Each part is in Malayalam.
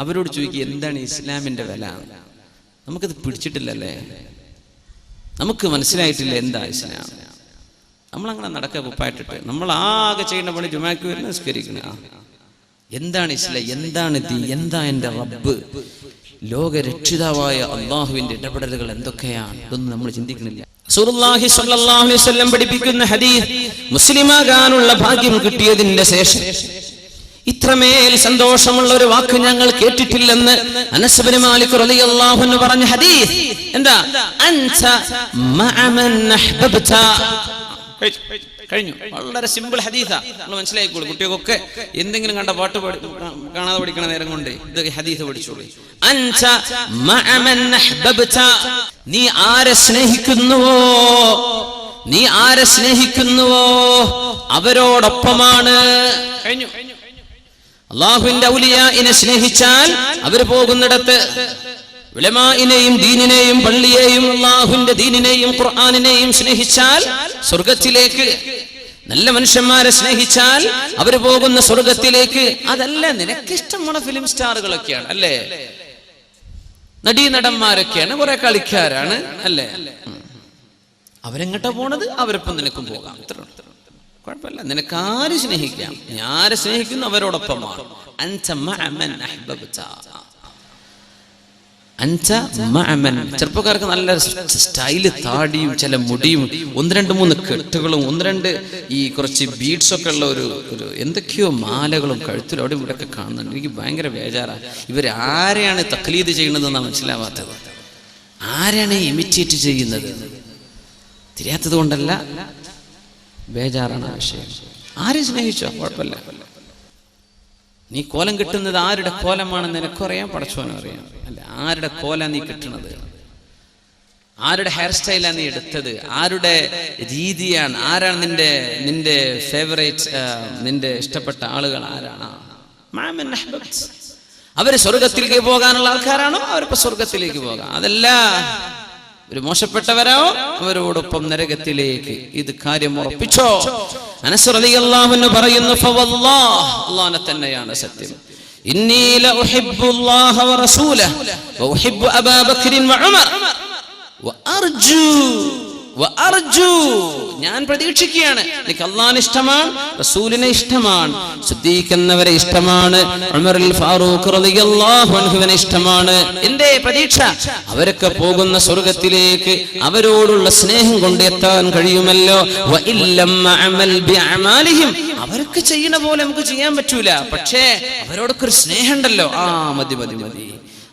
അവരോട് ചോദിക്കുക എന്താണ് ഇസ്ലാമിന്റെ വില. നമുക്കത് പിടിച്ചിട്ടില്ലല്ലേ, നമുക്ക് മനസ്സിലായിട്ടില്ല എന്താ ഇസ്ലാം. നമ്മളങ്ങനെ നടക്കുക കുപ്പായിട്ടിട്ട്. നമ്മൾ ആകെ ചെയ്യുന്ന പണി ജുമാക്ക് വരുന്ന നിസ്കരിക്കണ. എന്താണ് ഇസ്ലാം, എന്താണ് ദീൻ, എന്താ എൻ്റെ റബ്ബ്, ലോകരക്ഷിതാവായ അള്ളാഹുവിന്റെ ഇടപെടലുകൾ എന്തൊക്കെയാണ്, ഇതൊന്നും നമ്മൾ ചിന്തിക്കുന്നില്ല. റസൂലുള്ളാഹി സ്വല്ലല്ലാഹു അലൈഹി വസല്ലം പഠിപ്പിക്കുന്ന ഹദീസ്, മുസ്ലിമാകാനുള്ള ഭാഗ്യം കിട്ടിയതിന്റെ ശേഷം ഇത്രമേൽ സന്തോഷമുള്ള ഒരു വാക്ക് ഞങ്ങൾ കേട്ടിട്ടില്ലെന്ന് അനസ് ഇബ്നു മാലിക് റളിയല്ലാഹു അൻഹു പറഞ്ഞ ഹദീസ്. എന്താ? അൻത മഅ മൻ അഹ്ബബ്ത. കഴിഞ്ഞു. വളരെ സിമ്പിൾ ഹദീസാ, നമ്മൾ മനസ്സിലാക്കിക്കോളൂ. കുട്ടികൾക്കൊക്കെ എന്തെങ്കിലും കണ്ട പാട്ട് കാണാതെ പഠിക്കണ നേരം കൊണ്ട് ഇത് ഹദീസ് പഠിച്ചോളൂ. അൻത മഅ മൻ അഹ്ബബ്ത. നീ ആരെ സ്നേഹിക്കുന്നുവോ, നീ ആരെ സ്നേഹിക്കുന്നുവോ അവരോടൊപ്പമാണ്. കഴിഞ്ഞു. അല്ലാഹുവിന്റെ ഔലിയാഇനെ സ്നേഹിച്ചാൽ അവർ പോകുന്നിടത്ത്, ഉലമാഇനെയും ദീനിനെയും പള്ളിയെയും അല്ലാഹുവിന്റെ ദീനിനെയും ഖുർആനിനെയും സ്നേഹിച്ചാൽ സ്വർഗ്ഗത്തിലേക്ക്, നല്ല മനുഷ്യന്മാരെ സ്നേഹിച്ചാൽ അവർ പോകുന്ന സ്വർഗ്ഗത്തിലേക്ക്. അതല്ല നിനക്കിഷ്ടമുള്ള ഫിലിം സ്റ്റാറുകളൊക്കെയാണ് അല്ലേ, നടീനടന്മാരൊക്കെയാണ്, കുറെ കളിക്കാരാണ് അല്ലേ, അവരെങ്ങോട്ടാ പോണത്, അവരൊപ്പം നിനക്കും പോകാം. കുഴപ്പമില്ല, നിനക്ക് ആര് സ്നേഹിക്കാം, നീ ആരെ സ്നേഹിക്കുന്നു അവരോടൊപ്പമാണ്. അൻത മഅ മൻ അഹ്ബബ്ത. അൻത മഅ മൻ. ചെറുപ്പക്കാർക്ക് നല്ല സ്റ്റൈല്, താടിയും ചില മുടിയും 1-2-3 കെട്ടുകളും 1-2 ഈ കുറച്ച് ബീഡ്സ് ഒക്കെ ഉള്ള ഒരു എന്തൊക്കെയോ മാലകളും കഴുത്തിലും അവിടെ ഇവിടെ ഒക്കെ കാണുന്നുണ്ട്. എനിക്ക് ഭയങ്കര ബേജാറാണ്. ഇവരാരെയാണ് തഖ്ലീദ് ചെയ്യുന്നതെന്നാണ് മനസ്സിലാവാത്തത്. ആരാണ് ഇമിറ്റേറ്റ് ചെയ്യുന്നത് തിരിയാത്തത് കൊണ്ടല്ല, ബേജാറാണ് വിഷയം. ആരെ സ്നേഹിച്ചോ കുഴപ്പമില്ല. നീ കോലം കിട്ടുന്നത് ആരുടെ കോലമാണെന്ന് നിനക്കറിയാം, പടച്ചോനും അറിയാം അല്ല. ആരുടെ കോല നീ കിട്ടുന്നത്, ആരുടെ ഹെയർ സ്റ്റൈലാണ് നീ എടുത്തത്, ആരുടെ രീതിയാണ്, ആരാണ് നിന്റെ ഫേവറേറ്റ്, നിന്റെ ഇഷ്ടപ്പെട്ട ആളുകൾ ആരാണ്. അവര് സ്വർഗത്തിലേക്ക് പോകാനുള്ള ആൾക്കാരാണോ, അവരിപ്പോ സ്വർഗത്തിലേക്ക് പോകാം. അതല്ല ഒരു മോശപ്പെട്ടവരോ അവരോടൊപ്പം നരകത്തിലേക്ക്. ഇത് കാര്യം ഉറപ്പിച്ചോ. അനസ് റളിയല്ലാഹു അൻഹു പറയുന്നു, ഫവല്ലാഹ്, അല്ലാഹുവിനെ തന്നെയാണ് സത്യം, ഇന്നി ലഉഹിബ്ബുല്ലാഹ വറസൂലഹു വഉഹിബ്ബു അബൂബക്കർ വഉമർ വഅർജു, ഞാൻ പ്രതീക്ഷിക്കുകയാണ്, എനിക്ക് അല്ലാഹുവിനെ ഇഷ്ടമാണ്, റസൂലിനെ ഇഷ്ടമാണ്, സിദ്ദീഖ് എന്നവരെ ഇഷ്ടമാണ്, ഉമറുൽ ഫാറൂഖ് റളിയല്ലാഹു അൻഹുവിനെ ഇഷ്ടമാണ്. എന്റെ പ്രതീക്ഷ അവരൊക്കെ പോകുന്ന സ്വർഗ്ഗത്തിലേക്ക് അവരോടുള്ള സ്നേഹം കൊണ്ട് എത്താൻ കഴിയുമല്ലോ. വഇല്ലം അഅമൽ ബിഅമാലിഹിം, അവർക്ക് ചെയ്യുന്ന പോലെ നമുക്ക് ചെയ്യാൻ പറ്റൂല, പക്ഷേ അവരോടൊക്കെ ഒരു സ്നേഹം ഉണ്ടല്ലോ, മതി മതി മതി,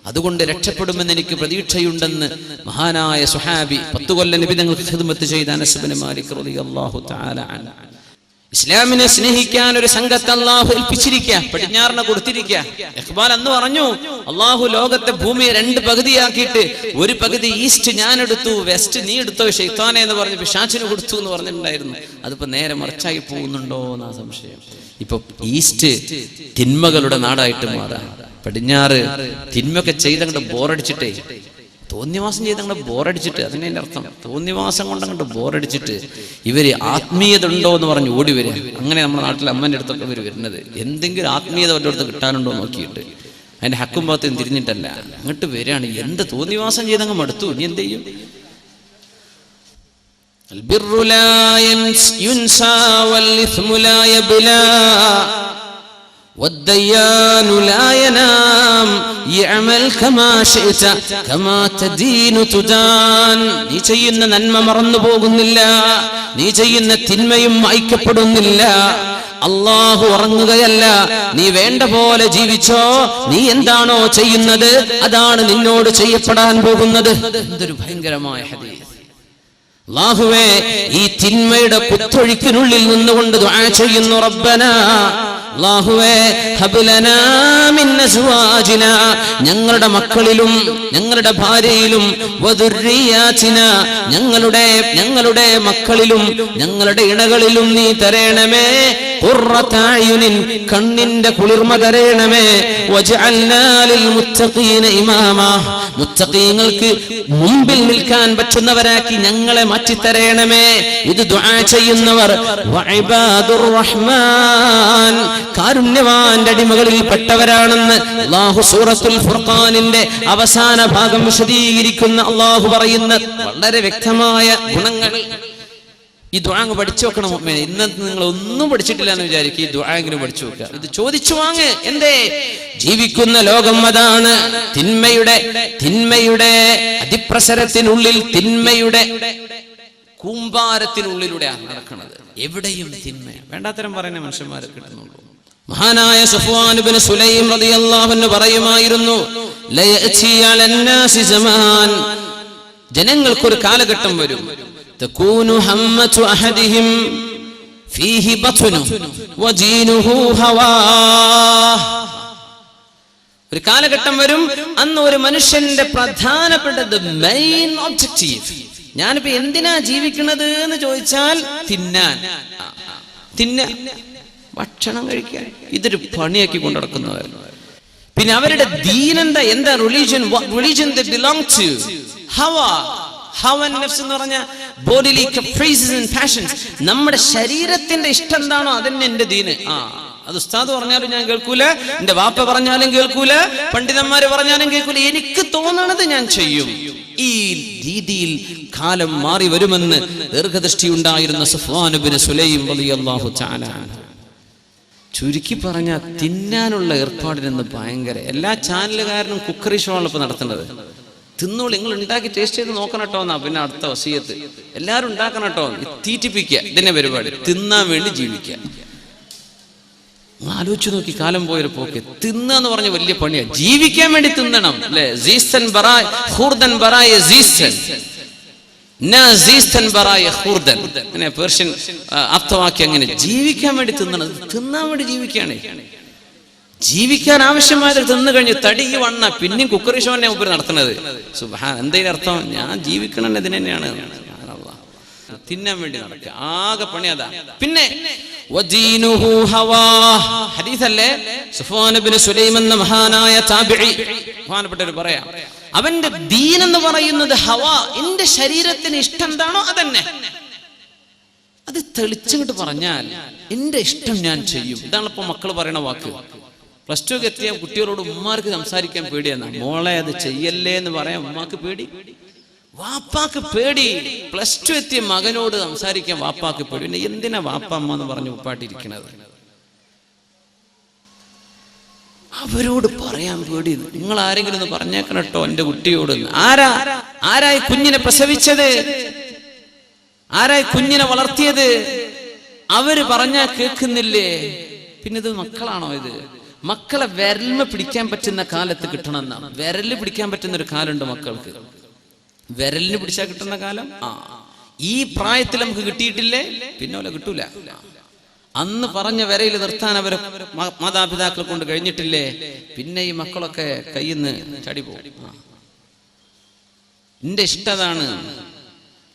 അതുകൊണ്ട് രക്ഷപ്പെടുമെന്ന് എനിക്ക് പ്രതീക്ഷയുണ്ടെന്ന് മഹാനായ സുഹാബി 10 കൊല്ലം നബി തങ്ങൾക്ക് ഖിദ്മത്ത് ചെയ്ത അനസ് ഇബ്നു മാലിക് റളിയല്ലാഹു തആല അൻഹു. ഇസ്ലാമിനെ സ്നേഹിക്കാൻ ഒരു സംഘത്തെ അല്ലാഹു ഏൽപ്പിച്ചിരിക്കുക, പടിഞ്ഞാറിനെ കൊടുത്തിരിക്കുക. ഇഖ്ബാൽ അന്ന് പറഞ്ഞു, അല്ലാഹു ലോകത്തെ ഭൂമിയെ 2 പകുതിയാക്കിയിട്ട് ഒരു പകുതി ഈസ്റ്റ് ഞാൻ എടുത്തു, വെസ്റ്റ് നീ എടുത്തോ ശൈത്താനെ എന്ന് പറഞ്ഞ് പിശാചിന് കൊടുത്തു എന്ന് പറഞ്ഞിട്ടുണ്ടായിരുന്നു. അതിപ്പോ നേരെ മറിച്ചായി പോകുന്നുണ്ടോ എന്നാ സംശയം. ഇപ്പൊ ഈസ്റ്റ് തിന്മകളുടെ നാടായിട്ട് മാറാം, പടിഞ്ഞാറ് തിന്മയൊക്കെ ചെയ്തങ്ങോട്ട് ബോറടിച്ചിട്ടേ, തോന്നിവാസം ചെയ്തങ്ങോട്ട് ബോറടിച്ചിട്ട്, അതിനെ അർത്ഥം തോന്നിവാസം കൊണ്ടങ്ങോട്ട് ബോറടിച്ചിട്ട് ഇവര് ആത്മീയത ഉണ്ടോ എന്ന് പറഞ്ഞ് ഓടി വരിക. അങ്ങനെ നമ്മുടെ നാട്ടിലെ അമ്മേൻ്റെ അടുത്തൊക്കെ ഇവർ വരുന്നത്, എന്തെങ്കിലും ആത്മീയത അവരുടെ അടുത്ത് കിട്ടാനുണ്ടോ നോക്കിയിട്ട്, അതിന്റെ ഹക്കും ഭാഗത്തും തിരിഞ്ഞിട്ടല്ല, അങ്ങോട്ട് വരികയാണ്. എന്ത് തോന്നിവാസം ചെയ്തങ്ങ് മടുത്തു, ഇനി എന്ത് ചെയ്യും? അൽബിറു ലാ യുൻസാ വൽഇസ്മു ലാ യബ്ലാ والديان لا ينام يعمل كما شئت كما تدين تدان. നീ ചെയ്യുന്ന നന്മ മറന്നു പോകുന്നില്ല, നീ ചെയ്യുന്ന തിന്മയും മായ്ക്കപ്പെടുന്നില്ല. അല്ലാഹു ഉറങ്ങുകയല്ല, നീ വേണ്ട പോലെ ജീവിച്ചോ, നീ എന്താണോ ചെയ്യുന്നത് അതാണ് നിന്നോട് ചെയ്യപ്പെടാൻ പോകുന്നത്. എന്തൊരു ഭയങ്കരമായ ഹദീസ്. അല്ലാഹുവേ, ഈ തിന്മയുടെ കുത്തൊഴുക്കിനുള്ളിൽ നിന്നുകൊണ്ട് ദുആ ചെയ്യുന്നു, റബ്ബനാ, അല്ലാഹുവേ, ഹബ് ലനാ മിൻ അസ്വാജിനാ, ഞങ്ങളുടെ മക്കളിലും ഞങ്ങളുടെ ഭാര്യയിലും, വദുർരിയാതിനാ, ഞങ്ങളുടെ മക്കളിലും ഞങ്ങളുടെ ഇണകളിലും നീ തരണമേ, ഖുർറത അയുനിൻ കണ്ണിന്റെ കുളിർമ തരണമേ വജഅൽനാ ലിൽ മുത്തഖീന ഇമാമാ മുത്തഖീങ്ങൾക്ക് മുമ്പിൽ നിൽക്കാൻ പറ്റുന്നവരാക്കി ഞങ്ങളെ മാറ്റി തരണമേ. ഇത് ദുആ ചെയ്യുന്നവർ വഇബാദുർ റഹ്മാൻ കാരുണ്യവാന്റെ അടിമകളിൽ പെട്ടവരാണെന്ന് അല്ലാഹു സൂറത്തുൽ ഫുർഖാനിന്റെ അവസാന ഭാഗം വിശദീകരിക്കുന്ന അല്ലാഹു പറയുന്ന വളരെ വ്യക്തമായ ഗുണങ്ങൾ. ഈ ദുആ പഠിച്ചു വെക്കണം മുഅ്മിനേ. ഇന്നത്തെ നിങ്ങൾ ഒന്നും പഠിച്ചിട്ടില്ല എന്ന് വിചാരിക്കും, ഈ ദുആ എങ്കിലും പഠിച്ചു വെക്കുക. ഇത് ചോദിച്ചു വാങ്ങ്. എന്തേ? ജീവിക്കുന്ന ലോകം അതാണ്. തിന്മയുടെ അതിപ്രസരത്തിനുള്ളിൽ, തിന്മയുടെ കൂമ്പാരത്തിനുള്ളിലൂടെയാണ് നടക്കുന്നത്. എവിടെയും തിന്മ. വേണ്ടാത്തരം പറയുന്ന മനുഷ്യന്മാരെ കിട്ടുന്നുള്ളൂ. മഹാനായ സഫ്വാൻ ഇബ്നു സുലൈം റളിയല്ലാഹു അൻഹു പറയുമായിരുന്നു, ലയഅതി അലന്നാസി സമാൻ, ജനങ്ങൾക്കൊരു കാലഘട്ടം വരും, തകൂനു ഹമ്മതു അഹദിഹിം ഫീഹി ബത്നു വദീനുഹു ഹവാ. ഒരു കാലഘട്ടം വരും, അന്ന് ഒരു മനുഷ്യന്റെ പ്രധാനപ്പെട്ട മെയിൻ ഒബ്ജക്റ്റീവ്, ഞാനിപ്പോ എന്തിനാ ജീവിക്കുന്നത് എന്ന് ചോദിച്ചാൽ തിന്നാൻ, ഭക്ഷണം കഴിക്കാൻ. ഇതൊരു പണിയാക്കി കൊണ്ടു നടക്കുന്നവർ. പിന്നെ അവരുടെ ദീനെന്താ? എന്താ റിലീജിയൻ they belong to? ഹവ നഫ്സ് എന്ന് പറഞ്ഞ bodily caprices and passions. നമ്മുടെ ശരീരത്തിന്റെ ഇഷ്ടം എന്താണോ അതന്നെ എന്റെ ദീന്. അത് ഉസ്താദ് പറഞ്ഞാലും ഞാൻ കേൾക്കൂല, എന്റെ വാപ്പ പറഞ്ഞാലും കേൾക്കൂല, പണ്ഡിതന്മാര് പറഞ്ഞാലും കേൾക്കൂല, എനിക്ക് തോന്നണത് ഞാൻ ചെയ്യും. ഈ രീതിയിൽ കാലം മാറി വരുമെന്ന് ദീർഘദൃഷ്ടി ഉണ്ടായിരുന്ന സഫ്വാൻ ഇബ്നു സുലൈം റളിയല്ലാഹു തആല അൻഹു. ചുരുക്കി പറഞ്ഞ തിന്നാനുള്ള ഏർപ്പാടിനെന്ന് ഭയങ്കര. എല്ലാ ചാനലുകാരനും കുക്കറി ഷോ ആണ് ഇപ്പൊ നടത്തുന്നത്. തിന്നോളൂ, നിങ്ങൾ ഉണ്ടാക്കി ടേസ്റ്റ് ചെയ്ത് നോക്കണം കേട്ടോ എന്നാ പിന്നെ അടുത്ത വസിയത്ത്. എല്ലാവരും ഉണ്ടാക്കണം കേട്ടോ, തീറ്റിപ്പിക്കുക. ഇതിന്റെ പരിപാടി തിന്നാൻ വേണ്ടി ജീവിക്കുക. ആലോചിച്ചു നോക്കി കാലം പോയൊരു പോക്ക്. തിന്നാന്ന് പറഞ്ഞ വലിയ പണിയാ. ജീവിക്കാൻ വേണ്ടി തിന്നണം അല്ലെ? പേർഷ്യൻ അർത്ഥവാക്യം അങ്ങനെ. ജീവിക്കാൻ വേണ്ടി തിന്നണം, തിന്നാൻ വേണ്ടി ജീവിക്കുകയാണ്. ജീവിക്കാൻ ആവശ്യമായത് തിന്നു കഴിഞ്ഞു തടി വണ്ണ പിന്നെയും കുക്കറി ഷോനെ മുമ്പ് നടത്തുന്നത്. സുബ്ഹാൻ, എന്തെങ്കിലും അർത്ഥം? ഞാൻ ജീവിക്കണം ഇതിന് തന്നെയാണ്. തിന്നാൻ വേണ്ടി നടക്കുക, ആകെ പണി അതാ. പിന്നെ ഹദീസല്ലേ, സഫ്വാൻ ഇബ്നു സുലൈം എന്ന മഹാനായ താബിഈ മഹാനപ്പെട്ടവർ പറയാം, അവന്റെ ദീൻ എന്ന് പറയുന്നത് ഹവാ, എന്റെ ശരീരത്തിന് ഇഷ്ടം എന്താണോ അതന്നെ. അത് തെളിച്ചിട്ട് പറഞ്ഞാൽ എന്റെ ഇഷ്ടം ഞാൻ ചെയ്യും. ഇതാണ് ഇപ്പൊ മക്കൾ പറയണ വാക്ക്. പ്ലസ് ടു എത്തിയ കുട്ടികളോട് ഉമ്മാർക്ക് സംസാരിക്കാൻ പേടിയാണ്. മോളെ അത് ചെയ്യല്ലേ എന്ന് പറയാൻ ഉമ്മാക്ക് പേടി, വാപ്പാക്ക് പേടി. പ്ലസ് ടു എത്തിയ മകനോട് സംസാരിക്കാൻ വാപ്പാക്ക് പേടി. പിന്നെ എന്തിനാ വാപ്പ അമ്മ എന്ന് പറഞ്ഞു ഉപ്പാട്ടിരിക്കണത്? അവരോട് പറയാൻ പേടി. നിങ്ങൾ ആരെങ്കിലും ഒന്ന് പറഞ്ഞേക്കണം കേട്ടോ എന്റെ കുട്ടിയോട്. ആരായി കുഞ്ഞിനെ പ്രസവിച്ചത്? ആരായി കുഞ്ഞിനെ വളർത്തിയത്? അവര് പറഞ്ഞാ കേൾക്കുന്നില്ലേ? പിന്നെ ഇത് മക്കളാണോ? ഇത് മക്കളെ വിരൽമ പിടിക്കാൻ പറ്റുന്ന കാലത്ത് കിട്ടണമെന്നാണ്. വിരലിൽ പിടിക്കാൻ പറ്റുന്ന ഒരു കാലുണ്ട് മക്കൾക്ക്. വിരലിന് പിടിച്ചാൽ കിട്ടുന്ന കാലം ഈ പ്രായത്തിൽ നമുക്ക് കിട്ടിയിട്ടില്ലേ, പിന്നെ ഓല കിട്ടൂല. അന്ന് പറഞ്ഞ വരയിൽ നിർത്താൻ അവരെ മാതാപിതാക്കൾ കൊണ്ട് കഴിഞ്ഞിട്ടില്ലേ, പിന്നെ ഈ മക്കളൊക്കെ കയ്യിൽ നിന്ന് ചാടി പോകും. എന്റെ ഇഷ്ടതാണ്,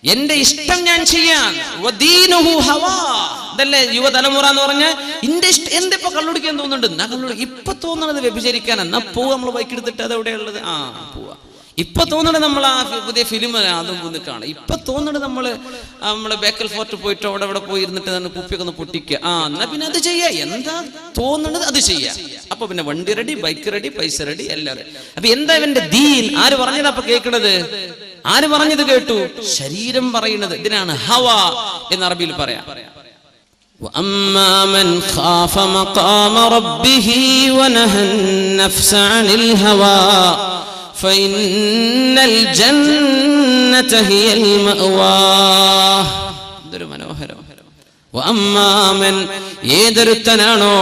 എന്റെ ഇഷ്ടം ഞാൻ ചെയ്യാൻ. ഇതല്ലേ യുവതലമുറ എന്ന് പറഞ്ഞാൽ എന്റെ ഇഷ്ടം. എന്തിപ്പോ കള്ളുടിക്കാൻ തോന്നുന്നുണ്ട്? എന്നാ കള്ളുടി. ഇപ്പൊ തോന്നണത് വ്യഭിചരിക്കാൻ. എന്നാ പോവാ, നമ്മൾ ബൈക്ക് എടുത്തിട്ട് അത് എവിടെയുള്ളത്? പോവാ. ഇപ്പൊ തോന്നണത് നമ്മൾ ആ പുതിയ ഫിലിം അതും ഒന്ന് കാണാം. ഇപ്പൊ തോന്നണത് നമ്മള് ബേക്കൽ ഫോർട്ട് പോയിട്ട് അവിടെ പോയി ഇരുന്നിട്ട് കുപ്പിയൊക്കെ ഒന്ന് പൊട്ടിക്കുക. എന്നാ പിന്നെ അത് ചെയ്യാ. എന്താ തോന്നണത് അത് ചെയ്യാ. അപ്പൊ പിന്നെ വണ്ടി റെഡി, ബൈക്ക് റെഡി, പൈസ റെഡി, എല്ലാം റെഡി. അപ്പൊ എന്താ ഇവന്റെ ദീൻ? ആര് പറഞ്ഞത് അപ്പൊ കേൾക്കണത്? ആര് പറഞ്ഞത് കേട്ടു? ശരീരം പറയുന്നത്. ഇതിനാണ് ഹവ എന്ന് അറബിയിൽ പറയാം. وَأَمَّا مَنْ خَافَ مَقَامَ رَبِّهِ وَنَهَى النَّفْسَ عَنِ الْهَوَى فَإِنَّ الْجَنَّةَ هِيَ الْمَأْوَى. ഇതൊരു മനോഹരം. وَأَمَّا مَنْ ഏതൊരുത്തനാണോ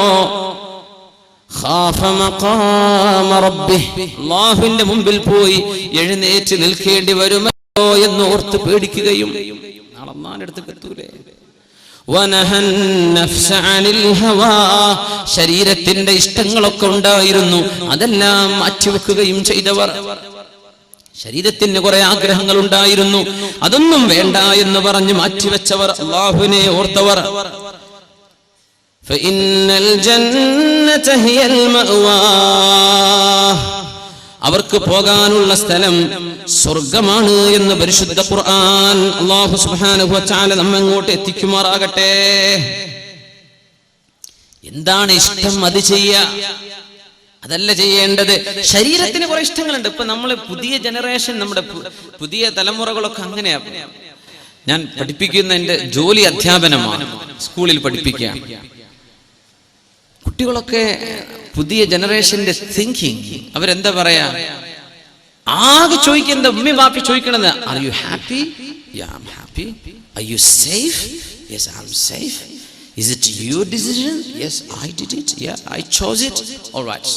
ഖാഫ മഖാമ റബ്ബിഹി, അല്ലാഹുവിന്റെ മുമ്പിൽ പോയി എഴുന്നേറ്റ് നിൽക്കേണ്ടി വരുമോ എന്ന് ഓർത്ത് പേടിക്കുകയും നാളെ അല്ലാഹുവിന്റെ അടുത്ത് എത്തൂലേ. വനഹൻ നഫ്സ അനിൽ ഹവാ, ശരീരത്തിന്റെ ഇഷ്ടങ്ങളൊക്കെ ഉണ്ടായിരുന്നു, അതെല്ലാം മാറ്റിവെക്കുകയും ചെയ്തവർ. ശരീരത്തിന് കുറെ ആഗ്രഹങ്ങൾ ഉണ്ടായിരുന്നു, അതൊന്നും വേണ്ട എന്ന് പറഞ്ഞ് മാറ്റിവെച്ചവർ, അല്ലാഹുവിനെ ഓർത്തവർ. ഫഇന്നൽ ജന്നത ഹിയൽ മഅവാ, അവർക്ക് പോകാനുള്ള സ്ഥലം സ്വർഗമാണ് എന്ന് പരിശുദ്ധ ഖുർആൻ. അല്ലാഹു സുബ്ഹാനഹു വ തആല നമ്മെ അങ്ങോട്ട് എത്തിക്കുമാറാകട്ടെ. എന്താണ് ഇഷ്ടം അത് ചെയ്യുക, അതല്ല ചെയ്യേണ്ടത്. ശരീരത്തിന് കുറെ ഇഷ്ടങ്ങളുണ്ട്. ഇപ്പൊ നമ്മള് പുതിയ ജനറേഷൻ, നമ്മുടെ പുതിയ തലമുറകളൊക്കെ അങ്ങനെയാ. ഞാൻ പഠിപ്പിക്കുന്ന എന്റെ ജോലി അധ്യാപനമാണ്, സ്കൂളിൽ പഠിപ്പിക്കുകയാണ്. കുട്ടികളൊക്കെ പുതിയ ജനറേഷന്റെ തിങ്കിങ്, അവരെന്താ പറയാ, ആകെ ചോദിക്കുന്നത്, ഉമ്മി ബാപ്പി ചോദിക്കണത്, are you happy? Yeah I am happy. Are you safe? Yes I am safe. Is it your decision? Yes, I did it. Yeah, I chose it. All right.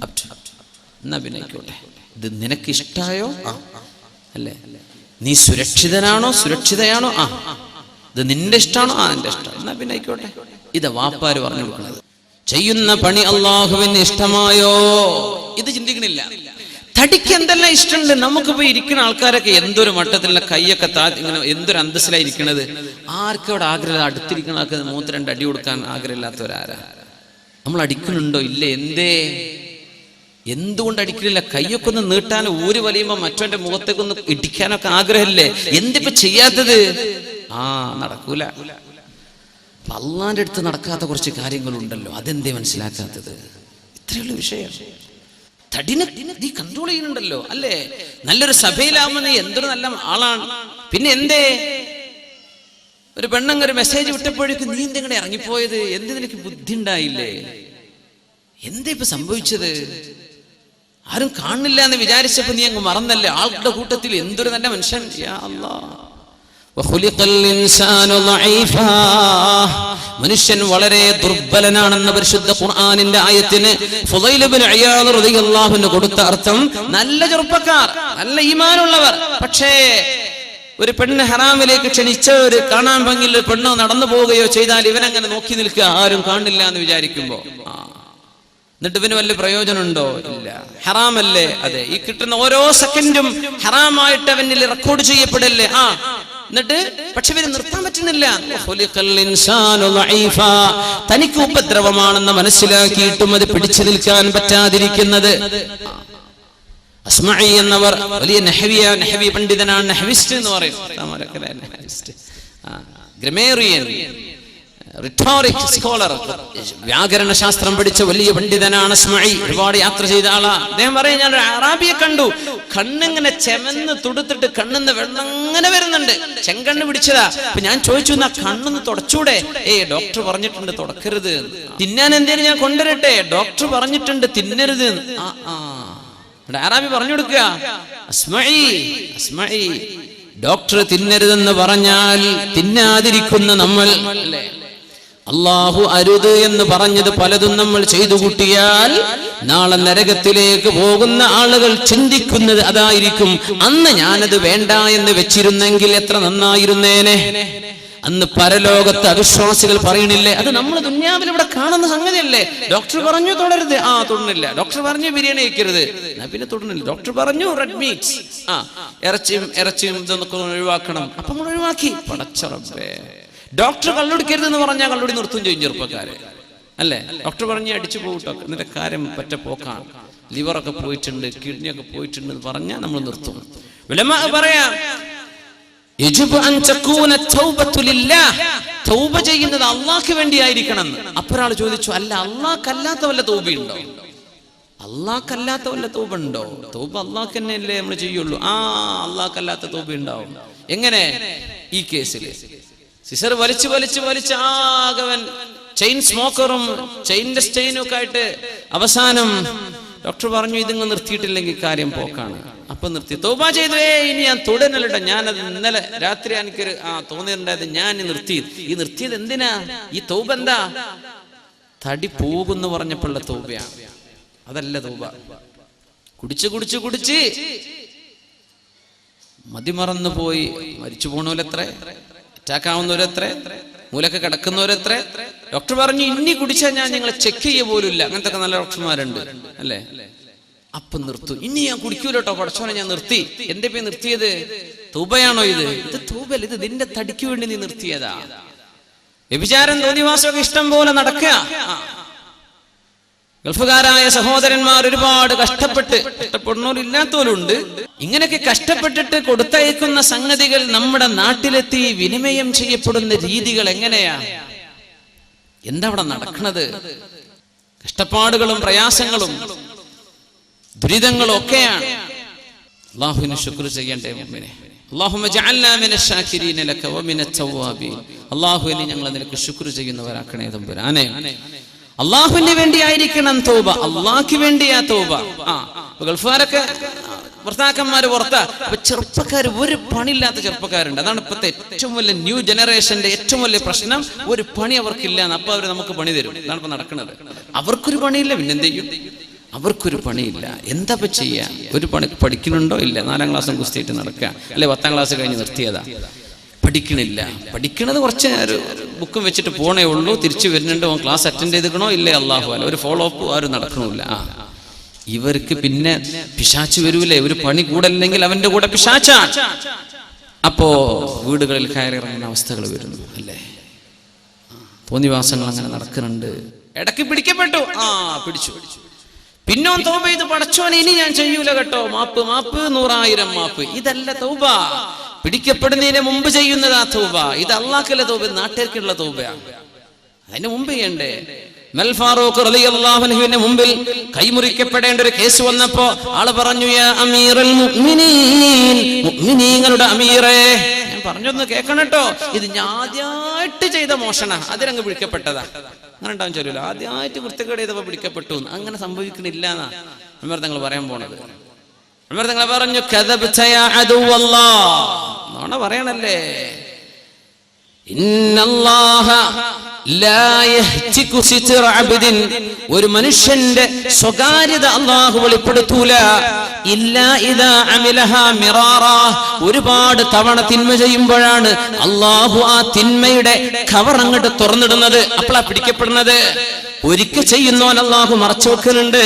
Up to. എന്നാ പിന്നെ ആയിക്കോട്ടെ. ഇത് നിനക്ക് ഇഷ്ടായോ? അല്ലേ? നീ സുരക്ഷിതനാണോ, സുരക്ഷിതയാണോ? ഇത് നിന്റെ ഇഷ്ടമാണോ? എന്റെ ഇഷ്ടം. എന്നാ പിന്നെ ആയിക്കോട്ടെ. ഇത് വാപ്പാര് പറഞ്ഞു കൊടുക്കുന്നത്. ചെയ്യുന്ന പണി അള്ളാഹുവിന് ഇഷ്ടമായോ, ഇത് ചിന്തിക്കണില്ല. തടിക്ക് എന്തെല്ലാം ഇഷ്ടമുണ്ട്. നമുക്ക് പോയി ഇരിക്കുന്ന ആൾക്കാരൊക്കെ എന്തൊരു മട്ടത്തിലുള്ള കൈയൊക്കെ ഇങ്ങനെ എന്തൊരു അന്തസ്സിലായിരിക്കണത്. ആർക്കും അവിടെ ആഗ്രഹം, അടുത്തിരിക്കുന്ന ആൾക്ക് മൂത്ത് രണ്ട് അടി കൊടുക്കാൻ ആഗ്രഹമില്ലാത്തവരാരാ? നമ്മൾ അടിക്കുന്നുണ്ടോ? ഇല്ല. എന്തുകൊണ്ട് അടിക്കണില്ല? കൈയൊക്കെ ഒന്ന് നീട്ടാൻ, ഊര് വലിയുമ്പോ മറ്റവന്റെ മുഖത്തേക്കൊന്ന് ഇടിക്കാനൊക്കെ ആഗ്രഹമില്ലേ? എന്തിപ്പോ ചെയ്യാത്തത്? നടക്കൂല. അള്ളാന്റെ അടുത്ത് നടക്കാത്ത കുറച്ച് കാര്യങ്ങളുണ്ടല്ലോ, അതെന്തേ മനസ്സിലാക്കാത്തത്? ഇത്രയുള്ള വിഷയം. തടിനെ നീ കൺട്രോൾ ചെയ്യുന്നുണ്ടല്ലോ, അല്ലേ? നല്ലൊരു സഭയിലാവുമ്പോ നീ എന്തൊരു നല്ല ആളാണ്. പിന്നെ എന്തേ ഒരു പെണ്ണങ്ങ ഒരു മെസ്സേജ് വിട്ടപ്പോഴേക്കും നീ എന്തെങ്ങനെ ഇറങ്ങിപ്പോയത്? എന്ത് നിനക്ക് ബുദ്ധി ഉണ്ടായില്ലേ? എന്താ ഇപ്പൊ സംഭവിച്ചത്? ആരും കാണില്ല എന്ന് വിചാരിച്ചപ്പോ നീ അങ്ങ് മറന്നല്ലേ? ആളുടെ കൂട്ടത്തിൽ എന്തൊരു നല്ല മനുഷ്യൻ. യാ അല്ലാഹ്. മനുഷ്യൻ വളരെ ദുർബലനാണെന്ന പരിശുദ്ധ ഖുർആനിന്റെ ആയത്തിന് ഫുളൈൽ ഇബ്നു ഇയാദ് റളിയല്ലാഹു അൻഹു കൊടുത്ത അർത്ഥം, നല്ല ചെറുപ്പക്കാർ, നല്ല ഈമാനുള്ളവർ, പക്ഷേ ഒരു പെണ്ണ് ഹറാമിലേക്ക് ക്ഷണിച്ച ഒരു കാണാൻ ഭംഗിയുള്ള പെണ്ണ് നടന്നു പോവുകയോ ചെയ്താൽ ഇവനങ്ങനെ നോക്കി നിൽക്കുക, ആരും കാണില്ല എന്ന് വിചാരിക്കുമ്പോ. എന്നിട്ട് ഇവന് വല്ല പ്രയോജനമുണ്ടോ? ഇല്ല. ഹറാമല്ലേ? അതെ. ഈ കിട്ടുന്ന ഓരോ സെക്കൻഡും ഹറാമായിട്ട് അവനിൽ റെക്കോർഡ് ചെയ്യപ്പെടല്ലേ? എന്നിട്ട് പക്ഷെ ഇവര് നിർത്താൻ പറ്റുന്നില്ല. തനിക്ക് ഉപദ്രവമാണെന്ന് മനസ്സിലാക്കിയിട്ടും അത് പിടിച്ചു നിൽക്കാൻ പറ്റാതിരിക്കുന്നത്. അസ്മഈ എന്നവർ വലിയ നഹവി പണ്ഡിതനാണ്, നഹവിസ്റ്റ് എന്ന് പറയും. ഗ്രമേറിയൻ, റിട്ടോറിക് സ്കോളർ, വ്യാകരണ ശാസ്ത്രം പഠിച്ച വലിയ പണ്ഡിതനാണ് അസ്മഈ. ഒരുപാട് യാത്ര ചെയ്ത ആളാ. അദ്ദേഹം പറയും, ഞാൻ ഒരു അറാബിയെ കണ്ടു, കണ്ണിങ്ങനെ ചെമന്ന് തുടുത്തിട്ട് കണ്ണിന്ന് വെള്ളം അങ്ങനെ വരുന്നുണ്ട്, ചെങ്കണ്ണ് പിടിച്ചതാ. അപ്പൊ ഞാൻ ചോദിച്ചു, എന്നാ കണ്ണൊന്ന് തുടച്ചൂടെ? ഡോക്ടർ പറഞ്ഞിട്ടുണ്ട് തുടക്കരുത്. തിന്നാൻ എന്തേലും ഞാൻ കൊണ്ടുവരട്ടെ? ഡോക്ടർ പറഞ്ഞിട്ടുണ്ട് തിന്നരുത്. അറാബി പറഞ്ഞു കൊടുക്കുക, അസ്മഈ ഡോക്ടർ തിന്നരുതെന്ന് പറഞ്ഞാൽ തിന്നാതിരിക്കുന്ന നമ്മൾ, അല്ലാഹു അരുത് എന്ന് പറഞ്ഞത് പലതും നമ്മൾ ചെയ്തു കൂട്ടിയാൽ നാളെ നരകത്തിലേക്ക് പോകുന്ന ആളുകൾ ചിന്തിക്കുന്നത് അതായിരിക്കും. അന്ന് ഞാനത് വേണ്ട എന്ന് വെച്ചിരുന്നെങ്കിൽ എത്ര നന്നായിരുന്നേനെ. അന്ന് പരലോകത്ത് അവിശ്വാസികൾ പറയണില്ലേ, അത് നമ്മൾ ദുന്യാവിൽ ഇവിടെ കാണുന്ന സംഗതിയല്ലേ? ഡോക്ടർ പറഞ്ഞു തുടരുത്, തൊടുന്നില്ല. ഡോക്ടർ പറഞ്ഞു ബിരിയാണി കഴിക്കരുത്, പിന്നെ തൊടുന്നില്ല. ഡോക്ടർ പറഞ്ഞു റെഡ് മീറ്റ്, ഇറച്ചിയും ഇതൊക്കെ ഒഴിവാക്കണം, അപ്പൊ നമ്മൾ ഒഴിവാക്കി. പടച്ചറബേ. ഡോക്ടർ കള്ളുടിക്കരുത് എന്ന് പറഞ്ഞാൽ കള്ളുടി നിർത്തും ചെയ്യും ചെറുപ്പക്കാര്, അല്ലേ? ഡോക്ടർ പറഞ്ഞ് അടിച്ചു പോകട്ടോ, എന്നിട്ട് കാര്യം പറ്റ പോക്കാണ്, ലിവറൊക്കെ പോയിട്ടുണ്ട്, കിഡ്നിയൊക്കെ പോയിട്ടുണ്ട് എന്ന് പറഞ്ഞാൽ നമ്മൾ നിർത്തും. ഉലമാ പറയാം, തൗബ ചെയ്യുന്നത് അള്ളാഹ്ക്ക് വേണ്ടിയായിരിക്കണം. അപ്പൊരാൾ ചോദിച്ചു, അല്ല അള്ളാഹ്ക്കല്ലാത്ത വല്ല തൗബയുണ്ടോ? അള്ളാഹ്ക്കല്ലാത്ത വല്ല തൗബ ഉണ്ടോ? തൗബ അള്ളാഹ്ക്ക് തന്നെയല്ലേ നമ്മൾ ചെയ്യുള്ളൂ. അള്ളാഹ്ക്കല്ലാത്ത തൗബ ഉണ്ടാവും. എങ്ങനെ? ഈ കേസിൽ സിസർ വലിച്ച് ആകവൻ ചെയിൻ സ്മോക്കറും ചെയിൻ്റെ സ്റ്റെയിനും ഒക്കെ ആയിട്ട് അവസാനം ഡോക്ടർ പറഞ്ഞു, ഇതിങ്ങ് നിർത്തിയിട്ടില്ലെങ്കിൽ കാര്യം പോക്കാണ്. അപ്പൊ നിർത്തി. തൗബ ചെയ്തു, ഇനി ഞാൻ തുടരല്ലോ, ഞാനത് ഇന്നലെ രാത്രി എനിക്കൊരു തോന്നിയിട്ടുണ്ടായത്, ഞാൻ നിർത്തിയത് എന്തിനാ? ഈ തൗബ എന്താ? തടി പോകുന്നു പറഞ്ഞപ്പോഴുള്ള തൗബയാണ്, അതല്ല തൗബ. കുടിച്ച് മതിമറന്നു പോയി മരിച്ചു പോണോലെത്ര, അറ്റാക്കാവുന്നവരെത്ര, മൂലൊക്കെ കിടക്കുന്നവരെത്ര. ഡോക്ടർ പറഞ്ഞു, ഇനി കുടിച്ചാൽ ഞാൻ നിങ്ങളെ ചെക്ക് ചെയ്യ പോലുമില്ല. അങ്ങനത്തെ ഒക്കെ നല്ല ഡോക്ടർമാരുണ്ട്, അല്ലേ? അപ്പൊ നിർത്തും. ഇനി ഞാൻ കുടിക്കൂലോട്ടോ, പടച്ചോനെ ഞാൻ നിർത്തി. എന്റെ പേര് നിർത്തിയത്? തൗബയാണോ ഇത്? ഇത് തൗബല്ല, ഇത് നിന്റെ തടിക്ക് വേണ്ടി നീ നിർത്തിയതാ. വ്യഭിചാരം തോന്നിവാസമൊക്കെ ഇഷ്ടം പോലെ നടക്കുക. ഗൾഫുകാരായ സഹോദരന്മാർ ഒരുപാട് കഷ്ടപ്പെടുന്നവരില്ലാത്തവരുണ്ട്. ഇങ്ങനെയൊക്കെ കഷ്ടപ്പെട്ടിട്ട് കൊടുത്തയക്കുന്ന സംഗതികൾ നമ്മുടെ നാട്ടിലെത്തി വിനിമയം ചെയ്യപ്പെടുന്ന രീതികൾ എങ്ങനെയാ? എന്താ അവിടെ നടക്കുന്നത്? കഷ്ടപ്പാടുകളും പ്രയാസങ്ങളും ദുരിതങ്ങളും ഒക്കെയാണ്. അല്ലാഹുവിന് ശുക്ർ ചെയ്യണ്ടേ മുഅ്മിനെ. അല്ലാഹുമ്മ ജഅൽനാ മിനശ് ശാകിരീന ലക വമിനത് തവ്വാബീൻ. അല്ലാഹുവിനെ ഞങ്ങൾ നിനക്ക് ശുക്ർ ചെയ്യുന്നവരാക്കണേ തമ്പുരാനെ. അള്ളാഹുവിന് വേണ്ടിയായിരിക്കണം തൗബ, അള്ളാഹ്ക്ക് വേണ്ടിയാ തൗബ. ഗൾഫുകാരൊക്കെ ഭർത്താക്കന്മാര് പുറത്താ. അപ്പൊ ചെറുപ്പക്കാർ, ഒരു പണിയില്ലാത്ത ചെറുപ്പക്കാരുണ്ട്. അതാണ് ഇപ്പോഴത്തെ ഏറ്റവും വലിയ ന്യൂ ജനറേഷന്റെ ഏറ്റവും വലിയ പ്രശ്നം. ഒരു പണി അവർക്കില്ല. അപ്പൊ അവർ നമുക്ക് പണി തരും. അതാണ് ഇപ്പൊ നടക്കുന്നത്. അവർക്കൊരു പണിയില്ല, പിന്നെന്ത് ചെയ്യും? അവർക്കൊരു പണിയില്ല. എന്താ ചെയ്യാ? ഒരു പണി പഠിക്കുന്നുണ്ടോ? ഇല്ല. 4ാം ക്ലാസ്സും കുസ്തിയിട്ട് നടക്കുക, അല്ലെ 10ാം ക്ലാസ് കഴിഞ്ഞ് നിർത്തിയതാ. പഠിക്കണില്ല. പഠിക്കണത് കുറച്ച് ബുക്കും വെച്ചിട്ട് പോണേ ഉള്ളൂ. തിരിച്ചു വരുന്നുണ്ട്, ക്ലാസ് അറ്റൻഡ് ചെയ്തിക്കണോ ഇല്ലേ അല്ലാഹു അല്ല. ഒരു ഫോളോ അപ്പ് ആരും നടക്കണില്ല. ഇവർക്ക് പിന്നെ പിശാച്ച് വരൂലേ? ഒരു പണി കൂടല്ലെങ്കിൽ അവന്റെ കൂടെ പിശാച്ചാ. അപ്പോ വീടുകളിൽ കയറിയിറങ്ങുന്ന അവസ്ഥകൾ വരുന്നു, അല്ലേ? തോന്നിവാസങ്ങൾ അങ്ങനെ നടക്കുന്നുണ്ട്. ഇടയ്ക്ക് പിടിക്കപ്പെട്ടു, പിടിച്ചു. പിന്നോ തൗബ ചെയ്ത്, പടച്ചോനെ ഇനി ഞാൻ ചെയ്യൂല കേട്ടോ, മാപ്പ് മാപ്പ് 100,000 മാപ്പ്. ഇതല്ല തൗബ. പിടിക്കപ്പെടുന്നതിന് മുമ്പ് ചെയ്യുന്നതാ തൗബ. ഇത് അള്ളാഹ്ക്കുള്ള തൗബ, നാട്ടുകാർക്കുള്ള തൗബയാണ്. അതിന് മുമ്പ് ചെയ്യണ്ടേ? ഉമർ ഫാറൂഖ് റളിയല്ലാഹു അൻഹുവിന്റെ മുമ്പിൽ കൈമുറിക്കപ്പെടേണ്ട ഒരു കേസ് വന്നപ്പോ ആള് പറഞ്ഞു, യാ അമീറുൽ മുഅ്മിനീൻ, മുഅ്മിനീങ്ങളുടെ അമീറേ. ഞാൻ പറഞ്ഞൊന്ന് കേൾക്കണം കേട്ടോ. ഇത് ഞാൻ ആദ്യമായിട്ട് ചെയ്ത മോഷണ, അതിലങ്ങ് പിടിക്കപ്പെട്ടതാ. അങ്ങനെ ഉണ്ടാവും ചൊല്ലൂല, ആദ്യമായിട്ട് വൃത്തികേട് ചെയ്തപ്പോ പിടിക്കപ്പെട്ടു. അങ്ങനെ സംഭവിക്കണില്ല എന്നാ ഉമർ തങ്ങൾ പറയാൻ പോണത്. ഉമർ തങ്ങൾ പറഞ്ഞു, കദബ്ത യാ അദുവല്ലാഹ്, നോണ പറയണല്ലേ. ഇന്നല്ലാഹ ലാ യഹ്തികു സിത്റ അബ്ദിൻ, ഒരു മനുഷ്യന്റെ സ്വകാര്യത അല്ലാഹു വെളിപ്പെടുത്തൂല. ഇല്ലാ ഇദാ അമിലഹാ മിറാറാ, ഒരുപാട് തവണ തിന്മ ചെയ്യുമ്പോഴാണ് അല്ലാഹു ആ തിന്മയുടെ കവർ അങ്ങോട്ട് തുറന്നിടുന്നത്. അപ്പോഴാ പിടിക്കപ്പെടുന്നത്. ഒരിക്കൽ ചെയ്യുന്നവൻ അല്ലാഹു മറച്ചു വെക്കുന്നുണ്ട്.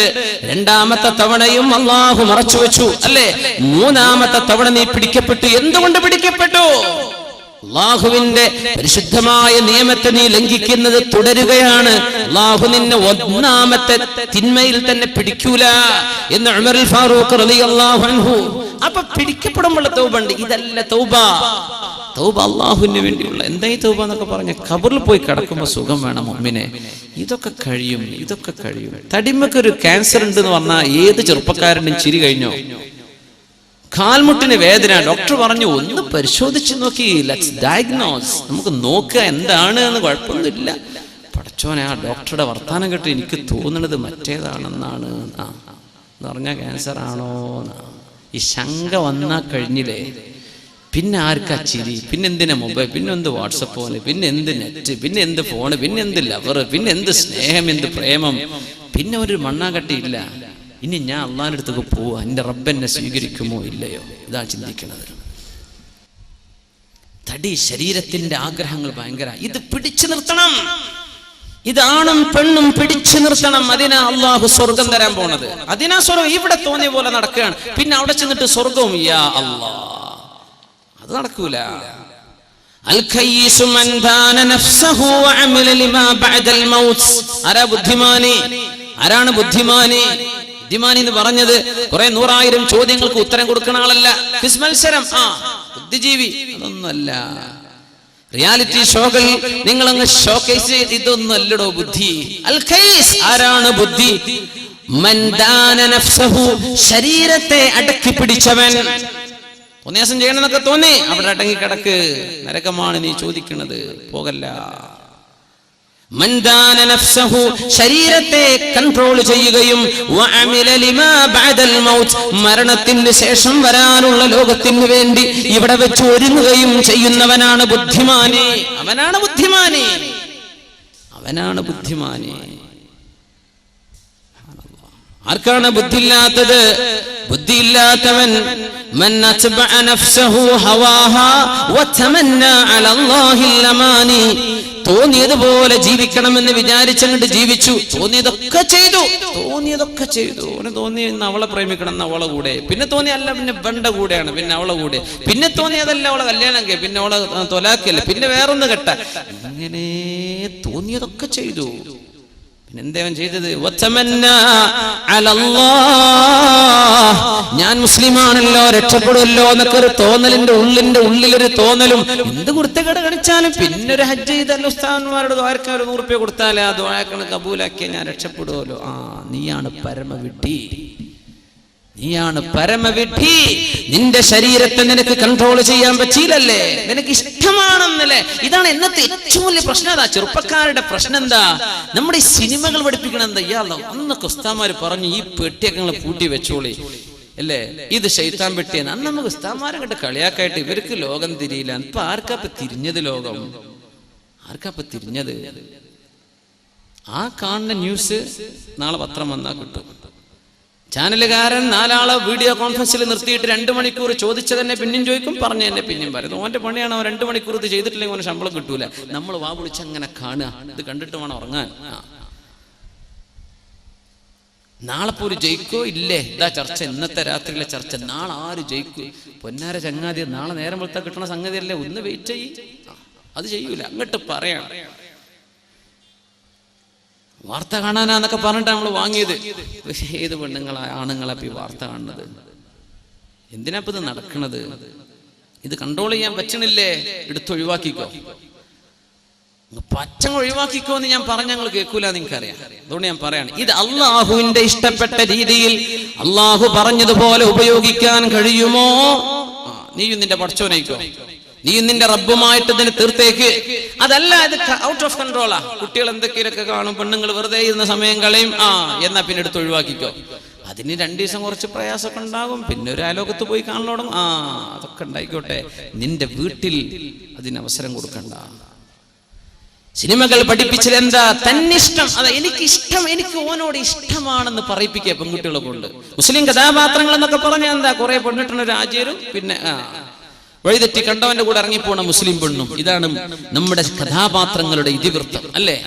2ാമത്തെ തവണയും അല്ലാഹു മറച്ചു വെച്ചു, അല്ലേ? 3ാമത്തെ തവണ നീ പിടിക്കപ്പെട്ടു. എന്തുകൊണ്ട് പിടിക്കപ്പെട്ടു? അല്ലാഹുവിന്റെ പരിശുദ്ധമായ നിയമത്തെ നീ ലംഘിക്കുന്നത് തുടരുകയാണ്. അല്ലാഹു നിന്നെ 1ാമത്തെ തിന്മയിൽ തന്നെ പിടിക്കൂല എന്ന് ഉമർ ഫാറൂഖ് റളിയല്ലാഹു അൻഹു. അപ്പൊ പിടിക്കപ്പെടുമ്പോൾ തൗബ ഉണ്ട്. ഇതല്ല തൗബ. തൗബ അല്ലാഹുവിന് വേണ്ടിയുള്ള. എന്തായി തൗബ എന്നൊക്കെ പറഞ്ഞ ഖബറിൽ പോയി കിടക്കുമ്പോൾ സുഖം വേണം മുഅ്മിനെ. ഇതൊക്കെ കഴിയും, ഇതൊക്കെ കഴിയും. തടിമക്കൊരു ക്യാൻസർ ഉണ്ട് എന്ന് പറഞ്ഞാൽ ഏത് ചെറുപ്പക്കാരനും ചിരി കഴിഞ്ഞോ? കാൽമുട്ടിന് വേദന, ഡോക്ടർ പറഞ്ഞു ഒന്ന് പരിശോധിച്ച് നോക്കി, ലെറ്റ്സ് ഡയഗ്നോസ്, നമുക്ക് നോക്കുക എന്താണ് എന്ന്. കുഴപ്പമൊന്നുമില്ല. പടച്ചോനെ, ആ ഡോക്ടറുടെ വർത്താനം കേട്ട് എനിക്ക് തോന്നുന്നത് മറ്റേതാണെന്നാണ് എന്ന് പറഞ്ഞാൽ ക്യാൻസർ ആണോ? ഈ ശങ്ക വന്നാ കഴിഞ്ഞില്ലേ? പിന്നെ ആർക്കാ ചിരി? പിന്നെ എന്തിനാ മൊബൈൽ? പിന്നെ എന്ത് വാട്സപ്പ് ഫോണ്? പിന്നെ എന്ത് നെറ്റ്? പിന്നെ എന്ത് ഫോണ്? പിന്നെ എന്ത് ലവർ? പിന്നെ എന്ത് സ്നേഹം? എന്ത് പ്രേമം? പിന്നെ ഒരു മണ്ണാകട്ടിയില്ല. ഇനി ഞാൻ അള്ളാഹിന്റെ അടുത്തേക്ക് പോവാ, എൻ്റെ റബ്ബ് എന്നെ സ്വീകരിക്കുമോ ഇല്ലയോ? ഇതാ ചിന്തിക്കുന്നത്. തടി, ശരീരത്തിന്റെ ആഗ്രഹങ്ങൾ ഭയങ്കര. ഇത് പിടിച്ചു നിർത്തണം. ഇതാണും പെണ്ണും പിടിച്ചു നിർത്തണം. അതിനാ അള്ളാഹു സ്വർഗം തരാൻ പോണത്. അതിനാ സ്വർഗം. ഇവിടെ തോന്നിയ പോലെ നടക്കുകയാണ്. പിന്നെ അവിടെ ചെന്നിട്ട് സ്വർഗവും യാ അല്ലാ, അത് നടക്കൂല. അൽ ഖയ്യിസു മൻ ദാന നഫ്സഹു വഅമല ലിമാ ബഅദൽ മൗത്ത്. ആരാ ബുദ്ധിമാനി? ആരാണ് ബുദ്ധിമാനി? ബുദ്ധിമാനി എന്ന് പറഞ്ഞത് കുറെ 100,000 ചോദ്യങ്ങൾക്ക് ഉത്തരം കൊടുക്കുന്ന ആളല്ല. ക്വിസ് മത്സരം, ബുദ്ധിജീവി അതൊന്നുമല്ല. റിയാലിറ്റി ഷോകൾ നിങ്ങൾ അങ്ങ് ഷോക്കേസ് ചെയ്ത് ഇതൊന്നും അല്ലടോ ബുദ്ധി. അൽ ഖയ്യിസ്, ആരാണ് ബുദ്ധി? മൻ ദാന നഫ്സഹു, ശരീരത്തെ അടക്കി പിടിച്ചവൻ. ഉന്യാസം ചെയ്യണമെന്നൊക്കെ തോന്നി, അവിടെ അടങ്ങി കിടക്ക്, നരകമാണ് നീ ചോദിക്കുന്നത്, പോകല്ല. മൻ ദാന നഫ്സഹു, ശരീരത്തെ കൺട്രോൾ ചെയ്യുകയും വഅമില ലിമാ ബഅദൽ മൗത്ത്, മരണത്തിന് ശേഷം വരാനുള്ള ലോകത്തിന് വേണ്ടി ഇവിടെ വെച്ച് ഒരുങ്ങുകയും ചെയ്യുന്നവനാണ് ബുദ്ധിമാനി. അവനാണ് ബുദ്ധിമാനി, അവനാണ് ബുദ്ധിമാനി. ആർക്കാണ് ബുദ്ധിയില്ലാത്തത്? ബുദ്ധിയില്ലാത്തവൻ മൻ അത്ബഅ നഫ്സഹു ഹവാഹാ വതമന്നാ അലല്ലാഹിൽ അമാനി. തോന്നിയതുപോലെ ജീവിക്കണമെന്ന് വിചാരിച്ചങ്ങോട്ട് ജീവിച്ചു. തോന്നിയതൊക്കെ ചെയ്തു. അവന് തോന്നി ഇന്ന് അവളെ പ്രേമിക്കണം എന്ന് അവളെ കൂടെ, പിന്നെ തോന്നി അല്ല പിന്നെ ബണ്ട കൂടെയാണ്, പിന്നെ അവളെ കൂടെ, പിന്നെ തോന്നിയതല്ല അവളെ കല്യാണം കെ, പിന്നെ അവളെ തൊലാക്കല്ലേ, പിന്നെ വേറൊന്ന് കെട്ട, ഇങ്ങനെ തോന്നിയതൊക്കെ ചെയ്തു. പിന്നെന്തേവൻ ചെയ്തത്? ഞാൻ മുസ്ലിമാണല്ലോ, രക്ഷപ്പെടുമല്ലോ എന്നൊക്കെ ഒരു തോന്നലിന്റെ ഉള്ളിലൊരു തോന്നലും, എന്ത് കുർത്തക്കേട് കാണിച്ചാലും പിന്നെ ഒരു ഹജ്ജ് ചെയ്തല്ലോ ഉസ്താദന്മാരോട് ദ്വാരക്കാൻ ഒരു 100 രൂപ കൊടുത്താലേ ആ ദ്വാരക്കണ് കബൂലാക്കിയ ഞാൻ രക്ഷപ്പെടുമല്ലോ. നീയാണ് പരമവിഡ്ഢി. നിന്റെ ശരീരത്തെ നിനക്ക് കൺട്രോൾ ചെയ്യാൻ പറ്റിയില്ലല്ലേ, നിനക്ക് ഇഷ്ടമാണെന്നല്ലേ. ഇതാണ് ഇന്നത്തെ ഏറ്റവും വലിയ പ്രശ്നം. അതാ ചെറുപ്പക്കാരുടെ പ്രശ്നം. എന്താ നമ്മുടെ ഈ സിനിമകൾ പഠിപ്പിക്കണം? എന്താ ഇയാളോ അന്നൊക്കെ ഉസ്താദ്മാര് പറഞ്ഞു ഈ പെട്ടിയൊക്കെ പൂട്ടി വെച്ചോളി അല്ലേ, ഇത് ശൈത്താൻ പെട്ടിയെന്ന്. അന്ന് നമുക്ക് ഉസ്താദ്മാരെ കണ്ട് കളിയാക്കായിട്ട് ഇവർക്ക് ലോകം തിരിയില്ല. ഇപ്പൊ ആർക്കാപ്പ തിരിഞ്ഞത്? ലോകം ആർക്കാപ്പ തിരിഞ്ഞത്? ആ കാണുന്ന ന്യൂസ് നാളെ പത്രം വന്നാൽ കിട്ടും. ചാനലുകാരൻ 4 ആളെ വീഡിയോ കോൺഫറൻസിൽ നിർത്തിയിട്ട് 2 മണിക്കൂർ ചോദിച്ചതന്നെ പിന്നെയും ചോദിക്കും, പറഞ്ഞു തന്നെ പിന്നെയും പറയുന്നു. ഓന്റെ പണിയാണ്. അവൻ 2 മണിക്കൂർ ഇത് ചെയ്തിട്ടില്ലെങ്കിൽ അവന് ശമ്പളം കിട്ടൂല. നമ്മൾ വാ വിളിച്ച് അങ്ങനെ കാണുക, ഇത് കണ്ടിട്ട് വേണം ഉറങ്ങാൻ. നാളെ പോലും ജയിക്കോ ഇല്ലേ? ഇതാ ചർച്ച, ഇന്നത്തെ രാത്രിയിലെ ചർച്ച. നാളെ ആര് ജയിക്കൂ? പൊന്നാര ചങ്ങാതി, നാളെ നേരം വെളുത്താൽ കിട്ടണ സംഗതിയല്ലേ, ഒന്ന് വെയിറ്റ് ചെയ്യ്. അത് ചെയ്യൂല, അങ്ങോട്ട് പറയണം. വാർത്ത കാണാനാന്നൊക്കെ പറഞ്ഞിട്ട് നമ്മൾ വാങ്ങിയത്. ഏത് ആണുങ്ങളെ ഈ വാർത്ത കാണുന്നത്? എന്തിനാ ഇത് നടക്കണത്? ഇത് കൺട്രോൾ ചെയ്യാൻ പറ്റണില്ലേ? എടുത്തൊഴിവാക്കിക്കോ, പച്ചങ്ങ് ഒഴിവാക്കിക്കോ എന്ന് ഞാൻ പറഞ്ഞ ഞങ്ങൾ കേൾക്കൂല, നിങ്ങൾക്കറിയാം. അതുകൊണ്ട് ഞാൻ പറയാണ്, ഇത് അള്ളാഹുവിന്റെ ഇഷ്ടപ്പെട്ട രീതിയിൽ അള്ളാഹു പറഞ്ഞതുപോലെ ഉപയോഗിക്കാൻ കഴിയുമോ? നീയും നിന്റെ പടച്ചോനേക്കോ, നീ നിന്റെ റബ്ബുമായിട്ട് ഇതിന് തീർത്തേക്ക്. അതല്ല, ഇത് ഔട്ട് ഓഫ് കൺട്രോളാ. കുട്ടികൾ എന്തൊക്കെയൊക്കെ കാണും, പെണ്ണുങ്ങൾ വെറുതെ ഇരുന്ന സമയം കളയും, എന്നാ പിന്നെ എടുത്ത് ഒഴിവാക്കിക്കോ. അതിന് 2 ദിവസം കുറച്ച് പ്രയാസമൊക്കെ ഉണ്ടാകും, പിന്നെ ഒരു അയലോകത്ത് പോയി കാണലോടും. അതൊക്കെ ഉണ്ടായിക്കോട്ടെ, നിന്റെ വീട്ടിൽ അതിനവസരം കൊടുക്കണ്ട. സിനിമകൾ പഠിപ്പിച്ചത് എന്താ? തന്നിഷ്ടം. അതാ എനിക്കിഷ്ടം, എനിക്ക് ഓനോട് ഇഷ്ടമാണെന്ന് പറയിപ്പിക്കുക പെൺകുട്ടികളെ കൊണ്ട്. മുസ്ലിം കഥാപാത്രങ്ങൾ എന്നൊക്കെ പറഞ്ഞാൽ എന്താ? കുറെ പെണ്ണിട്ടുള്ള രാജ്യരും പിന്നെ വഴിതെറ്റി കണ്ടവന്റെ കൂടെ ഇറങ്ങിപ്പോണ മുസ്ലിം പെണ്ണും. ഇതാണ് നമ്മുടെ കഥാപാത്രങ്ങളുടെ ഇതിവൃത്തം അല്ലേ?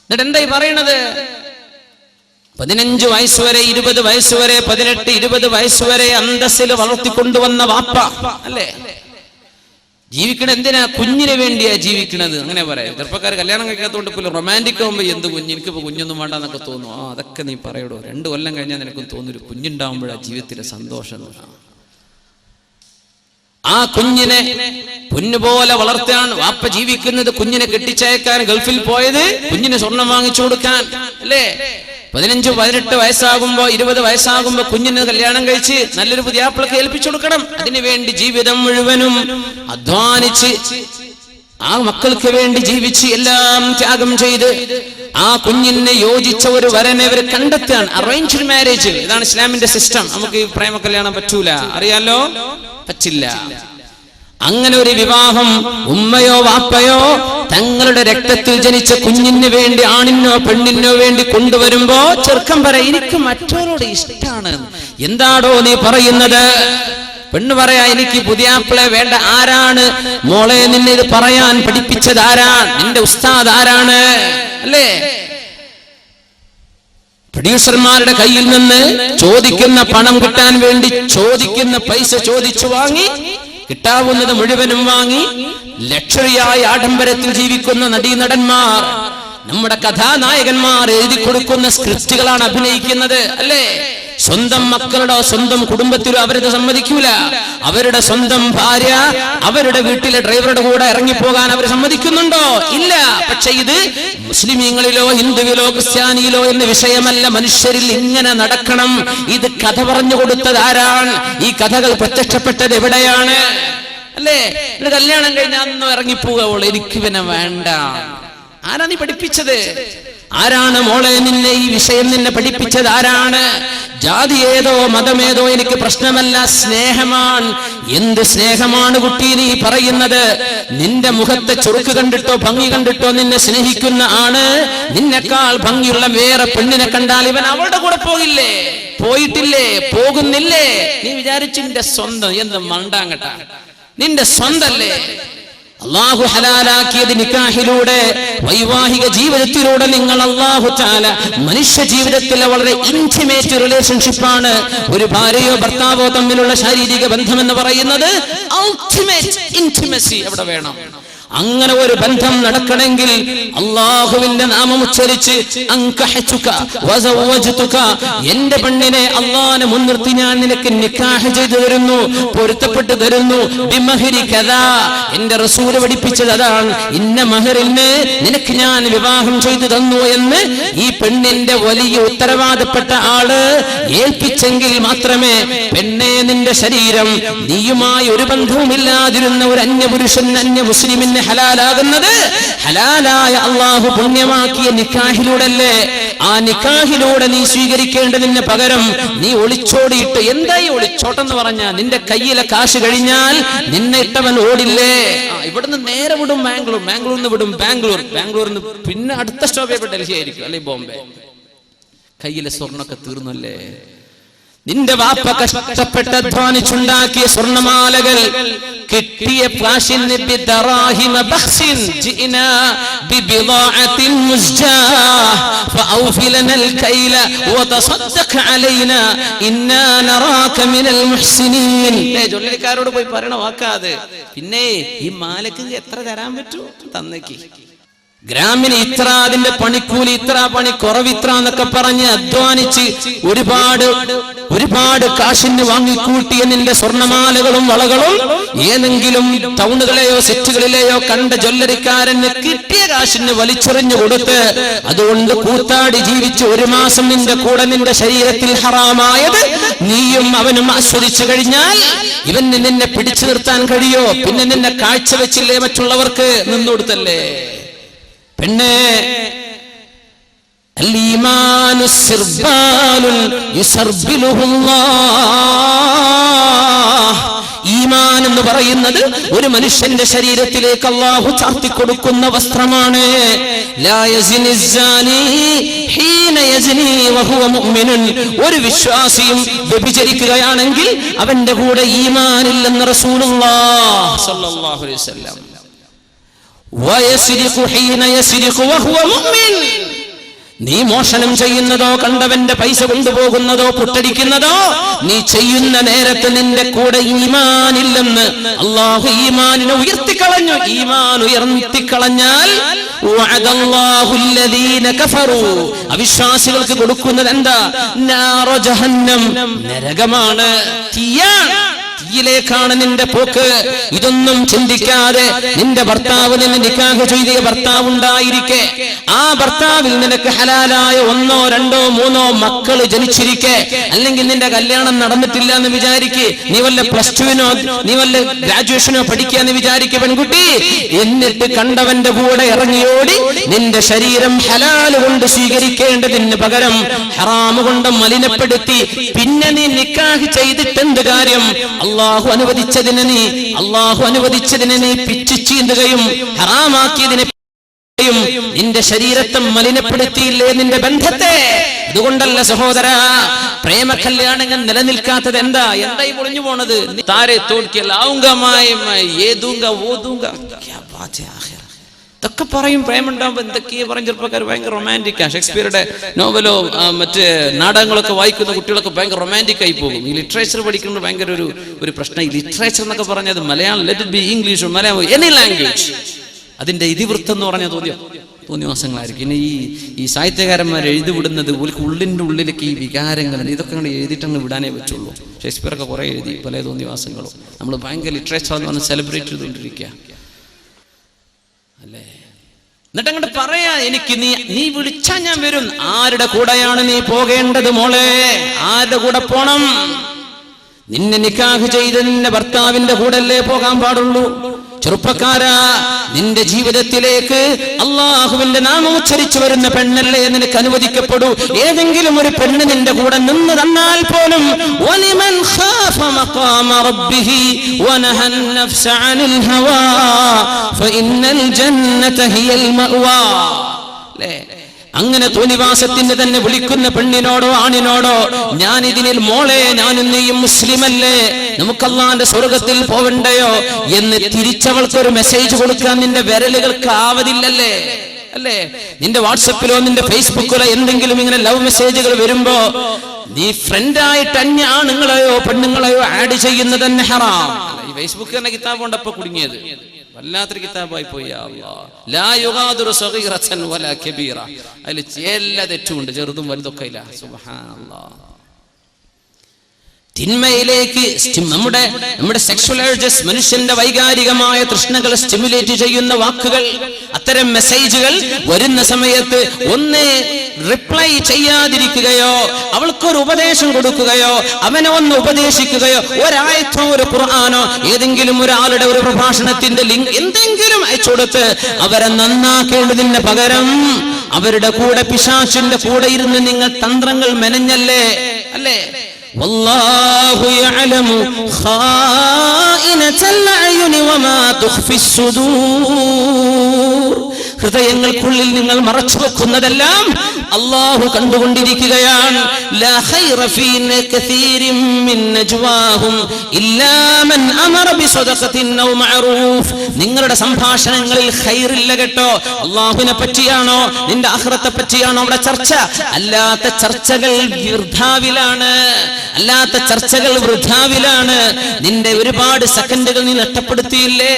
എന്നിട്ട് എന്തായി പറയണത്? 15 വയസ്സുവരെ 20 വയസ്സുവരെ 18 20 വയസ്സുവരെ അന്തസ്സിൽ വളർത്തിക്കൊണ്ടുവന്ന വാപ്പ അല്ലേ? ജീവിക്കണ എന്തിനാ? കുഞ്ഞിന് വേണ്ടിയാ ജീവിക്കണത്. അങ്ങനെ പറയാം. ചെറുപ്പക്കാർ കല്യാണം കഴിക്കാത്തതുകൊണ്ട് ഇപ്പോൾ റൊമാൻറ്റിക് ആകുമ്പോൾ എന്ത് കുഞ്ഞ്, എനിക്കിപ്പോൾ കുഞ്ഞൊന്നും വേണ്ടെന്നൊക്കെ തോന്നും. അതൊക്കെ നീ പറയടോ. 2 കൊല്ലം കഴിഞ്ഞാൽ നിനക്കും തോന്നൊരു കുഞ്ഞുണ്ടാവുമ്പോഴാണ് ജീവിതത്തിലെ സന്തോഷം. ആ കുഞ്ഞിനെ പൊന്നുപോലെ വളർത്താൻ വാപ്പ ജീവിക്കുന്നത്. കുഞ്ഞിനെ കെട്ടിച്ചയക്കാൻ ഗൾഫിൽ പോയത് കുഞ്ഞിന് സ്വർണം വാങ്ങിച്ചു കൊടുക്കാൻ അല്ലേ? 15 18 വയസ്സാകുമ്പോ 20 വയസ്സാകുമ്പോ കുഞ്ഞിന് കല്യാണം കഴിച്ച് നല്ലൊരു പുതിയാപ്പിളക്ക് ഏൽപ്പിച്ചു കൊടുക്കണം. അതിനുവേണ്ടി ജീവിതം മുഴുവനും അധ്വാനിച്ച് ആ മക്കൾക്ക് വേണ്ടി ജീവിച്ച് എല്ലാം ത്യാഗം ചെയ്ത് ആ കുഞ്ഞിനെ യോജിച്ച ഒരു വരനെ അവർ കണ്ടെത്താൻ. അറേഞ്ച്ഡ് മാരേജ്, ഇതാണ് ഇസ്ലാമിന്റെ സിസ്റ്റം. നമുക്ക് ഈ പ്രേമ കല്യാണം പറ്റൂല, അറിയാലോ, പറ്റില്ല. അങ്ങനെ ഒരു വിവാഹം ഉമ്മയോ വാപ്പയോ തങ്ങളുടെ രക്തത്തിൽ ജനിച്ച കുഞ്ഞിന് വേണ്ടി, ആണിനോ പെണ്ണിനോ വേണ്ടി കൊണ്ടുവരുമ്പോ ചെറുക്കൻ പറയാ എനിക്ക് മറ്റവരോട് ഇഷ്ടമാണ്. എന്താടോ നീ പറയുന്നത്? പെണ്ണ് പറയാ എനിക്ക് പുതിയാപ്പിളെ വേണ്ട. ആരാണ് മോളെ നിന്നെ ഇത് പറയാൻ പഠിപ്പിച്ചത്? ആരാണ്? നിന്റെ ഉസ്താദ് ആരാണ്? അല്ലേ? പ്രൊഡ്യൂസർമാരുടെ കയ്യിൽ നിന്ന് ചോദിക്കുന്ന പണം കിട്ടാൻ വേണ്ടി ചോദിക്കുന്ന പൈസ ചോദിച്ചു വാങ്ങി, കിട്ടാവുന്നത് മുഴുവനും വാങ്ങി ലക്ഷറിയായ ആഡംബരത്തിൽ ജീവിക്കുന്ന നടീനടന്മാർ, നമ്മുടെ കഥാനായകന്മാർ എഴുതി കൊടുക്കുന്ന സ്ക്രിപ്റ്റുകളാണ് അഭിനയിക്കുന്നത് അല്ലേ? സ്വന്തം മക്കളുടെ സ്വന്തം കുടുംബത്തിലും അവരത് സമ്മതിക്കൂല. അവരുടെ സ്വന്തം ഭാര്യ അവരുടെ വീട്ടിലെ ഡ്രൈവറുടെ കൂടെ ഇറങ്ങിപ്പോകാൻ അവർ സമ്മതിക്കുന്നുണ്ടോ? ഇല്ല. പക്ഷെ ഇത് മുസ്ലിമീങ്ങളിലോ ഹിന്ദുവിലോ ക്രിസ്ത്യാനിയിലോ എന്ന വിഷയമല്ല. മനുഷ്യരിൽ ഇങ്ങനെ നടക്കണം. ഇത് കഥ പറഞ്ഞു കൊടുത്തത് ആരാണ്? ഈ കഥകൾ പ്രത്യക്ഷപ്പെട്ടത് എവിടെയാണ്? അല്ലേ? കല്യാണം കഴിഞ്ഞാൽ അന്ന് ഇറങ്ങിപ്പോവുള്ളൂ, എനിക്ക് പിന്നെ വേണ്ട. ആരാ നീ പഠിപ്പിച്ചത്? ആരാണ് മോളെ നിന്നെ ഈ വിഷയം നിന്നെ പഠിപ്പിച്ചത്? ആരാണ്? ജാതി ഏതോ മതമേതോ എനിക്ക് പ്രശ്നമല്ല, സ്നേഹമാണ്. എന്ത് സ്നേഹമാണ് കുട്ടി നീ പറയുന്നത്? നിന്റെ മുഖത്തെ ചുറുക്ക് കണ്ടിട്ടോ ഭംഗി കണ്ടിട്ടോ നിന്നെ സ്നേഹിക്കുന്ന ആണ് നിന്നെക്കാൾ ഭംഗിയുള്ള വേറെ പെണ്ണിനെ കണ്ടാൽ ഇവൻ അവളുടെ കൂടെ പോകില്ലേ? പോയിട്ടില്ലേ? പോകുന്നില്ലേ? നീ വിചാരിച്ചു നിന്റെ സ്വന്തം എന്ത് മണ്ടാങ്ങട്ട? നിന്റെ സ്വന്തല്ലേ? അല്ലാഹു ഹലാലാക്കിയത് നിക്കാഹിലൂടെ, വൈവാഹിക ജീവിതത്തിലൂടെ നിങ്ങൾ അല്ലാഹു തആല മനുഷ്യ ജീവിതത്തിലെ വളരെ ഇന്റിമേറ്റ് റിലേഷൻഷിപ്പാണ് ഒരു ഭാര്യയോ ഭർത്താവോ തമ്മിലുള്ള ശാരീരിക ബന്ധം എന്ന് പറയുന്നത്. അൾട്ടിമേറ്റ് ഇന്റിമസി അവിടെ വേണം. അങ്ങനെ ഒരു ബന്ധം നടക്കണമെങ്കിൽ അല്ലാഹുവിന്റെ നാമം ഉച്ചരിച്ച് അൻകഹതുക വസവ്വജ്തുക, എന്റെ പെണ്ണിനെ അല്ലാഹുവിനെ മുൻനിർത്തി ഞാൻ നിനക്ക് നിക്കാഹ് ചെയ്തു തരുന്നു, പൊരുത്തപ്പെട്ടു തരുന്നു. ബിമഹരി കദാ, എന്റെ റസൂൽ പഠിപ്പിച്ചത് അതാണ്. ഇന്ന മഹറിന് നിനക്ക് ഞാൻ വിവാഹം ചെയ്തു തന്നു എന്ന് ഈ പെണ്ണിന്റെ വലിയ ഉത്തരവാദപ്പെട്ട ആള് ഏൽപ്പിച്ചെങ്കിൽ മാത്രമേ പെണ്ണെ നിന്റെ ശരീരം നീയുമായി ഒരു ബന്ധവുമില്ലാതിരുന്ന ഒരു അന്യപുരുഷൻ അന്യ മുസ്ലിമിന് ഹലാലാകുന്നത് ഹലാലായ അല്ലാഹു പുണ്യമാക്കിയ നിക്കാഹിലൂടെയല്ലേ. ആ നിക്കാഹിലൂടെ നീ സ്വീകരിക്കേണ്ടതിന് പകരം നീ ഒളിച്ചോടിയിട്ട്, എന്തായി ഒളിച്ചോട്ടെന്ന് പറഞ്ഞാൽ നിന്റെ കയ്യിലെ കാശ് കഴിഞ്ഞാൽ നിന്നെ ഇട്ടവൻ ഓടില്ലേ. ഇവിടുന്ന് നേരെ വിടും ബാംഗ്ലൂർ, ബാംഗ്ലൂരിൽ വിടും ബാംഗ്ലൂരിൽ നിന്ന് പിന്നെ അടുത്ത സ്റ്റോപ്പ് ഡൽഹി ആയിരിക്കും, അല്ലെ ബോംബെ. കയ്യിലെ സ്വർണ്ണൊക്കെ തീർന്നല്ലേ. നിന്റെ വാപ്പ കഷ്ടപ്പെട്ട് അധ്വാനിച്ചുണ്ടാക്കിയ സ്വർണ്ണമാലകൾ കിട്ടിയ കാശിന് ബിദറാഹിമ ബഖ്സിൻ ജിനാ ബിബിദാഅത്തിൻ മുസ്ജാഹ് ഫഔഫി ലനൽ കൈല വതസദ്ദഖ് അലൈനാ ഇന്നാ നറാക മിനൽ മുഹ്സിനീൻ. ജോലിക്കാരോട് പോയി പറയണ വാക്കാത്. പിന്നെ ഈ മാലക്ക് എത്ര തരാൻ പറ്റൂ? തന്നേക്ക്. ഗ്രാമിന് ഇത്ര, അതിന്റെ പണിക്കൂലി ഇത്ര, പണി കുറവിത്ര എന്നൊക്കെ പറഞ്ഞ് അധ്വാനിച്ച് ഒരുപാട് കാശിന് വാങ്ങിക്കൂട്ടിയ നിന്റെ സ്വർണ്ണമാലകളും വളകളും ഏതെങ്കിലും ടൗണുകളെയോ സെറ്റുകളിലെയോ കണ്ട ജ്വല്ലറിക്കാരന് കിട്ടിയ കാശിന് വലിച്ചെറിഞ്ഞു കൊടുത്ത് അതുകൊണ്ട് കൂത്താടി ജീവിച്ച് ഒരു മാസം നിന്റെ കൂടെ നിന്റെ ശരീരത്തിൽ ഹറാമായത് നീയും അവനും ആസ്വദിച്ചു കഴിഞ്ഞാൽ ഇവന് നിന്നെ പിടിച്ചു നിർത്താൻ കഴിയോ? പിന്നെ നിന്നെ കാഴ്ചവെച്ചില്ലേ മറ്റുള്ളവർക്ക്? നിന്നുകൊടുത്തല്ലേ. പെണ്ണേ, അൽ-ഈമാനു സിർബാലുൻ യുസർബിലുഹുല്ലാഹ്. ഈമാൻ എന്ന് പറയുന്നത് ഒരു മനുഷ്യന്റെ ശരീരത്തിലേക്ക് അല്ലാഹു ചാർത്തി കൊടുക്കുന്ന വസ്ത്രമാണ്. ലാ യസ്നി الزാനി ഹീന യസ്നി വഹുവ മുഅ്മിനുൻ. ഒരു വിശ്വാസിയും വ്യഭിചരിക്കുകയാണെങ്കിൽ അവന്റെ കൂടെ ഈമാൻ ഇല്ലെന്ന് റസൂലുള്ളാഹി സ്വല്ലല്ലാഹു അലൈഹി വസല്ലം. വയസ്രിഖു ഹീന യസ്രിഖു വഹുവ മുഅ്മിൻ. നീ മോഷണം ചെയ്യുന്നതോ കണ്ടവന്റെ പൈസ കൊണ്ടുപോകുന്നതോ പുട്ടടിക്കുന്നതോ നീ ചെയ്യുന്ന നേരത്ത് നിന്റെ കൂടെ ഈമാൻ ഇല്ലെന്ന് അല്ലാഹു ഈമാനിനെ ഉയർത്തിക്കളഞ്ഞു. ഈമാൻ ഉയർത്തിക്കളഞ്ഞാൽ വഅദല്ലാഹു അല്ലദീന കഫറു, അവിശ്വാസികൾക്ക് കൊടുക്കുന്നത് എന്താ? നാറ ജഹന്നം, നരകമാണ്, തീയാണ്. യിലേക്കാണ് നിന്റെ പോക്ക്. ഇതൊന്നും ചിന്തിക്കാതെ നിന്റെ ഭർത്താവ് നിന്നെ നിക്കാഹ് ചെയ്ത ഭർത്താവ് ഉണ്ടായിരിക്കെ, ആ ഭർത്താവിൽ നിനക്ക് ഹലാലായ 1, 2, 3 മക്കള് ജനിച്ചിരിക്കെ, അല്ലെങ്കിൽ നിന്റെ കല്യാണം നടന്നിട്ടില്ല എന്ന് വിചാരിക്ക്, നീ വല്ല +2നോ നീ വല്ല ഗ്രാജുവേഷനോ പഠിക്കാന്ന് വിചാരിക്കുക പെൺകുട്ടി. എന്നിട്ട് കണ്ടവന്റെ കൂടെ ഇറങ്ങിയോടി നിന്റെ ശരീരം ഹലാല് കൊണ്ട് സ്വീകരിക്കേണ്ടതിന് പകരം ഹറാമ് കൊണ്ട് മലിനപ്പെടുത്തി പിന്നെ നീ നിക്കാഹ് ചെയ്തിട്ട് എന്ത് കാര്യം? അല്ലാഹു അനുവദിച്ചതിനെ നീ പിച്ചു ചീന്തുകയും ഹറാമാക്കിയതിനെ നിന്റെ ശരീരത്തെ മലിനപ്പെടുത്തിയില്ലേ നിന്റെ ബന്ധത്തെ? അതുകൊണ്ടല്ല സഹോദര, പ്രേമ കല്യാണങ്ങൾ നിലനിൽക്കാത്തത് എന്താ? എന്തായി പൊളിഞ്ഞു പോണത്? താരെ തോൽക്കിയല്ല ഇതൊക്കെ പറയും. പ്രേമുണ്ടാകുമ്പോ എന്തൊക്കെയാ പറയും ചെറുപ്പക്കാർ. ഭയങ്കര റൊമാൻറ്റിക്കാ. ഷേക്സ്പിയറുടെ നോവലോ മറ്റ് നാടകങ്ങളൊക്കെ വായിക്കുന്ന കുട്ടികളൊക്കെ ഭയങ്കര റൊമാൻറ്റിക് ആയി പോകും. ഈ ലിറ്ററേച്ചർ പഠിക്കുന്നത് ഭയങ്കര ഒരു പ്രശ്നം. ഈ ലിറ്ററേച്ചർ എന്നൊക്കെ പറഞ്ഞത് Malayalam, let it be English, Malayalam, any language, അതിന്റെ ഇതിവൃത്തം എന്ന് പറഞ്ഞാൽ തോന്നിവാസങ്ങളായിരിക്കും. പിന്നെ ഈ സാഹിത്യകാരന്മാർ എഴുതിവിടുന്നത് ഉള്ളിൻ്റെ ഉള്ളിലേക്ക് ഈ വികാരങ്ങൾ ഇതൊക്കെ എഴുതിയിട്ടങ്ങ് വിടാനേ പറ്റുള്ളൂ. ഷേക്സ്പിയറൊക്കെ കുറേ എഴുതി പല തോന്നിവാസങ്ങളും. നമ്മൾ ഭയങ്കര ലിറ്ററേച്ചർ എന്ന് പറഞ്ഞ് സെലിബ്രേറ്റ് ചെയ്തുകൊണ്ടിരിക്കുക അല്ലേ? എന്നിട്ട് അങ്ങോട്ട് പറയാ, എനിക്ക് നീ വിളിച്ചാ ഞാൻ വരും. ആരുടെ കൂടെയാണ് നീ പോകേണ്ടത് മോളെ? ആരുടെ കൂടെ പോണം? നിന്നെ നിക്കാഹ് ചെയ്ത് നിന്റെ ഭർത്താവിന്റെ കൂടല്ലേ പോകാൻ പാടുള്ളൂ. ചെറുപ്പക്കാരാ, നിന്റെ ജീവിതത്തിലേക്ക് അള്ളാഹുവിന്റെ നാമം ഉച്ചരിച്ചു വരുന്ന പെണ്ണല്ലേ നിനക്ക് അനുവദിക്കപ്പെടൂ. ഏതെങ്കിലും ഒരു പെണ്ണ് നിന്റെ കൂടെ നിന്ന് തന്നാൽ പോലും വലിമൻ ഖാഫ മഖാമ റബ്ബിഹി വനഹൻ നഫ്സ അനിൽ ഹവാ ഫഇന്നൽ ജന്നത ഹിയൽ മഅവാ. അങ്ങനെ തോന്നിവാസത്തിന് തന്നെ വിളിക്കുന്ന പെണ്ണിനോടോ ആണിനോടോ ഞാൻ ഇതിനിൽ മോളെ, ഞാനും നീയും മുസ്ലിമല്ലേ, നമുക്ക് അല്ലാഹുവിന്റെ സ്വർഗത്തിൽ പോവണ്ടയോ എന്ന് തിരിച്ചവൾക്കൊരു മെസ്സേജ് കൊടുക്കാൻ നിന്റെ വിരലുകൾക്ക് ആവതില്ലല്ലേ? അല്ലേ? നിന്റെ വാട്സപ്പിലോ നിന്റെ ഫേസ്ബുക്കിലോ എന്തെങ്കിലും ഇങ്ങനെ ലവ് മെസ്സേജുകൾ വരുമ്പോ നീ ഫ്രണ്ടായിട്ട് അന്യ ആണുങ്ങളെയോ പെണ്ണുങ്ങളെയോ ആഡ് ചെയ്യുന്നത് തന്നെ ഹറാം. ഈ ഫേസ്ബുക്ക് തന്നെ കിതാബ് കൊണ്ടപ്പോ കുടുങ്ങിയത് വല്ലാത്തൊരു കിതാബായി പോയി. ലാ യുഗാദിറു സഗീറതൻ വലാ കബീറ. അതിൽ എല്ലാ തെറ്റുമുണ്ട്, ചെറുതും വലുതൊക്കെ ഇല്ല. സുബ്ഹാനല്ലാഹ്. തിന്മയിലേക്ക് നമ്മുടെ സെക്ഷൽ ഏർജസ്, മനുഷ്യന്റെ വൈകാരികമായ തൃഷ്ണകൾ സ്റ്റിമുലേറ്റ് ചെയ്യുന്ന വാക്കുകൾ, അത്തരം മെസ്സേജുകൾ വരുന്ന സമയത്ത് ഒന്ന് റിപ്ലൈ ചെയ്യാതിരിക്കുകയോ അവൾക്കൊരു ഉപദേശം കൊടുക്കുകയോ അവനെ ഒന്ന് ഉപദേശിക്കുകയോ ഒരായത്തോ ഒരു ഖുർആനോ ഏതെങ്കിലും ഒരാളുടെ ഒരു പ്രഭാഷണത്തിന്റെ ലിങ്ക് എന്തെങ്കിലും അയച്ചു കൊടുത്ത് അവരെ നന്നാക്കേണ്ടതിന് പകരം അവരുടെ കൂടെ പിശാചിന്റെ കൂടെ ഇരുന്ന് നിങ്ങൾ തന്ത്രങ്ങൾ മെനഞ്ഞല്ലേ? അല്ലേ? വല്ലാഹു യഅലമു ഖായിനതൽ അയുനി വമാ തുഖ്ഫിസ് സുദൂർ. ഹൃദയങ്ങൾക്കുള്ളിൽ നിങ്ങൾ മറച്ചു വെക്കുന്നതെല്ലാം അല്ലാഹു കണ്ടുകൊണ്ടിരിക്കുകയാണ്. ലാ ഖൈറ ഫീ കസീരിൻ മിൻ നജ്വാഹും ഇല്ലാ മൻ അമറ ബിസദഖത്തിൻ ഔ മഅറൂഫ്. നിങ്ങളുടെ സംഭാഷണങ്ങളിൽ ഖൈറില്ല കേട്ടോ. അല്ലാഹുവിനെ പറ്റിയാണോ നിന്റെ ആഖിറത്തെ പറ്റിയാണോ അവിടെ ചർച്ച? അല്ലാത്ത ചർച്ചകൾ വൃഥാവിലാണ്. നിന്റെ ഒരുപാട് സെക്കൻഡുകൾ നീ നഷ്ടപ്പെടുത്തിയില്ലേ?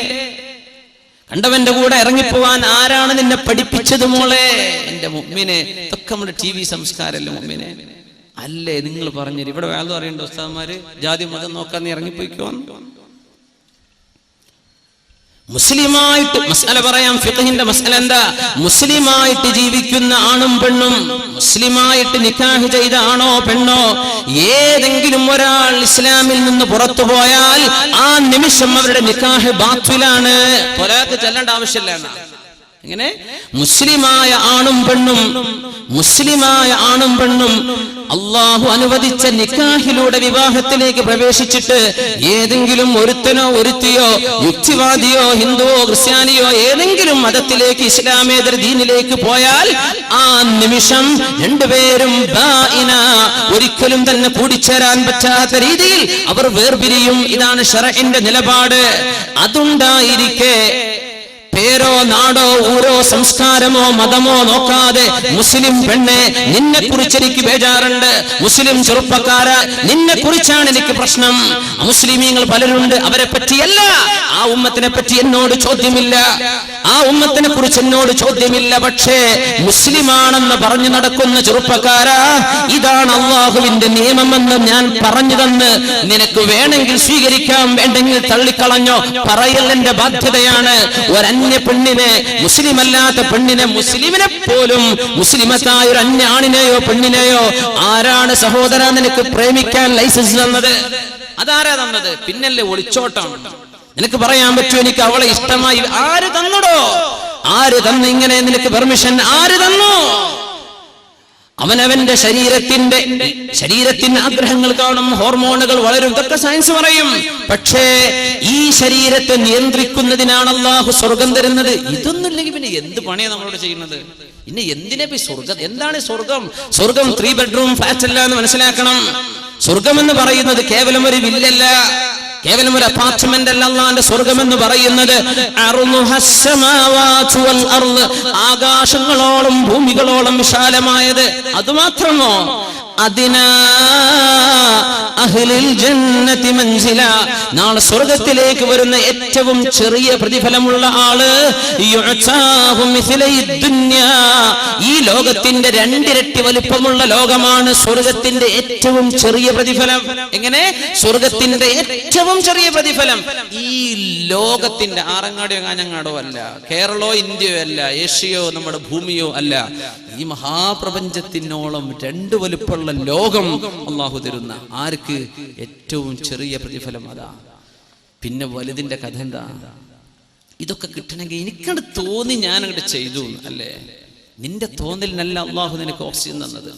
കണ്ടവന്റെ കൂടെ ഇറങ്ങിപ്പോവാൻ ആരാണ് നിന്നെ പഠിപ്പിച്ചത് മോളെ? എന്റെ മുഅ്മിനെ, ഇതൊക്കെ നമ്മുടെ TV സംസ്കാരമല്ലേ മുഅ്മിനെ? അല്ലേ? നിങ്ങൾ പറഞ്ഞിട്ട് ഇവിടെ വേദം അറിയണ്ട ഉസ്താദ്മാര് ജാതി മതം നോക്കാൻ നീ ഇറങ്ങിപ്പോയിക്കോ. മുസ്ലിമായിട്ട് മസ്അല പറയാം. ഫിഖ്ഹിന്റെ മസ്അല എന്താ? മുസ്ലിമായിട്ട് ജീവിക്കുന്ന ആണും പെണ്ണും, മുസ്ലിമായിട്ട് നിക്കാഹ് ചെയ്ത ആണോ പെണ്ണോ, ഏതെങ്കിലും ഒരാൾ ഇസ്ലാമിൽ നിന്ന് പുറത്തു പോയാൽ ആ നിമിഷം അവരുടെ നിക്കാഹ് ബാത്തിലാണ്. ഒരാൾക്ക് ചെല്ലേണ്ട ആവശ്യമില്ല. എങ്ങനെ? മുസ്ലിമായ ആണും പെണ്ണും അള്ളാഹു അനുവദിച്ച നിക്കാഹിലൂടെ വിവാഹത്തിലേക്ക് പ്രവേശിച്ചിട്ട് ഏതെങ്കിലും ഒരുത്തനോ ഒരുത്തിയോ യുക്തിവാദിയോ ഹിന്ദുവോ ക്രിസ്ത്യാനിയോ ഏതെങ്കിലും മതത്തിലേക്ക് ഇസ്ലാമേതര ദീനിലേക്ക് പോയാൽ ആ നിമിഷം രണ്ടുപേരും ബാഇന, ഒരിക്കലും തന്നെ കൂടിച്ചേരാൻ പറ്റാത്ത രീതിയിൽ അവർ വേർപിരിയും. ഇതാണ് ശറഇന്റെ നിലപാട്. അതുണ്ടായിരിക്കെ പേരോ നാടോ ഊരോ സംസ്കാരമോ മതമോ നോക്കാതെ മുസ്ലിം പെണ്ണെ, നിന്നെ കുറിച്ച് എനിക്ക് ബേജാറുണ്ട്. മുസ്ലിം ചെറുപ്പക്കാര, നിന്നെ കുറിച്ചാണ് എനിക്ക് പ്രശ്നം. മുസ്ലിമീങ്ങൾ പലരുണ്ട്, അവരെ പറ്റിയല്ല, ആ ഉമ്മത്തിനെ പറ്റി എന്നോട് ചോദ്യമില്ല, ആ ഉമ്മത്തിനെ കുറിച്ച് എന്നോട് ചോദ്യമില്ല. പക്ഷേ മുസ്ലിമാണെന്ന് പറഞ്ഞു നടക്കുന്ന ചെറുപ്പക്കാര, ഇതാണ് അള്ളാഹുവിന്റെ നിയമമെന്ന് ഞാൻ പറഞ്ഞു തന്ന് നിനക്ക് വേണമെങ്കിൽ സ്വീകരിക്കാം, വേണ്ടെങ്കിൽ തള്ളിക്കളഞ്ഞോ, പറയൽ എന്റെ ബാധ്യതയാണ്. ഒരന്യ പെണ്ണിനെ, മുസ്ലിമല്ലാത്ത പെണ്ണിനെ, മുസ്ലിമിനെ പോലും മുസ്ലിമത്തായ ഒരു അന്യ ആണിനെയോ പെണ്ണിനെയോ ആരാണ് സഹോദര നിനക്ക് പ്രേമിക്കാൻ ലൈസൻസ് തന്നത്? അതാരാ തന്നത്? പിന്നല്ലേ ഒളിച്ചോട്ടം. നിനക്ക് പറയാൻ പറ്റുമോ എനിക്ക് അവളെ ഇഷ്ടമായി? ആര് തന്നടോ? ആര് തന്നു ഇങ്ങനെ നിനക്ക് പെർമിഷൻ? ആര് തന്നു? അവനവന്റെ ശരീരത്തിന്റെ ആഗ്രഹങ്ങൾ കാണും, ഹോർമോണുകൾ വളരും, ഇതൊക്കെ സയൻസ് പറയും. പക്ഷേ ഈ ശരീരത്തെ നിയന്ത്രിക്കുന്നതിനാണ് അല്ലാഹു സ്വർഗം തരുന്നത്. ഇതൊന്നുമില്ലെങ്കിൽ പിന്നെ എന്ത് പണിയാണ് നമ്മളോട് ചെയ്യുന്നത്? ഇനി എന്തിനാ സ്വർഗം? എന്താണ് സ്വർഗം? സ്വർഗം 3 ബെഡ്റൂം ഫ്ലാറ്റ് അല്ല എന്ന് മനസ്സിലാക്കണം. സ്വർഗം എന്ന് പറയുന്നത് കേവലം ഒരു വില്ലല്ല, കേവലം ഒരു അപ്പാർട്ട്മെന്റ് അല്ല. അല്ലാഹുവിന്റെ സ്വർഗം എന്ന് പറയുന്നത് ആകാശങ്ങളോളം ഭൂമികളോളം വിശാലമായത്. അതുമാത്രമോ? അതിനാ അഹ്ലിൽ ജന്നതി മൻസില, നാളെ സ്വർഗ്ഗത്തിലേക്ക് വരുന്ന ഏറ്റവും ചെറിയ പ്രതിഫലമുള്ള ആള് യുഅതാഹു മിസ്ലൈ ദുനിയാ, ഈ ലോകത്തിന്റെ 2 ഇരട്ടി വലുപ്പമുള്ള ലോകമാണ് സ്വർഗ്ഗത്തിന്റെ ഏറ്റവും ചെറിയ പ്രതിഫലം. എങ്ങനെ? സ്വർഗ്ഗത്തിന്റെ ഏറ്റവും ചെറിയ പ്രതിഫലം ഈ ലോകത്തിന്റെ ആറങ്ങാടിയോ കാഞ്ഞങ്ങാടോ അല്ല, കേരളോ ഇന്ത്യയോ അല്ല, ഏഷ്യയോ നമ്മുടെ ഭൂമിയോ അല്ല, ഈ മഹാപ്രപഞ്ചത്തിനോളം 2 വലുപ്പമുള്ള ലോകം അല്ലാഹു തരുന്ന ആർക്ക് ഏറ്റവും ചെറിയ പ്രതിഫലം അതാ. പിന്നെ വലുതിന്റെ കഥ എന്താ? ഇതൊക്കെ കിട്ടണമെങ്കിൽ എനിക്കത് തോന്നി ഞാൻ അങ്ങോട്ട് ചെയ്തു അല്ലേ? നിന്റെ തോന്നലിനല്ല അല്ലാഹു നിനക്ക് ഓക്സിജൻ തന്നത്.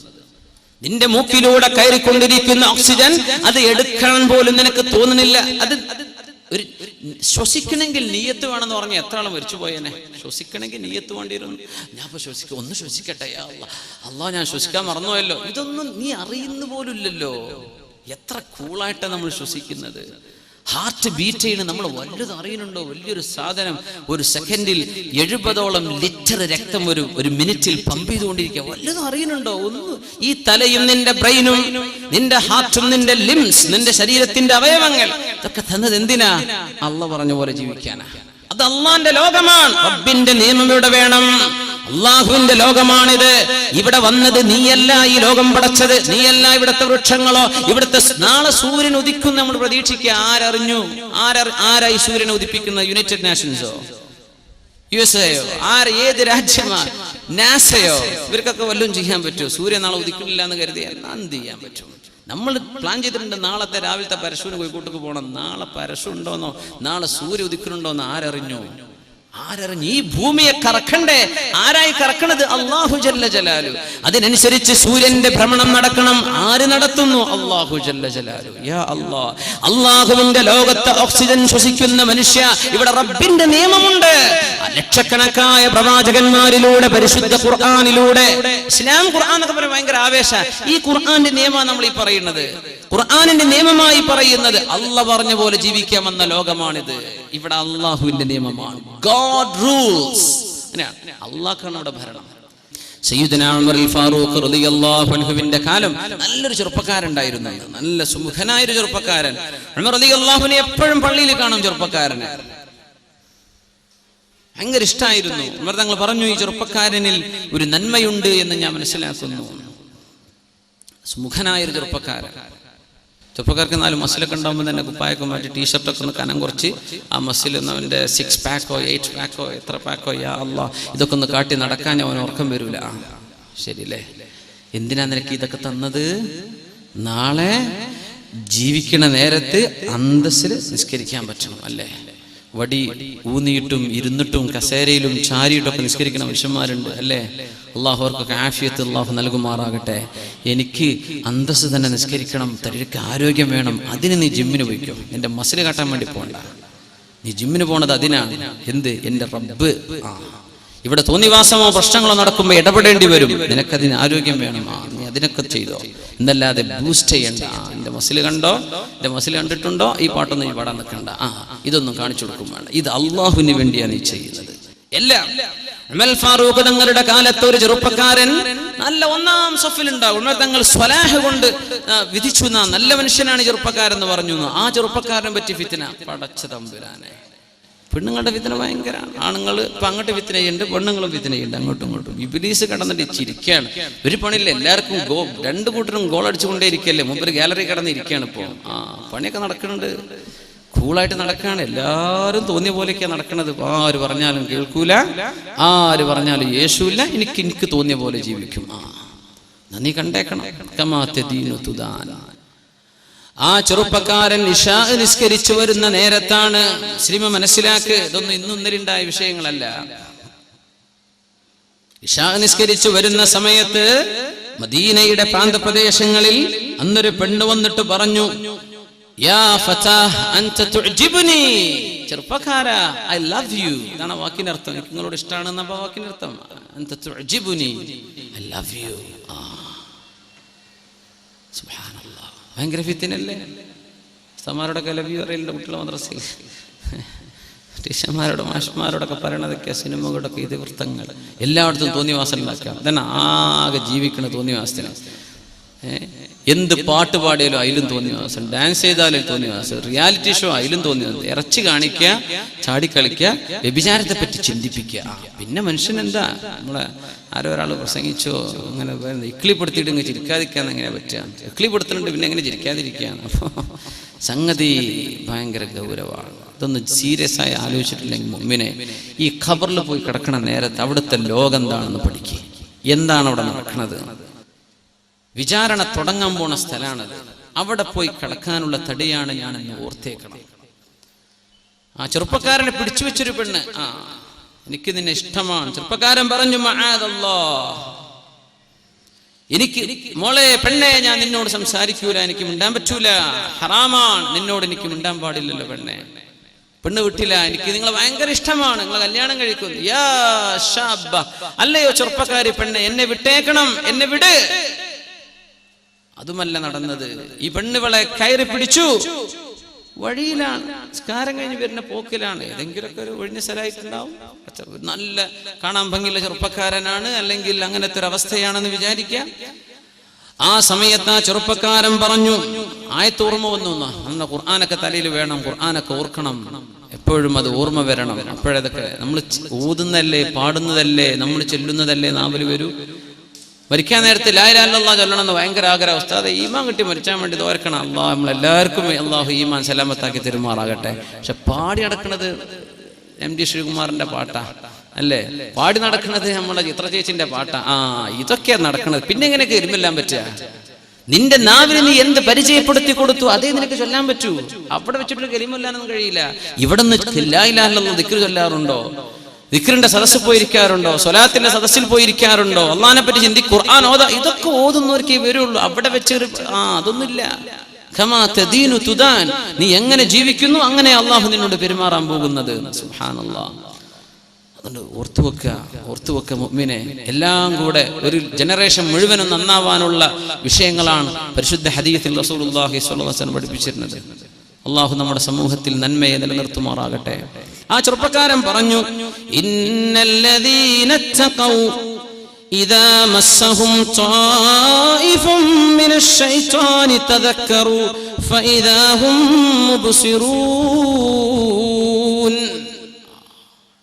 നിന്റെ മൂക്കിലൂടെ കയറിക്കൊണ്ടിരിക്കുന്ന ഓക്സിജൻ അത് എടുക്കാൻ പോലും നിനക്ക് തോന്നുന്നില്ല. അത് ഒരു ശ്വസിക്കണമെങ്കിൽ നീയത്ത് വേണമെന്ന് പറഞ്ഞാൽ എത്ര ആളും മരിച്ചു പോയേനെ. ശ്വസിക്കണമെങ്കിൽ നീയത്ത് വേണ്ടിയിരുന്നു. ഞാൻ ഇപ്പൊ ഒന്ന് ശ്വസിക്കട്ടെ, അല്ലാ ഞാൻ ശ്വസിക്കാൻ മറന്നുപോയല്ലോ. ഇതൊന്നും നീ അറിയുന്ന പോലും ഇല്ലല്ലോ. എത്ര കൂളായിട്ടാണ് നമ്മൾ ശ്വസിക്കുന്നത്. ഹാർട്ട് ബീറ്റ് ചെയ്യണം. നമ്മൾ വല്ലതും അറിയുന്നുണ്ടോ? വലിയൊരു സാധനം ഒരു സെക്കൻഡിൽ 70ഓളം ലിറ്റർ രക്തം ഒരു മിനിറ്റിൽ പമ്പ് ചെയ്തുകൊണ്ടിരിക്കുക. വല്ലതും അറിയുന്നുണ്ടോ? ഒന്ന് ഈ തലയും നിന്റെ ബ്രെയിനും നിന്റെ ഹാർട്ടും നിന്റെ ലിംസ് നിന്റെ ശരീരത്തിന്റെ അവയവങ്ങൾ ഇതൊക്കെ തന്നത് എന്തിനാ? അള്ളാഹ് പറഞ്ഞ പോലെ ജീവിക്കാനാ. അത് അള്ളാന്റെ ലോകമാണ്. റബ്ബിന്റെ നിയമം ഇവിടെ വേണം. അള്ളാഹുവിന്റെ ലോകമാണിത്. ഇവിടെ വന്നത് നീയല്ല, ഈ ലോകം പടച്ചത് നീയല്ല. ഇവിടുത്തെ വൃക്ഷങ്ങളോ ഇവിടുത്തെ നാളെ സൂര്യൻ ഉദിക്കും നമ്മൾ പ്രതീക്ഷിക്കുക. ആരറിഞ്ഞു? ആരാ ഈ സൂര്യനെ ഉദിപ്പിക്കുന്ന? യുണൈറ്റഡ് നേഷൻസോ USA-യോ? ഏത് രാജ്യമാണ്? നാസയോ? ഇവർക്കൊക്കെ വല്ലതും ചെയ്യാൻ പറ്റുമോ? സൂര്യൻ നാളെ ഉദിക്കുന്നില്ല എന്ന് കരുതി എന്ത് ചെയ്യാൻ പറ്റും? നമ്മൾ പ്ലാൻ ചെയ്തിട്ടുണ്ട് നാളത്തെ രാവിലത്തെ പരശുവിന് കോഴിക്കോട്ടേക്ക് പോകണം. നാളെ പരശു ഉണ്ടോന്നോ നാളെ സൂര്യ ഉദിക്കുന്നുണ്ടോന്നോ ആരറിഞ്ഞു? ഈ ഭൂമിയെ കറക്കണ്ടേ? ആരായി കറക്കണത്? അല്ലാഹു ജല്ല ജലാലു. അതിനനുസരിച്ച് സൂര്യന്റെ ഭ്രമണം നടക്കണം. ആര് നടത്തുന്നു? അല്ലാഹു ജല്ല ജലാലു. യാ അല്ലാഹ്, അല്ലാഹുവിന്റെ ലോകത്ത് ഓക്സിജൻ ശ്വസിക്കുന്ന മനുഷ്യ, ഇവിടെ റബ്ബിന്റെ നിയമമുണ്ട്. ലക്ഷക്കണക്കായ പ്രവാചകന്മാരിലൂടെ പരിശുദ്ധ ഖുർആനിലൂടെ, ഇസ്ലാം ഖുർആൻ എന്നൊക്കെ പറയുന്നത് ഭയങ്കര ആവേശ. ഈ ഖുർആന്റെ നിയമമാണ് നമ്മൾ ഈ പറയുന്നത്. ഖുർആനിന്റെ നിയമമായി പറയുന്നത് അല്ലാഹ് പറഞ്ഞ പോലെ ജീവിക്കാമെന്ന ലോകമാണിത്. ഇവിടെ അല്ലാഹുവിന്റെ നിയമമാണ്. God rules. അല്ലാഹുവാണ് ഇവിടെ ഭരണം. സയ്യിദുനാ ഉമർ ഫാറൂഖ് റളിയല്ലാഹു അൻഹുവിന്റെ കാലം നല്ലൊരു ചെറുപ്പക്കാരുണ്ടായിരുന്നു. നല്ല സുമുഖനായ ഒരു ചെറുപ്പക്കാരൻ. ഉമർ റളിയല്ലാഹുവിനെ എപ്പോഴും പള്ളിയിൽ കാണും. ചെറുപ്പക്കാരനെ ഭയങ്കര ഇഷ്ടമായിരുന്നു. ഉമർ തങ്ങൾ പറഞ്ഞു, ഈ ചെറുപ്പക്കാരനിൽ ഒരു നന്മയുണ്ട് എന്ന് ഞാൻ മനസ്സിലാക്കുന്നു. സുമുഖനായൊരു ചെറുപ്പക്കാരൻ. ചെറുപ്പക്കാർക്ക് 4 മസിലൊക്കെ ഉണ്ടാകുമ്പോൾ തന്നെ കുപ്പായൊക്കെ മാറ്റി ടീഷർട്ടൊക്കെ ഒന്ന് കനം കുറച്ച് ആ മസിൽ അവൻ്റെ 6 പാക്കോ 8 പാക്കോ എത്ര പാക്കോ യാ അല്ലാഹ് ഇതൊക്കെ ഒന്ന് കാട്ടി നടക്കാൻ അവൻ ഉറക്കം വരൂല. ശരിയല്ലേ? എന്തിനാ നിനക്ക് ഇതൊക്കെ തന്നത്? നാളെ ജീവിക്കണ നേരത്ത് അന്തസ്സിൽ നിസ്കരിക്കാൻ പറ്റണം അല്ലേ? വടി ഊന്നിയിട്ടും ഇരുന്നിട്ടും കസേരയിലും ചാരിയിട്ടൊക്കെ നിസ്കരിക്കുന്ന മനുഷ്യന്മാരുണ്ട് അല്ലേ? അള്ളാഹു അവർക്കൊക്കെ ആഫിയത്ത് അള്ളാഹു നൽകുമാറാകട്ടെ. എനിക്ക് അന്തസ്സ് തന്നെ നിസ്കരിക്കണം, തനിക്ക് ആരോഗ്യം വേണം. അതിന് നീ ജിമ്മിന് പോയിക്കോ. എൻ്റെ മസിൽ കാട്ടാൻ വേണ്ടി പോകണ്ട. നീ ജിമ്മിന് പോണത് അതിനാണ്. എന്ത്? എൻ്റെ റബ്ബ്. ഇവിടെ തോന്നിവാസമോ പ്രശ്നങ്ങളോ നടക്കുമ്പോൾ ഇടപെടേണ്ടി വരും. നിനക്കതിന് ആരോഗ്യം വേണം. നീ അതിനൊക്കെ ചെയ്തോ, എന്നല്ലാതെ ബൂസ്റ്റ് ചെയ്യണ്ട. എൻ്റെ മസിൽ കണ്ടോ, എൻ്റെ മസിൽ കണ്ടിട്ടുണ്ടോ, ഈ പാട്ടൊന്നും നീ പാടാൻ നിൽക്കണ്ട. ഇതൊന്നും കാണിച്ചു കൊടുക്കും വേണ്ട. ഇത് അള്ളാഹുവിന് വേണ്ടിയാണ് നീ ചെയ്യുന്നത് എല്ലാം. ഉമർ ഫാറൂഖ് തങ്ങളുടെ കാലത്ത് ഒരു ചെറുപ്പക്കാരൻ നല്ല 1-ാം സഫിലുണ്ടാവും. ഉമർ തങ്ങൾ സ്വലാഹ് കൊണ്ട് വിധിച്ചു, നല്ല മനുഷ്യനാണ് ചെറുപ്പക്കാരെന്ന് പറഞ്ഞു. ആ ചെറുപ്പക്കാരനെ പറ്റി ഫിത്ന. പടച്ച തമ്പുരാനെ, പെണ്ണുങ്ങളുടെ ഫിത്ന ഭയങ്കരമാണ്. ആണുങ്ങൾ ഇപ്പം അങ്ങോട്ട് ഫിത്ന ചെയ്യുന്നുണ്ട്, പെണ്ണുങ്ങളും ഫിത്ന ചെയ്യുന്നുണ്ട് അങ്ങോട്ടും ഇങ്ങോട്ടും. ഇബ്ലീസ് കടന്നിട്ട് ചിരിക്കുകയാണ്. ഒരു പണിയില്ല, എല്ലാവർക്കും രണ്ട് കൂട്ടരും ഗോൾ അടിച്ചുകൊണ്ടേ ഇരിക്കല്ലേ. മുമ്പ് ഗാലറി കടന്നിരിക്കുകയാണ്. ഇപ്പോൾ പണിയൊക്കെ നടക്കുന്നുണ്ട്, കൂളായിട്ട് നടക്കുകയാണ്. എല്ലാവരും തോന്നിയ പോലെയൊക്കെയാണ് നടക്കുന്നത്. ആര് പറഞ്ഞാലും കേൾക്കൂല, ആര് പറഞ്ഞാലും യേശുവില്ല. എനിക്ക് തോന്നിയ പോലെ ജീവിക്കും. നീ കണ്ടേക്കണം. ആ ചെറുപ്പക്കാരൻ ഇശാ നിസ്കരിച്ചു വരുന്ന നേരത്താണ്. മുസ്ലിം മനസ്സിലാക്ക്, ഇതൊന്നും ഇന്നും ഇന്നലെയുണ്ടായ വിഷയങ്ങളല്ല. ഇശാ നിസ്കരിച്ചു വരുന്ന സമയത്ത് മദീനയുടെ പ്രാന്തപ്രദേശങ്ങളിൽ അന്നൊരു പെണ്ണ് വന്നിട്ട് പറഞ്ഞു, യാ ഫതാഹ് അൻത തുഅ്ജിബുനി, ചെറുപ്പക്കാരാ ഐ ലവ് യു. ഇതാണ് വാക്കിന്റെ അർത്ഥം. എനിക്ക് നിങ്ങളോട് ഇഷ്ടമാണെന്ന വാക്കിന്റെ അർത്ഥം. അൻത തുഅ്ജിബുനി, ഐ ലവ് യു. സുബ്ഹാനല്ലാഹ്, ഭയങ്കര ഫിത്നയല്ലേ? ഉസ്താദുമാരോടൊക്കെ ലവ് യു അറിയില്ല കുട്ടികളെ മദ്രസയിൽ. ടീച്ചർമാരോട് മാഷ്മാരോടൊക്കെ പറയണതൊക്കെ സിനിമകളൊക്കെ ഇതിവൃത്തങ്ങൾ എല്ലായിടത്തും തോന്നിവാസം ഉണ്ടാക്കുക. തന്നെ ആകെ ജീവിക്കണ തോന്നിവാസത്തിന്. എന്ത് പാട്ട് പാടിയാലും അതിലും തോന്നിവാസം, ഡാൻസ് ചെയ്താലും തോന്നിവാസം, റിയാലിറ്റി ഷോ അതിലും തോന്നിവാസം, ഇറച്ചി കാണിക്കുക, ചാടിക്കളിക്കുക, വ്യഭിചാരത്തെ പറ്റി ചിന്തിപ്പിക്കുക. പിന്നെ മനുഷ്യൻ എന്താ? നമ്മളെ ആരോ ഒരാൾ പ്രസംഗിച്ചോ അങ്ങനെ ഇക്ലിപ്പെടുത്തിയിട്ട് ഇങ്ങനെ ചിരിക്കാതിരിക്കാന്ന് എങ്ങനെ പറ്റുക? ഇക്ലിപ്പെടുത്തുന്നുണ്ട്, പിന്നെ എങ്ങനെ ചിരിക്കാതിരിക്കുകയാണ്? അപ്പോൾ സംഗതി ഭയങ്കര ഗൗരവമാണ്. ഇതൊന്ന് സീരിയസ് ആയി ആലോചിച്ചിട്ടില്ലെങ്കിൽ മുമ്പിനെ ഈ ഖബറിൽ പോയി കിടക്കണ നേരത്ത് അവിടുത്തെ ലോകം എന്താണെന്ന് പഠിക്കുക. എന്താണ് അവിടെ നടക്കുന്നത്? വിചാരണ തുടങ്ങാൻ പോണ സ്ഥലമാണത്. അവിടെ പോയി കിടക്കാനുള്ള തടിയാണ് ഞാനെന്ന് ഓർത്തേക്കണം. ആ ചെറുപ്പക്കാരനെ പിടിച്ചു വെച്ചൊരു പെണ്ണ്, എനിക്ക് നിന്നെ ഇഷ്ടമാണ്. ചെറുപ്പക്കാരൻ പറഞ്ഞു, മഅദല്ലാഹ്, എനിക്ക് മോളെ പെണ്ണെ ഞാൻ നിന്നോട് സംസാരിക്കൂല, എനിക്ക് മിണ്ടാൻ പറ്റൂല, ഹറാമാണ്, നിന്നോട് എനിക്ക് മിണ്ടാൻ പാടില്ലല്ലോ പെണ്ണെ. പെണ്ണ് വിട്ടില്ല, എനിക്ക് നിങ്ങളെ ഭയങ്കര ഇഷ്ടമാണ്, നിങ്ങളെ കല്യാണം കഴിക്കുന്നു. യാ ഷാബ, അല്ലയോ ചെറുപ്പക്കാരി പെണ്ണെ, എന്നെ വിട്ടേക്കണം, എന്നെ വിട്. അതുമല്ല നടന്നത്. ഈ പെണ്ണുകളെ കയറി പിടിച്ചു. വഴിയിലാണ്, നിസ്കാരം കഴിഞ്ഞ് വരുന്ന പോക്കിലാണ്. ഏതെങ്കിലുമൊക്കെ ഒരു ഒഴിഞ്ഞ സ്ഥലമായിട്ടുണ്ടാവും. നല്ല കാണാൻ ഭംഗിയുള്ള ചെറുപ്പക്കാരനാണ്, അല്ലെങ്കിൽ അങ്ങനത്തെ ഒരു അവസ്ഥയാണെന്ന് വിചാരിക്കാം. ആ സമയത്ത് ആ ചെറുപ്പക്കാരൻ പറഞ്ഞു, ആയത്ത് ഓർമ്മ വന്നു. അന്ന് ഖുർആനൊക്കെ തലയിൽ വേണം, ഖുർആനൊക്കെ ഓർക്കണം, എപ്പോഴും അത് ഓർമ്മ വരണം. അപ്പോഴതൊക്കെ നമ്മൾ ഓതുന്നതല്ലേ, പാടുന്നതല്ലേ, നമ്മൾ ചെല്ലുന്നതല്ലേ നാവിൽ വരൂ. മരിക്കാൻ നേരത്തെ ലാ ഇലാഹ ഇല്ലല്ലാഹ് ചൊല്ലണമെന്ന് ഭയങ്കര ആഗ്രഹം. ഉസ്താദേ, ഈമാൻ കിട്ടി മരിച്ചാൻ വേണ്ടി ദുആർക്കണം. അല്ലാഹ് നമ്മളെല്ലാവർക്കും അല്ലാഹു ഈമാൻ സലാമത്താക്കി തെരുമാറാകട്ടെ. പക്ഷെ പാടി നടക്കുന്നത് MD ശ്രീകുമാറിന്റെ പാട്ടാ അല്ലേ? പാടി നടക്കുന്നത് നമ്മളെ ചിത്ര ചേച്ചിന്റെ പാട്ടാ. ഇതൊക്കെയാ നടക്കുന്നത്. പിന്നെ എങ്ങനെയൊക്കെ ഇരുമെല്ലാം പറ്റുക? നിന്റെ നാവിന് നീ എന്ത് പരിചയപ്പെടുത്തി കൊടുത്തു അതേ നിനക്ക് ചൊല്ലാൻ പറ്റൂ. അവിടെ വെച്ചിട്ട് കലിമല്ലാനൊന്നും കഴിയില്ല. ഇവിടെ നിന്ന് ലാ ഇലാഹ ഇല്ലല്ലാഹ് ദിക്ർ ചൊല്ലാറുണ്ടോ? ദിക്റിന്റെ സദസ്സിൽ പോയിരിക്കാറുണ്ടോ? സ്വലാത്തിന്റെ സദസ്സിൽ പോയിരിക്കാറുണ്ടോ? അള്ളാഹിനെ പറ്റി ചിന്തിക്കും, ഖുർആൻ ഓതാ. ഇതൊക്കെ ഓതുന്നവർക്കേ വരുള്ളൂ. അവിടെ വെച്ചൊരു അതൊന്നുമില്ല. ഖമാ തദീനു തുദാൻ, നീ എങ്ങനെ ജീവിക്കുന്നു അങ്ങനെ അള്ളാഹു നിന്നോട് പെരുമാറാൻ പോകുന്നത്. സുബ്ഹാനല്ലാഹ്. അതുകൊണ്ട് ഓർത്തുവെക്ക മുഅ്മിനെ. എല്ലാം കൂടെ ഒരു ജനറേഷൻ മുഴുവനും നന്നാവാനുള്ള വിഷയങ്ങളാണ് പരിശുദ്ധ ഹദീസിൽ റസൂലുള്ളാഹി സ്വല്ലല്ലാഹു അലൈഹി വസല്ലം പഠിപ്പിച്ചിരുന്നത്. അള്ളാഹു നമ്മുടെ സമൂഹത്തിൽ നന്മയെ നിലനിർത്തുമാറാകട്ടെ. ആ ചെറുപ്പക്കാരൻ പറഞ്ഞു, ഇന്നല്ലദീന തഖൗ ഇദാ മസ്സഹും ത്വായിഫും മിനശ് ശൈത്വാനി തദക്കറു ഫഇദാ ഹും മുബ്സിറൂൻ.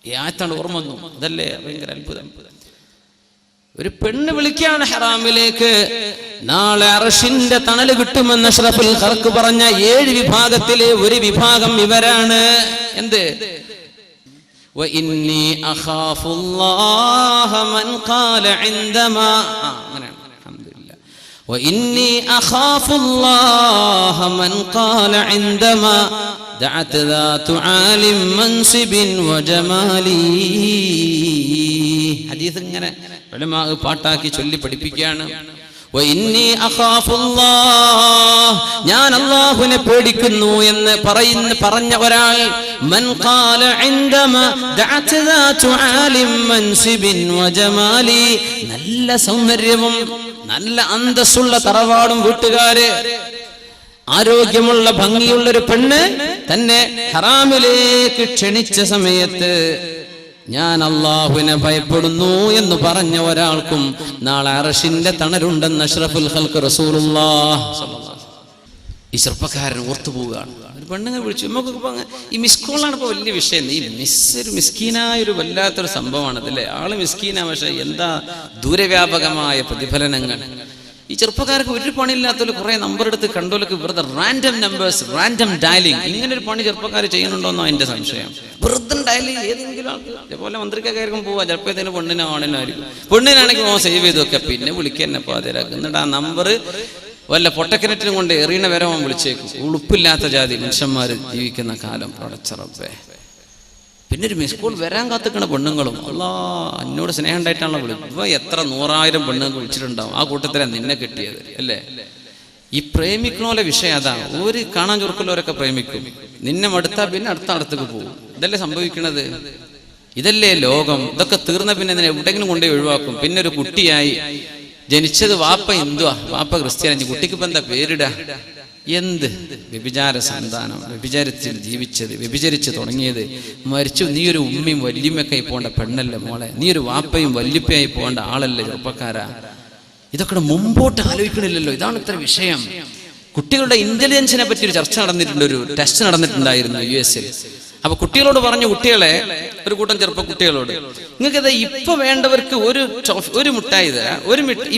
ഈ ആയത്താണ് ഓർമ്മ വന്നു. അതല്ലേ ഭയങ്കര അത്ഭുതം. ഒരു പെണ്ണ് വിളിക്കാണ് ഹറാമിലേക്ക്. നാളെ അർശിന്റെ തണല് കിട്ടുമെന്ന് അഷ്റഫുൽ ഖൽഖ് പറഞ്ഞ 7 വിഭാഗത്തിലെ ഒരു വിഭാഗം ഇവരാണ്. എന്ത്? وإني أخاف الله من قال عندما الحمد لله وإني أخاف الله من قال عندما دعت ذات عال منصب وجمالي. ഹദീസ് ഇങ്ങനെ ഉലമാ പാട്ടാക്കി ചൊല്ലി പഠിപ്പിക്കുകയാണ്. ഞാൻ അല്ലാഹുവിനെ പേടിക്കുന്നു എന്ന് പറഞ്ഞ ഒരാൾ, മൻ ഖാല ഇൻദമാ ദഅത ദാതു ആലിം മൻസിബിൻ വജമാലി, നല്ല സൗന്ദര്യവും നല്ല അന്തസ്സുള്ള തറവാടും വീട്ടുകാര്, ആരോഗ്യമുള്ള ഭംഗിയുള്ളൊരു പെണ്ണ് തന്നെ ഹറാമിലേക്ക് ക്ഷണിച്ച സമയത്ത് ഞാൻ അല്ലാഹുവിനെ ഭയപ്പെടുന്നു എന്ന് പറഞ്ഞ ഒരാൾക്കും നാളെ അർശിന്റെ തണലുണ്ടെന്ന് അഷ്റഫുൽ ഖൽഖ് റസൂലുള്ളാഹി സ്വല്ലല്ലാഹു അലൈഹി വസല്ലം. ഈ ചെറുപ്പക്കാരൻ ഓർത്തുപോവുകയാണ്. ഒരു പെണ്ണുങ്ങൾ വിളിച്ചു. നമുക്കൊക്കെ ഈ മിസ് കോളാണ് ഇപ്പോൾ വലിയ വിഷയം. ഈ ഒരു മിസ്കീനായ ഒരു വല്ലാത്തൊരു സംഭവമാണ് അതല്ലേ. ആള് മിസ്കീനാ, പക്ഷെ എന്താ ദൂരവ്യാപകമായ പ്രതിഫലനങ്ങൾ. ഈ ചെറുപ്പക്കാർക്ക് ഒരു പണിയില്ലാത്തവർ കുറെ നമ്പർ എടുത്ത് കണ്ടോലൊക്കെ വെറുതെ റാൻഡം നമ്പേഴ്സ്, റാൻഡം ഡയലിംഗ്, ഇങ്ങനെ ഒരു പണി ചെറുപ്പക്കാർ ചെയ്യുന്നുണ്ടോന്നോ എൻ്റെ സംശയം. വെറുതെ ഡയലിംഗ് ഏതെങ്കിലും ആൾക്ക് ഇതേപോലെ മന്ത്രിക്കാർക്കും പോവാ. ചിലപ്പോൾ ഇതിന് പെണ്ണിനോ ആണിനായിരിക്കും. പെണ്ണിനാണെങ്കിൽ സേവ് ചെയ്ത് വെക്കുക, പിന്നെ വിളിക്കുക പാതിരാക്ക്. എന്നിട്ട് ആ നമ്പർ വല്ല പൊട്ടക്കിണറ്റിനും കൊണ്ട് എറിയണ വരെ വിളിച്ചേക്കും. ഉളുപ്പില്ലാത്ത ജാതി മനുഷ്യന്മാർ ജീവിക്കുന്ന കാലം പടച്ചറപ്പേ. പിന്നെ ഒരു മിസ് കോൾ വരാൻ കാത്തിക്കണ പെണ്ണുങ്ങളും അല്ലാ എന്നോട് സ്നേഹം ഉണ്ടായിട്ടാണല്ലോ വിളിക്കും. ഇപ്പൊ എത്ര 100,000 പെണ്ണുങ്ങൾ വിളിച്ചിട്ടുണ്ടാവും. ആ കൂട്ടത്തിലാണ് നിന്നെ കിട്ടിയത് അല്ലേ. ഈ പ്രേമിക്കണോലെ വിഷയം അതാണ്. ഒരു കാണാൻ ചുരുക്കലോരൊക്കെ പ്രേമിക്കും, നിന്നെ മടുത്താ പിന്നെ അടുത്തേക്ക് പോകും. ഇതല്ലേ സംഭവിക്കണത്. ഇതല്ലേ ലോകം. ഇതൊക്കെ തീർന്ന പിന്നെ ഇതിനെ എവിടെയെങ്കിലും കൊണ്ടുപോയി ഒഴിവാക്കും. പിന്നെ ഒരു കുട്ടിയായി ജനിച്ചത് വാപ്പ ഹിന്ദുവാ, വാപ്പ ക്രിസ്ത്യാനി, കുട്ടിക്ക് ഇപ്പൊ എന്താ പേരിടാ? എന്ത് വ്യഭിചാര സന്താനം, വ്യഭിചാരത്തിൽ ജീവിച്ചത്, വ്യഭിചരിച്ച് തുടങ്ങിയത്, മരിച്ചു. നീ ഒരു ഉമ്മയും വല്യമ്മയൊക്കെ പോകേണ്ട പെണ്ണല്ലേ മോളെ, നീ ഒരു വാപ്പയും വല്യപ്പയായി പോകേണ്ട ആളല്ലേ ചെറുപ്പക്കാരാ. ഇതൊക്കെ മുമ്പോട്ട് ആലോചിക്കണില്ലല്ലോ. ഇതാണ് ഇത്ര വിഷയം. കുട്ടികളുടെ ഇന്റലിജൻസിനെ പറ്റി ഒരു ചർച്ച നടന്നിട്ടുണ്ട്, ഒരു ടെസ്റ്റ് നടന്നിട്ടുണ്ടായിരുന്നു US-ൽ. അപ്പൊ കുട്ടികളോട് പറഞ്ഞു, കുട്ടികളെ, ഒരു കൂട്ടം ചെറുപ്പ കുട്ടികളോട്, നിങ്ങൾക്ക് ഇപ്പൊ വേണ്ടവർക്ക് ഒരു മിഠായി തരാം,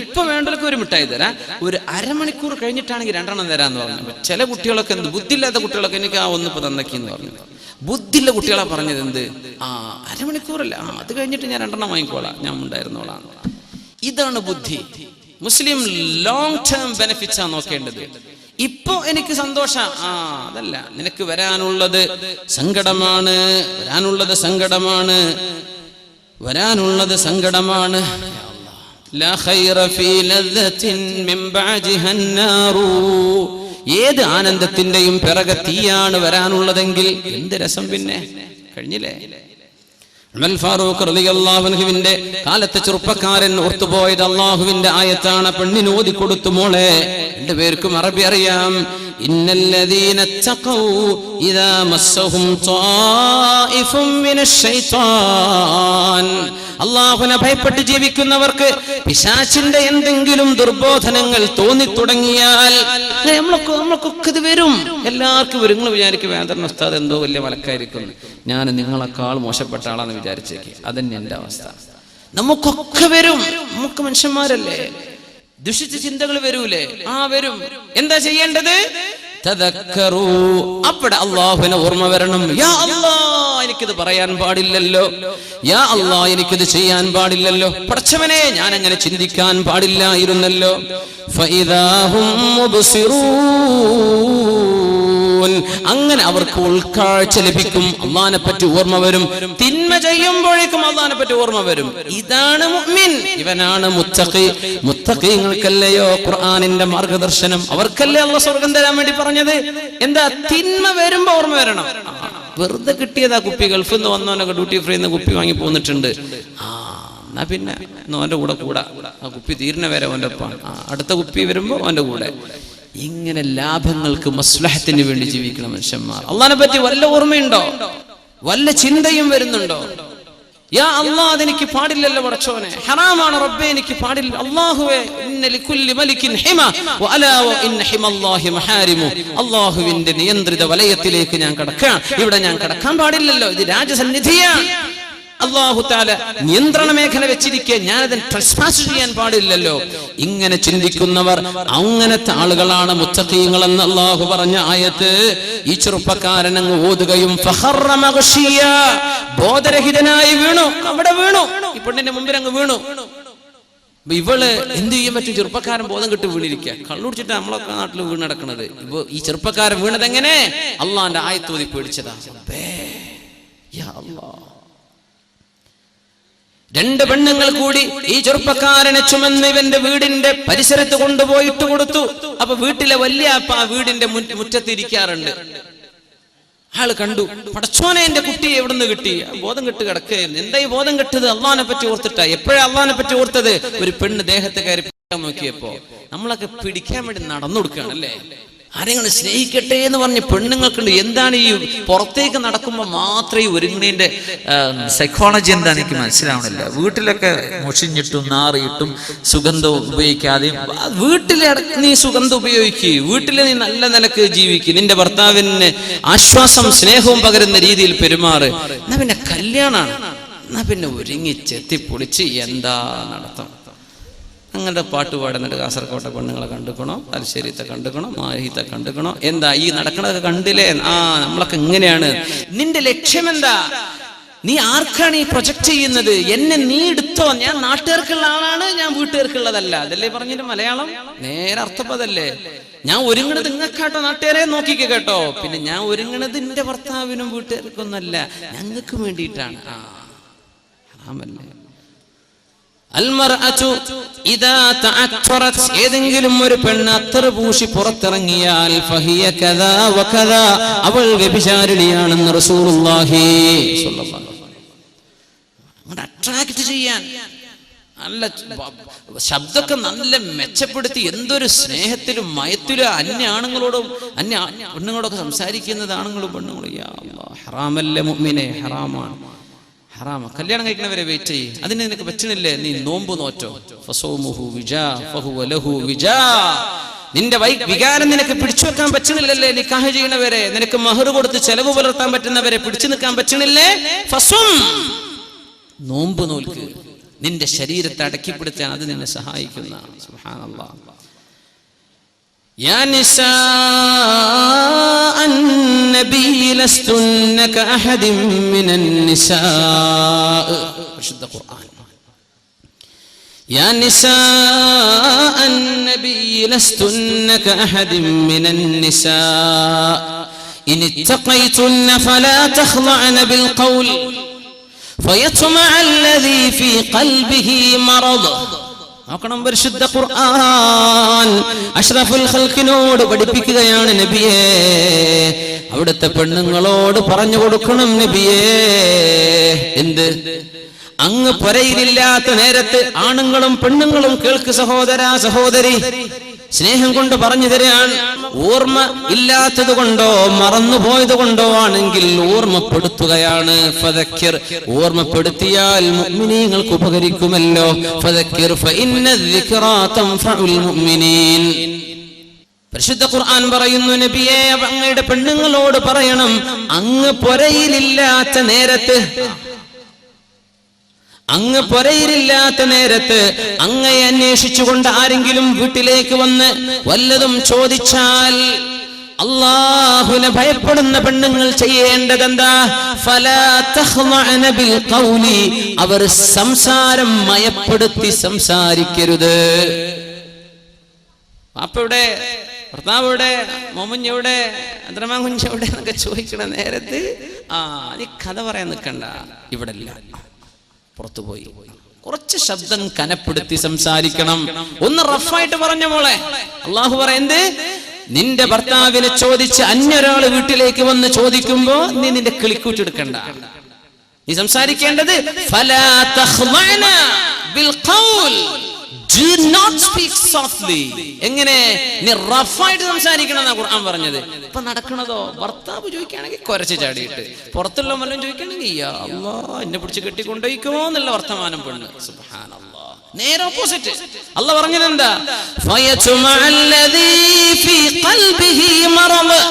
ഇപ്പൊ വേണ്ടവർക്ക് ഒരു മിഠായി തരാം, ഒരു അരമണിക്കൂർ കഴിഞ്ഞിട്ടാണെങ്കിൽ 2 തരാന്ന് പറഞ്ഞു. ചില കുട്ടികളൊക്കെ എന്ത് ബുദ്ധിയില്ലാത്ത കുട്ടികളൊക്കെ എനിക്ക് ഒന്നിപ്പോ തന്നേക്കിന്ന് പറഞ്ഞു. ബുദ്ധിയുള്ള കുട്ടികളാ പറഞ്ഞത് എന്ത്, അരമണിക്കൂറല്ല, അത് കഴിഞ്ഞിട്ട് ഞാൻ 2 വാങ്ങിക്കോളാം, ഞാൻ ഉണ്ടായിരുന്നോളാം. ഇതാണ് ബുദ്ധി. മുസ്ലിം ലോങ് ടേം ബെനിഫിറ്റ്സാ നോക്കേണ്ടത്. ഇപ്പൊ എനിക്ക് സന്തോഷം, അതല്ല, നിനക്ക് വരാനുള്ളത് സങ്കടമാണ്, വരാനുള്ളത് സങ്കടമാണ്. ലാ ഖൈറ ഫീ ലദ്ദത്തിൻ മിൻ ബഅദിഹാ അന്നാറു. ഏത് ആനന്ദത്തിന്റെയും പിറകെ തീയാണ് വരാനുള്ളതെങ്കിൽ എന്ത് രസം പിന്നെ. കഴിഞ്ഞില്ലേ. ഉമർ ഫാറൂഖ് റളിയല്ലാഹു അൻഹുവിന്റെ കാലത്തെ ചെറുപ്പക്കാരൻ ഓർത്തുപോയത് അല്ലാഹുവിന്റെ ആയത്താണ്. പെണ്ണിന് ഓതി കൊടുത്തു, മോളെ, രണ്ടുപേർക്കും അറബി അറിയാം. ഇന്നല്ലദീന തഖൗ ഇദാ മസ്സഹും ത്വായിഫും മിനശ് ശൈത്താൻ. അല്ലാഹുവിനെ ഭയപ്പെട്ട് ജീവിക്കുന്നവർക്ക് പിശാചിന്റെ എന്തെങ്കിലും ദുർബോധനങ്ങൾ തോന്നിത്തുടങ്ങിയാൽ നമ്മൾക്കൊക്കെ ഇത് വരും, എല്ലാവർക്കും വരും. നിങ്ങൾ വിചാരിക്കും വേദന ഉസ്താദ് എന്തോ വലിയ മലക്കായിരിക്കും, ഞാൻ നിങ്ങളെക്കാൾ മോശപ്പെട്ട ആളാന്ന് വിചാരിച്ചേക്ക്. അതന്നെ എന്റെ അവസ്ഥ. നമുക്കൊക്കെ വരും, നമുക്ക് മനുഷ്യന്മാരല്ലേ, ദുഷിച്ച ചിന്തകൾ വരൂലേ? വരും. എന്താ ചെയ്യേണ്ടത്? തദക്കറൂ. അവിടെ അല്ലാഹുവിനെ ഓർമ്മ വരണം. യാ അല്ലാഹ്, എനിക്കിത് പറയാൻ പാടില്ലല്ലോ. യാ അല്ലാഹ്, എനിക്കിത് ചെയ്യാൻ പാടില്ലല്ലോ. പടച്ചവനെ, ഞാൻ അങ്ങനെ ചിന്തിക്കാൻ പാടില്ലായിരുന്നല്ലോ. ഫഇദാഹും മുബ്സിറൂൻ. അങ്ങനെ അവർക്ക് ഉൾക്കാഴ്ച ലഭിക്കും, അല്ലാഹുവിനെ പറ്റി ഓർമ്മ വരും. തിന്മ ചെയ്യുമ്പോഴേക്കും അല്ലാഹുവിനെ പറ്റി ഓർമ്മ വരും. ഇതാണ് മുഅ്മിൻ, ഇവനാണ് മുത്തഖി. മുത്തഖീങ്ങൾക്കല്ലയോ ഖുർആനിന്റെ മാർഗദർശനം, അവർക്കല്ലേ അല്ലാഹു സ്വർഗ്ഗം തരാൻ വേണ്ടി പറഞ്ഞത്. എന്താ? തിന്മ വരുമ്പോ ഓർമ്മ വരണം. വെറുതെ കിട്ടിയതാ കുപ്പി, ഗൾഫിൽ നിന്ന് വന്നവനൊക്കെ ഡ്യൂട്ടി ഫ്രീ കുപ്പി വാങ്ങി പോന്നിട്ടുണ്ട്. എന്നാ പിന്നെ ഓന്റെ കൂടെ കൂടാ, ആ കുപ്പി തീരുന്ന വരെ ഓന്റെ ഒപ്പം, അടുത്ത കുപ്പി വരുമ്പോ ഓന്റെ കൂടെ. ഇങ്ങനെ ലാഭങ്ങൾക്ക് മസ്ലഹത്തിന് വേണ്ടി ജീവിക്കുന്ന മനുഷ്യന്മാർ. അള്ളാഹിനെ പറ്റി വല്ല ഓർമ്മയുണ്ടോ? വല്ല ചിന്തയും വരുന്നുണ്ടോ? യാ അല്ലാഹ്, അതെനിക്ക് പാടില്ലല്ലോ പടച്ചോനെ, ഹറാമാണ് റബ്ബേ, എനിക്ക് പാടില്ല. അല്ലാഹുവേ, ഇന്ന ലികുല്ലി മലികിൻ ഹിമ വഅലാ വഇന്ന ഹിമല്ലാഹി മഹാരിമു. അല്ലാഹുവിന്റെ നിയന്ത്രിത വലയത്തിലേക്ക് ഞാൻ കടക്കാം. ഇവിടെ ഞാൻ കടക്കാൻ പാടില്ലല്ലോ, ഇത് രാജസന്നിധിയാണ്. അല്ലാഹു തആല നിയന്ത്രണ മേഖല വെച്ചിരിക്കെ ഞാനത് ട്രസ്പാസ് ചെയ്യാൻ പാടില്ലല്ലോ. ഇങ്ങനെ ചിന്തിക്കുന്നവർ, അങ്ങനത്തെ ആളുകളാണ് മുത്തഖീങ്ങൾ എന്ന് അല്ലാഹു പറഞ്ഞ ആയത്ത് ഈ ചെറുപ്പക്കാരൻ അങ്ങ് ഓതുകയും ഫഖറ മഗ്ശിയ, ബോധരഹിതനായി വീണു. അവിടെ വീണു, ഈ പെണ്ണിന്റെ മുമ്പിൽ അങ്ങ് വീണു. ഇവള് എന്ത് ചെയ്യാൻ പറ്റും? ചെറുപ്പക്കാരൻ ബോധം കെട്ട് വീണിരിക്കുക. കള്ളുടിച്ചിട്ട് നമ്മളൊക്കെ നാട്ടിൽ വീണ് നടക്കുന്നത്. ഇപ്പൊ ഈ ചെറുപ്പക്കാരൻ വീണത് എങ്ങനെ? അള്ളാന്റെ ആയത്ത് ഓതി പേടിച്ചതാ. രണ്ട് പെണ്ണുങ്ങൾ കൂടി ഈ ചെറുപ്പക്കാരനെ ചുമന്ന് ഇവന്റെ വീടിന്റെ പരിസരത്ത് കൊണ്ടുപോയി ഇട്ട് കൊടുത്തു. അപ്പൊ വീട്ടിലെ വലിയ അപ്പ ആ വീടിന്റെ മുറ്റത്തിരിക്കാറുണ്ട്. ആള് കണ്ടു, പടച്ചോനെ, എന്റെ കുട്ടി എവിടുന്ന് കിട്ടി? ബോധം കെട്ട് കിടക്കുകയായിരുന്നു. എന്താ ഈ ബോധം കെട്ടത്? അള്ളാഹിനെ പറ്റി ഓർത്തിട്ടാ. എപ്പോഴാ അള്ളാഹിനെ പറ്റി ഓർത്തത്? ഒരു പെണ്ണ് ദേഹത്തെ കയറി പിടിക്കാൻ നോക്കിയപ്പോ. നമ്മളൊക്കെ പിടിക്കാൻ വേണ്ടി നടന്നു കൊടുക്കുകയാണല്ലേ. ആരെങ്കിലും സ്നേഹിക്കട്ടെ എന്ന് പറഞ്ഞ് പെണ്ണുങ്ങൾക്കുണ്ട്. എന്താണ് ഈ പുറത്തേക്ക് നടക്കുമ്പോൾ മാത്രമേ ഈ ഒരുങ്ങണേന്റെ സൈക്കോളജി എന്താണെന്ന് എനിക്ക് മനസ്സിലാവണില്ല. വീട്ടിലൊക്കെ മുഷിഞ്ഞിട്ടും നാറിയിട്ടും സുഗന്ധം ഉപയോഗിക്കാതെയും, വീട്ടിലെ നീ സുഗന്ധം ഉപയോഗിക്കുക, വീട്ടിൽ നീ നല്ല നിലക്ക് ജീവിക്കുക, നിന്റെ ഭർത്താവിന് ആശ്വാസം സ്നേഹവും പകരുന്ന രീതിയിൽ പെരുമാറ്. എന്നാ പിന്നെ കല്യാണാണ്, എന്നാ പിന്നെ ഒരുങ്ങി ചെത്തിപ്പൊളിച്ച് എന്താ നടത്തം? അങ്ങനെ പാട്ട് പാടുന്നുണ്ട്. കാസർകോട്ടെ പെണ്ണുങ്ങളെ കണ്ടുക്കണോ, തലശ്ശേരിത്തെ കണ്ടുക്കണോ, മാഹിത്തെ കണ്ടുക്കണോ? എന്താ ഈ നടക്കണതൊക്കെ കണ്ടില്ലേ? നമ്മളൊക്കെ ഇങ്ങനെയാണ്. നിന്റെ ലക്ഷ്യം എന്താ? നീ ആർക്കാണ് ഈ പ്രൊജക്ട് ചെയ്യുന്നത്? എന്നെ നീ എടുത്തോ, ഞാൻ നാട്ടുകാർക്കുള്ള ആളാണ്, ഞാൻ വീട്ടുകാർക്കുള്ളതല്ല. അതല്ലേ പറഞ്ഞിട്ട് മലയാളം നേരെ അർത്ഥപ്പതല്ലേ. ഞാൻ ഒരുങ്ങണത് നിങ്ങൾക്കാട്ടോ, നാട്ടുകാരെ നോക്കിക്ക കേട്ടോ. പിന്നെ ഞാൻ ഒരുങ്ങണത് എന്റെ ഭർത്താവിനും വീട്ടുകാർക്കൊന്നല്ല, ഞങ്ങൾക്ക് വേണ്ടിയിട്ടാണ്. ഏതെങ്കിലും ഒരു പെണ്ണ് അത്തർ പൂശി പുറത്തിറങ്ങിയാൽ അവൾ വ്യഭിചാരിണിയാണെന്ന് റസൂലുള്ളാഹി സ്വല്ലല്ലാഹു അലൈഹി വസല്ലം. അട്രാക്ട് ചെയ്യാൻ നല്ല ശബ്ദമൊക്കെ നല്ല മെച്ചപ്പെടുത്തി, എന്തൊരു സ്നേഹത്തിലും മയത്തിലും അന്യ ആണുങ്ങളോടും അന്യ പെണ്ണുങ്ങളോടൊക്കെ സംസാരിക്കുന്നത് ആണുങ്ങളും പെണ്ണുങ്ങളും. ഹറാമല്ലേ മുഅ്മിനെ, ഹറാമാണ്, ഹറാമ. കല്യാണം കഴിക്കുന്നവരെ വെയിറ്റ് ചെയ്യ്. അതിന് നിനക്ക് പറ്റണില്ലേ? നീ നോമ്പ് നോറ്റോ. നിന്റെ വികാരം നിനക്ക് പിടിച്ചു വെക്കാൻ പറ്റണില്ലല്ലേ? നിക്കാഹ് ചെയ്യണവരെ, നിനക്ക് മഹർ കൊടുത്ത് ചെലവ് പുലർത്താൻ പറ്റുന്നവരെ പിടിച്ചു നിൽക്കാൻ പറ്റണില്ലേ? നോമ്പ് നോൽക്ക്. നിന്റെ ശരീരത്തെ അടക്കിപ്പിടുത്താൻ അത് നിന്നെ സഹായിക്കുന്ന. സുബ്ഹാനല്ലാഹ്. يا نساء النبي لستن كأحد من النساء. رشد القرآن. يا نساء النبي لستن كأحد من النساء إن اتقيتن فلا تخضعن بالقول فيطمع الذي في قلبه مرض നോക്കണം, പരിശുദ്ധ ഖുർആൻ അഷ്റഫുൽ ഖൽഖിനോട് പഠിപ്പിക്കുകയാണ് നബിയേ. അവിടുത്തെ പെണ്ണുങ്ങളോട് പറഞ്ഞു കൊടുക്കണം നബിയേ. എന്ത്? അങ്ങ് പുരയിലില്ലാത്ത നേരത്ത് ആണുങ്ങളും പെണ്ണുങ്ങളും കേൾക്ക് സഹോദരാ സഹോദരി, സ്നേഹം കൊണ്ട് പറഞ്ഞു തരാൻ. ഓർമ്മ ഇല്ലാത്തത് കൊണ്ടോ മറന്നുപോയത് കൊണ്ടോ ആണെങ്കിൽ ഓർമ്മപ്പെടുത്തുകയാണ്. ഫദക്കിർ, ഓർമ്മപ്പെടുത്തിയാൽ മുഅ്മിനീങ്ങൾക്ക് ഉപകരിക്കുമല്ലോ. ഫദക്കിർ ഫഇന്ന الذിക്റാ തൻഫഉൽ മുഅ്മിനീൻ. പരിശുദ്ധ ഖുർആൻ പറയുന്നു നബിയേ, അങ്ങയുടെ പെണ്ണുങ്ങളോട് പറയണം, അങ്ങ് പുരയിലില്ലാത്ത നേരത്ത്, അങ്ങ് പുരയിലില്ലാത്ത നേരത്ത് അങ്ങയെ അന്വേഷിച്ചുകൊണ്ട് ആരെങ്കിലും വീട്ടിലേക്ക് വന്ന് വല്ലതും ചോദിച്ചാൽ അല്ലാഹുവിനെ ഭയപ്പെടുന്ന പെണ്ണുങ്ങൾ ചെയ്യേണ്ടതെന്താ? ഫലാ തഖ്ളഅന ബിൽ ഖൗലി, അവർ സംസാരം മയപ്പെടുത്തി സംസാരിക്കരുത്. വാപ്പയുടെ ഭർത്താവിടെ മോമഞ്ഞവിടെ അദ്രമാകുഞ്ഞവിടെ എന്നൊക്കെ ചോദിക്കണ നേരത്ത് നീ കഥ പറയാൻ നിൽക്കണ്ട, ഇവിടെ ഇല്ല, പുറത്തുപോയി. കുറച്ച് ശബ്ദം കനപ്പെടുത്തി സംസാരിക്കണം. ഒന്ന് റഫായിട്ട് പറഞ്ഞ മോളെ, അള്ളാഹു പറയുന്നത് നിന്റെ ഭർത്താവിനെ ചോദിച്ച് അന്യൊരാള് വീട്ടിലേക്ക് വന്ന് ചോദിക്കുമ്പോ നീ നിന്റെ കിളിക്കൂറ്റെടുക്കണ്ട. നീ സംസാരിക്കേണ്ടത് ഫലാ തഖ്ളഅന bill ഖൗൽ, do not speak softly. എങ്ങനെ? നീ റഫായിട്ട് സംസാരിക്കണം എന്നാ ഖുർആൻ പറഞ്ഞത്. ഇപ്പൊ നടക്കണതോ, ഭർത്താവ് ചോദിക്കുകയാണെങ്കിൽ കുരച്ച് ചാടിയിട്ട്, പുറത്തുള്ള വല്ലതും ചോദിക്കുകയാണെങ്കിൽ യാ അല്ലാഹ് എന്നെ പിടിച്ച് കെട്ടിക്കൊണ്ടോയിക്കുമോ എന്നുള്ള വർത്തമാനം പെണ്ണ്. സുബ്ഹാനല്ലാഹ്. നേരെ ഓപ്പോസിറ്റ്. അല്ലാഹ് പറഞ്ഞത് എന്താ? ഫയതുമഅല്ലദീ ഫീ ഖൽബിഹി മറദ്,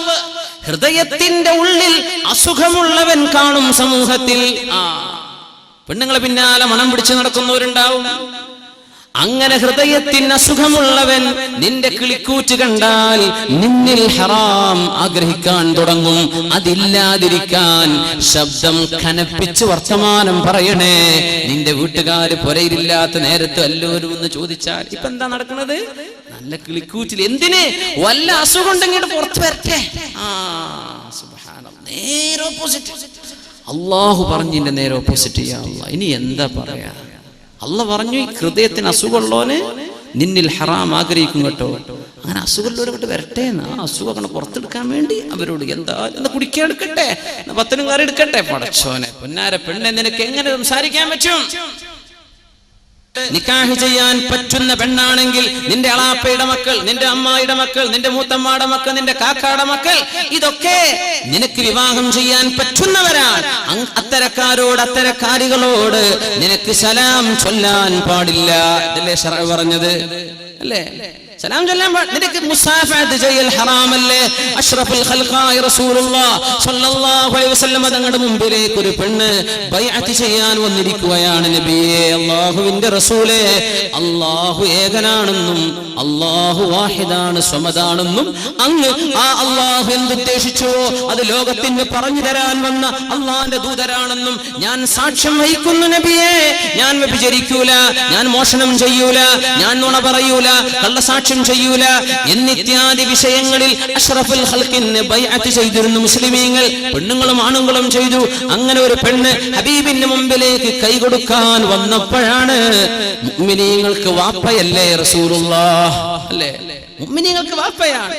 ഹൃദയത്തിന്റെ ഉള്ളിൽ അസുഖമുള്ളവൻ കാണും സമൂഹത്തിൽ. പെണ്ണുങ്ങളെ പിന്നാലെ മണം പിടിച്ച് നടക്കുന്നവരുണ്ടാവും. അങ്ങനെ ഹൃദയത്തിന് അസുഖമുള്ളവൻ നിന്റെ കിളിക്കൂറ്റ് കണ്ടാൽ നിന്നിൽ ഹറാം ആഗ്രഹിക്കാൻ തുടങ്ങും. അതില്ലാതിരിക്കാൻ ശബ്ദം കനപ്പിച്ച് വർത്തമാനം പറയണേ. നിന്റെ വീട്ടുകാര് പുരയിലില്ലാത്ത നേരത്ത് എല്ലാവരും ഒന്ന് ചോദിച്ചാൽ ഇപ്പൊ എന്താ നടക്കുന്നത്? നല്ല കിളിക്കൂറ്റിൽ. എന്തിന്? വല്ല അസുഖം ഉണ്ടെങ്കിൽ പുറത്ത് വരട്ടെ. സുബ്ഹാനല്ലാഹ്. നേരെ ഓപ്പോസിറ്റ്. അള്ളാഹു പറഞ്ഞിന്റെ നേരെ ഓപ്പോസിറ്റ്. യാ അല്ലാഹ്, ഇനി എന്താ പറയാ? അള്ളാഹ് പറഞ്ഞു ഹൃദയത്തിന് അസുഖമുള്ളവന് നിന്നിൽ ഹറാം ആഗ്രഹിക്കും കേട്ടോ. അങ്ങനെ അസുഖമുള്ളവരോട്ട് വരട്ടെ എന്ന്. ആ അസുഖം അങ്ങനെ പുറത്തെടുക്കാൻ വേണ്ടി അവരോട് എന്താ കുടിക്കാൻ എടുക്കട്ടെ, പത്തനും കറി എടുക്കട്ടെ. പടച്ചോനെ, പൊന്നാര പെണ്ണെ, നിനക്ക് എങ്ങനെ സംസാരിക്കാൻ പറ്റും? നിക്കാഹ് ചെയ്യാൻ പറ്റുന്ന പെണ്ണാണെങ്കിൽ നിന്റെ അളാപ്പയുടെ മക്കൾ, നിന്റെ അമ്മായിയുടെ മക്കൾ, നിന്റെ മൂത്തമ്മയുടെ മക്കൾ, നിന്റെ കാക്കയുടെ മക്കൾ, ഇതൊക്കെ നിനക്ക് വിവാഹം ചെയ്യാൻ പറ്റുന്നവരാണ്. അത്തരക്കാരോട്, അത്തരക്കാരികളോട് നിനക്ക് സലാം ചൊല്ലാൻ പാടില്ല. ഇതല്ലേ ശറഅ പറഞ്ഞത്? അല്ലേ? സലാം ചൊല്ലാൻ നിനക്ക് മുസാഫഹത്ത് ചെയ്യൽ ഹറാമല്ലേ? അഷ്റഫുൽ ഖൽഖായ റസൂലുള്ളാഹി സ്വല്ലല്ലാഹു അലൈഹി വസല്ലം തങ്ങളുടെ മുമ്പിലേക്ക് ഒരു പെണ്ണ് ബൈഅത്ത് ചെയ്യാൻ വന്നിരിക്കുകയാണ്. നബിയേ, അല്ലാഹുവിന്റെ റസൂലേ, അല്ലാഹു ഏകനാണെന്നും അല്ലാഹു വാഹിദാണ്, സ്വമദാണെന്നും അങ്ങ് ആ അല്ലാഹു എന്തുദ്ദേശിച്ചുവോ അത് ലോകത്തിന് പറഞ്ഞു തരാൻ വന്ന അല്ലാഹുവിന്റെ ദൂതരാണെന്നും ഞാൻ സാക്ഷ്യം വഹിക്കുന്നു നബിയേ. ഞാൻ വ്യഭിചരിക്കൂല, ഞാൻ മോഷണം ചെയ്യൂല, ഞാൻ നുണ പറയൂല, കള്ളസാക്ഷ്യം ചെയ്യൂല എന്നിത്യാദി വിഷയങ്ങളിൽ അഷ്റഫുൽ ഖൽഖിന് ബൈഅത്ത് ചെയ്തിരുന്നു മുസ്ലിമീങ്ങൾ. പെണ്ണുങ്ങളും ആണുങ്ങളും ചെയ്തു. അങ്ങനെ ഒരു പെണ്ണ് ഹബീബിന്റെ മുമ്പിലേക്ക് കൈകൊടുക്കാൻ വന്നപ്പോഴാണ് മുഅ്മിനീങ്ങൾക്ക് വാപ്പയല്ലേ റസൂലുള്ളാഹ്, അല്ലേ? മുഅ്മിനീങ്ങൾക്ക് വാപ്പയാണ്.